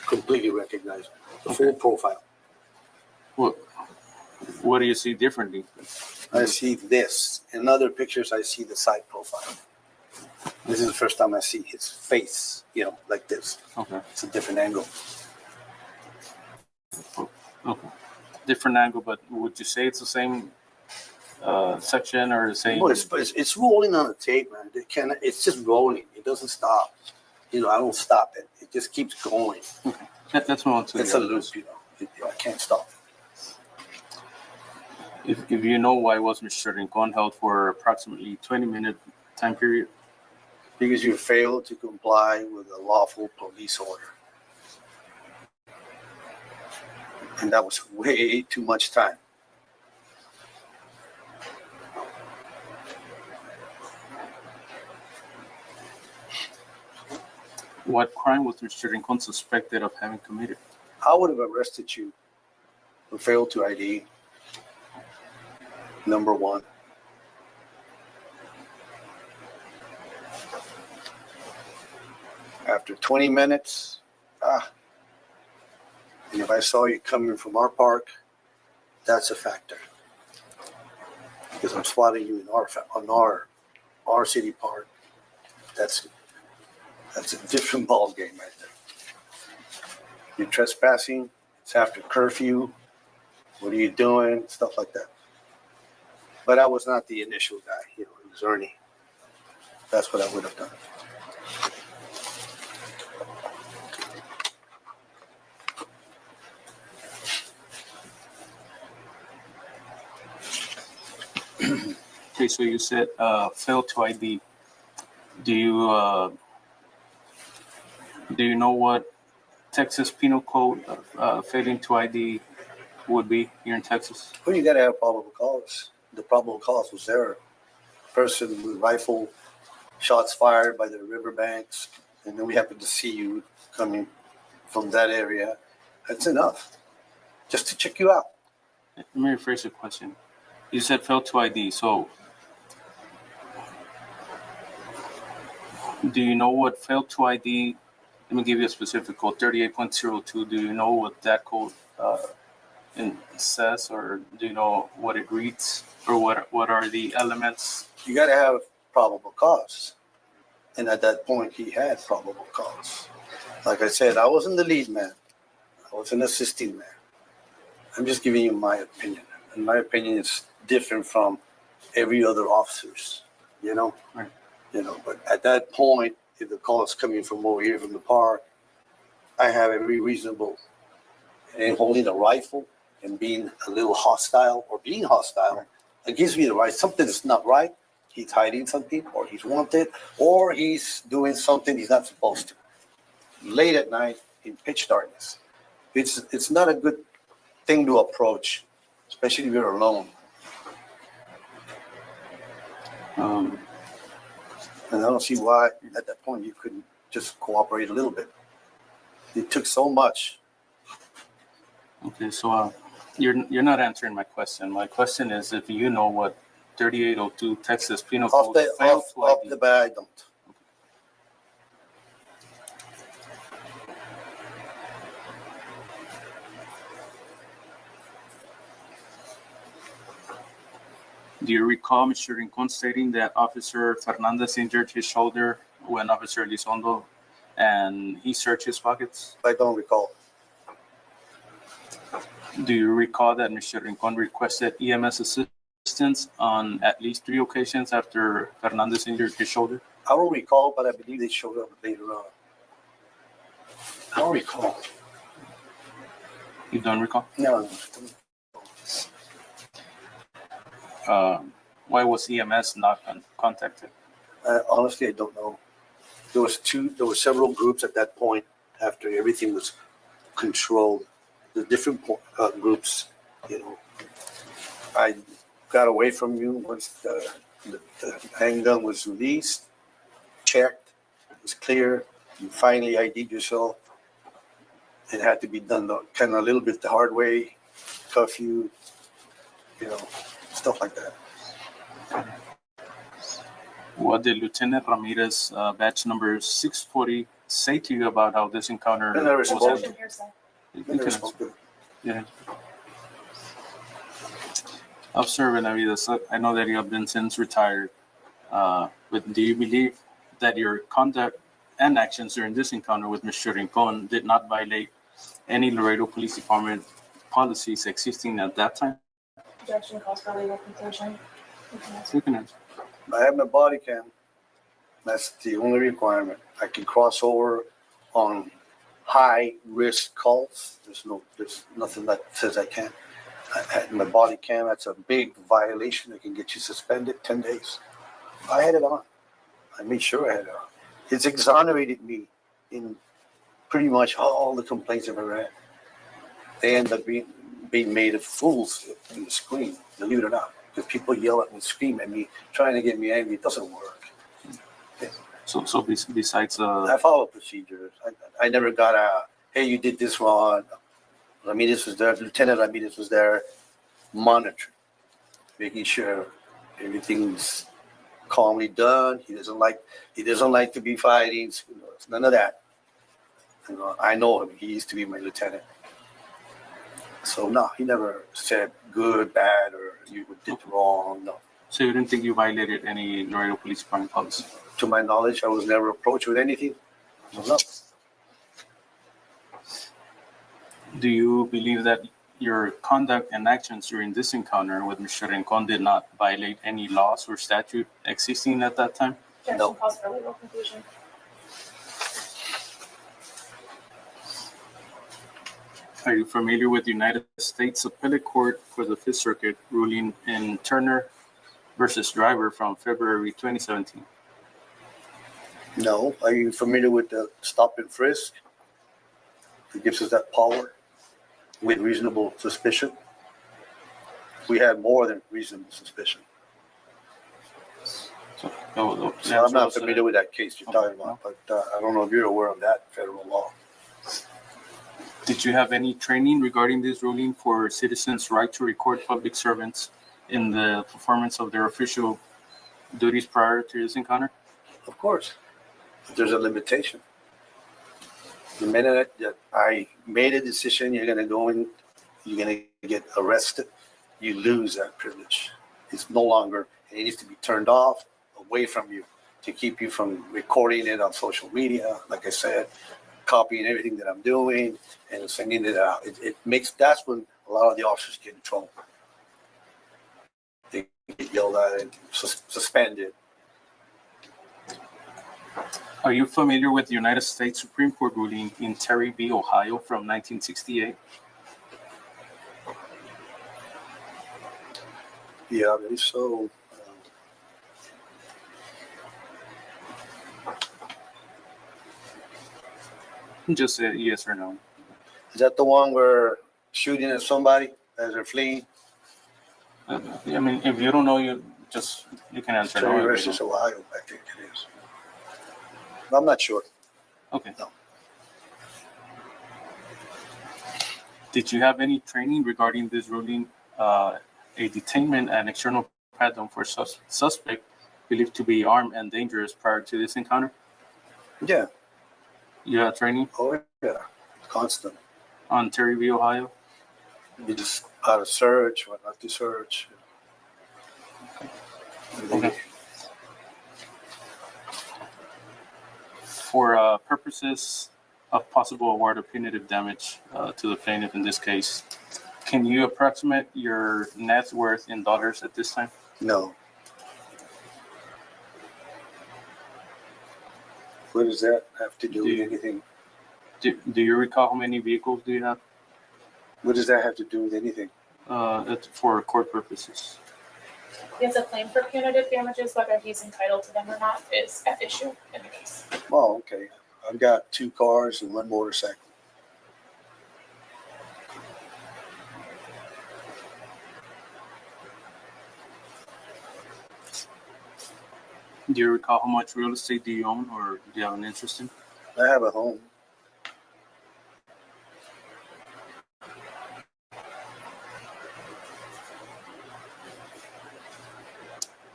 completely recognize. the full profile. What do you see differently? I see this. In other pictures, I see the side profile. This is the first time I see his face, like this. Okay. It's a different angle. Okay. Different angle, but would you say it's the same section or the same? Well, it's rolling on the tape, man. It's just rolling. It doesn't stop. I don't stop it. It just keeps going. Okay. That's what It's a loop, I can't stop. If you know why was Mr. Rincon held for approximately 20-minute time period? Because you failed to comply with a lawful police order. And that was way too much time. What crime was Mr. Rincon suspected of having committed? I would have arrested you for failed to ID. Number one. After 20 minutes, and if I saw you coming from our park, that's a factor. Because I'm spotting you on our city park. That's a different ball game right there. You're trespassing. It's after curfew. What are you doing? Stuff like that. But I was not the initial guy. It was Ernie. That's what I would have done. Okay, so you said failed to ID. Do you know what Texas Penal Code failing to ID would be here in Texas? Well, you got to have probable cause. The probable cause was there. Person with rifle, shots fired by the riverbanks, and then we happen to see you coming from that area. That's enough, just to check you out. Let me rephrase the question. You said failed to ID, so do you know what failed to ID? Let me give you a specific code, 38.02. Do you know what that code says, or do you know what it reads, or what are the elements? You got to have probable cause, and at that point, he had probable cause. Like I said, I wasn't the lead man. I was an assisting man. I'm just giving you my opinion, and my opinion is different from every other officer's. Right. But at that point, if the call is coming from over here from the park, I have every reasonable, and holding a rifle and being a little hostile or being hostile, it gives me the right. Something is not right. He's hiding something, or he's wanted, or he's doing something he's not supposed to. Late at night in pitch darkness, it's not a good thing to approach, especially if you're alone. And I don't see why at that point you couldn't just cooperate a little bit. It took so much. Okay, so you're not answering my question. My question is if you know what 3802 Texas Penal Code failed to Off ID. the bat, I don't. Do you recall Mr. Rincon stating that Officer Fernandez injured his shoulder when Officer Elizondo and he searched his pockets? I don't recall. Do you recall that Mr. Rincon requested EMS assistance on at least 3 occasions after Fernandez injured his shoulder? I don't recall, but I believe they showed up later on. I don't recall. You don't recall? No. Why was EMS not contacted? Honestly, I don't know. There were several groups at that point after everything was controlled. The different groups, I got away from you once the handgun was released, checked, it was clear. You finally ID'd yourself. It had to be done kind of a little bit the hard way, cuff you, stuff like that. What did Lieutenant Ramirez, batch number 640, say to you about how this encounter And I was responded. handled? You Then can they're answer. supposed to. Yeah. Officer Benavides, I know that you have been since retired, but do you believe that your conduct and actions during this encounter with Mr. Rincon did not violate any Laredo Police Department policies existing at that time? Objection calls for legal conclusion. You can answer. I have my body cam. That's the only requirement. I can cross over on high risk calls. There's nothing that says I can't. I had my body cam. That's a big violation. It can get you suspended 10 days. I had it on. I made sure I had it on. It's exonerated me in pretty much all the complaints I've ever had. They end up being made of fools in the screen, believe it or not. Because people yell at me, scream at me, trying to get me angry. It doesn't work. So besides, I follow procedures. I never got hey, you did this wrong. Ramirez was there, Lieutenant Ramirez was there, monitoring, making sure everything's calmly done. He doesn't like to be fighting. None of that. I know him. He used to be my lieutenant. So no, he never said good, bad, or you did wrong. No. so you didn't think you violated any Laredo Police Department policy? To my knowledge, I was never approached with anything. No. Do you believe that your conduct and actions during this encounter with Mr. Rincon did not violate any laws or statute existing at that time? Objection No. calls for legal conclusion. Are you familiar with the United States Appellate Court for the Fifth Circuit ruling in Turner versus Driver from February 2017? No. Are you familiar with the stop and frisk? It gives us that power with reasonable suspicion. We had more than reasonable suspicion. So I'm not familiar with that case you're talking about, but I don't know if you're aware of that federal law. Did you have any training regarding this ruling for citizens' right to record public servants in the performance of their official duties prior to this encounter? Of course, there's a limitation. The minute that I made a decision, you're going to go in, you're going to get arrested, you lose that privilege. It's no longer, it needs to be turned off, away from you, to keep you from recording it on social media, like I said, copying everything that I'm doing and sending it out. That's when a lot of the officers get in trouble. They get yelled at and suspended. Are you familiar with the United States Supreme Court ruling in Terry v. Ohio from 1968? Yeah, I believe so. Just say yes or no. Is that the one where shooting at somebody as they're fleeing? I mean, if you don't know, you can answer Terry no. versus Ohio, I think it is. I'm not sure. Okay. No. Did you have any training regarding this ruling, a detainment and external pat-down for suspect believed to be armed and dangerous prior to this encounter? Yeah. You had training Oh, yeah. Constant. on Terry v. Ohio? You just how to search, what not to search. Okay. For purposes of possible award of punitive damage to the plaintiff in this case, can you approximate your net worth in dollars at this time? No. What does that have to do with anything? Do you recall how many vehicles do you have? What does that have to do with anything? For court purposes. He has a claim for punitive damages, whether he's entitled to them or not is at issue in the case. Oh, okay. I've got 2 cars and 1 motorcycle. Do you recall how much real estate do you own or do you have an interest in? I have a home.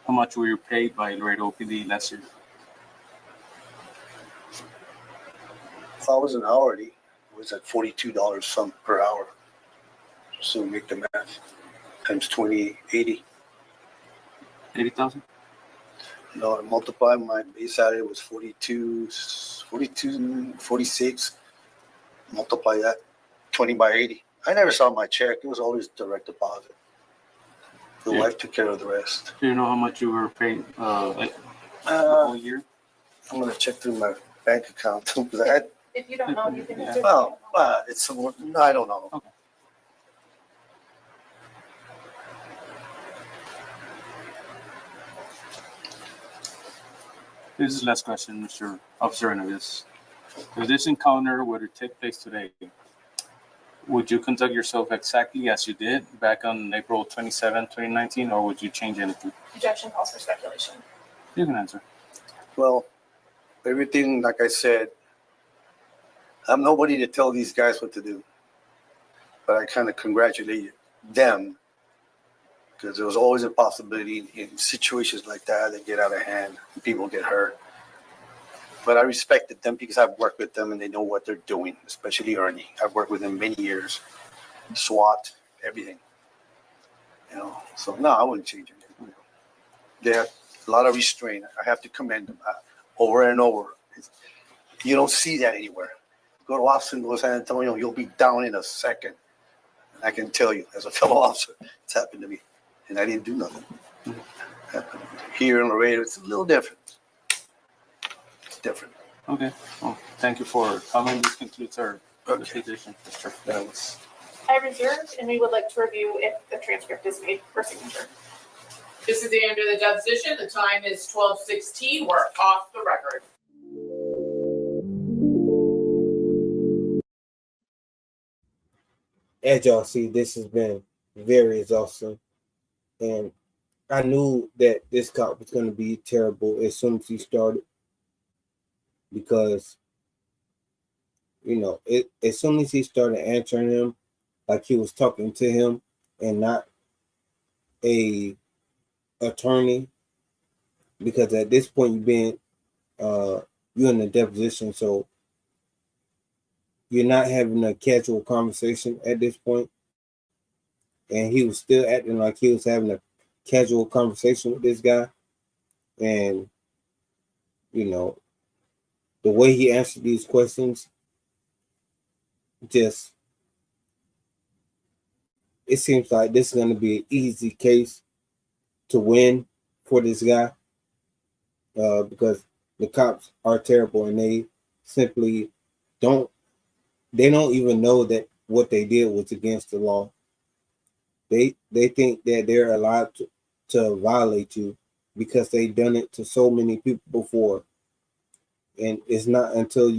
How much were you paid by Laredo PD last year? If I was an hourly, it was at $42 some per hour. So make the math times 20, 80. 80,000. No, multiply my base salary was 42, 46. Multiply that 20 by 80. I never saw my check. It was always direct deposit. The wife took care of the rest. Do you know how much you were paid like the whole year? I'm gonna check through my bank account too, because If you don't know, you can just. it's no, I don't know. Okay. This is the last question, Mr. Officer Benavides. If this encounter were to take place today, would you conduct yourself exactly as you did back on April 27, 2019, or would you change anything? Objection calls for speculation. You can answer. Well, everything, like I said, I'm nobody to tell these guys what to do, but I kind of congratulate them because there was always a possibility in situations like that they get out of hand, people get hurt. But I respected them because I've worked with them and they know what they're doing, especially Ernie. I've worked with him many years, SWAT, everything. So no, I wouldn't change anything. They have a lot of restraint. I have to commend them over and over. You don't see that anywhere. Go to Austin, go to San Antonio, you'll be down in a second. And I can tell you, as a fellow officer, it's happened to me. And I didn't do nothing. Here in Laredo, it's a little different. It's different. Okay. Well, thank you for coming. This concludes our presentation. I reserve, and we would like to review if the transcript is made for signature. This is the end of the deposition. The time is 12:16. We're off the record. As y'all see, this has been very exhausting. And I knew that this cop was going to be terrible as soon as he started. Because, as soon as he started answering him, like he was talking to him and not a attorney. Because at this point, you're in a deposition, so you're not having a casual conversation at this point. And he was still acting like he was having a casual conversation with this guy. And, the way he answered these questions, it seems like this is going to be an easy case to win for this guy. Because the cops are terrible and they simply don't even know that what they did was against the law. They think that they're allowed to violate you because they've done it to so many people before. And it's not until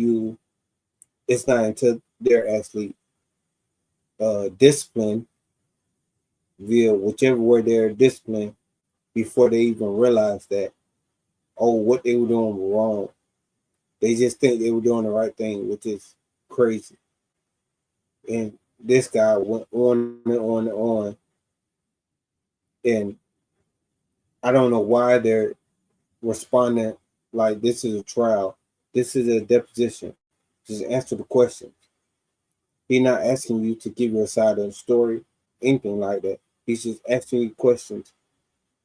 they're actually disciplined via whichever way they're disciplined before they even realize that, what they were doing was wrong. They just think they were doing the right thing, which is crazy. And this guy went on and on and on. And I don't know why they're responding like this is a trial. This is a deposition. Just answer the questions. He's not asking you to give your side of the story, anything like that. He's just asking you questions.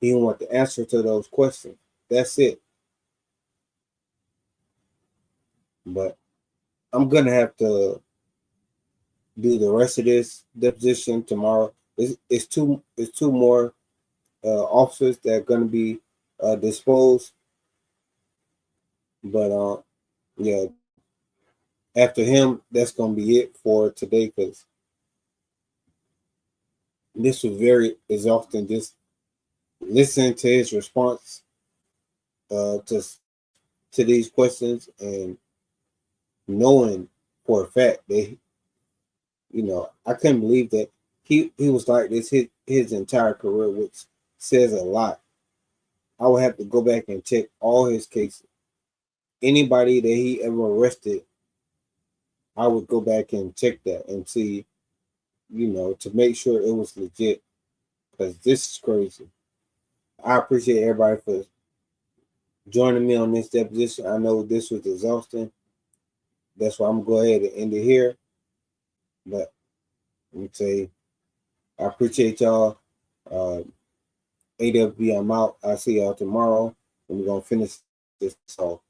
He wants the answer to those questions. That's it. But I'm going to have to do the rest of this deposition tomorrow. It's two more officers that are going to be disposed. But yeah, after him, that's going to be it for today because this was very exhausting. Just listening to his response to these questions and knowing for a fact that I couldn't believe that he was like this his entire career, which says a lot. I would have to go back and check all his cases. Anybody that he ever arrested, I would go back and check that and see, to make sure it was legit. Because this is crazy. I appreciate everybody for joining me on this deposition. I know this was exhausting. That's why I'm going to go ahead and end it here. But let me say, I appreciate y'all. AWB, I'm out. I'll see y'all tomorrow, and we're gonna finish this off.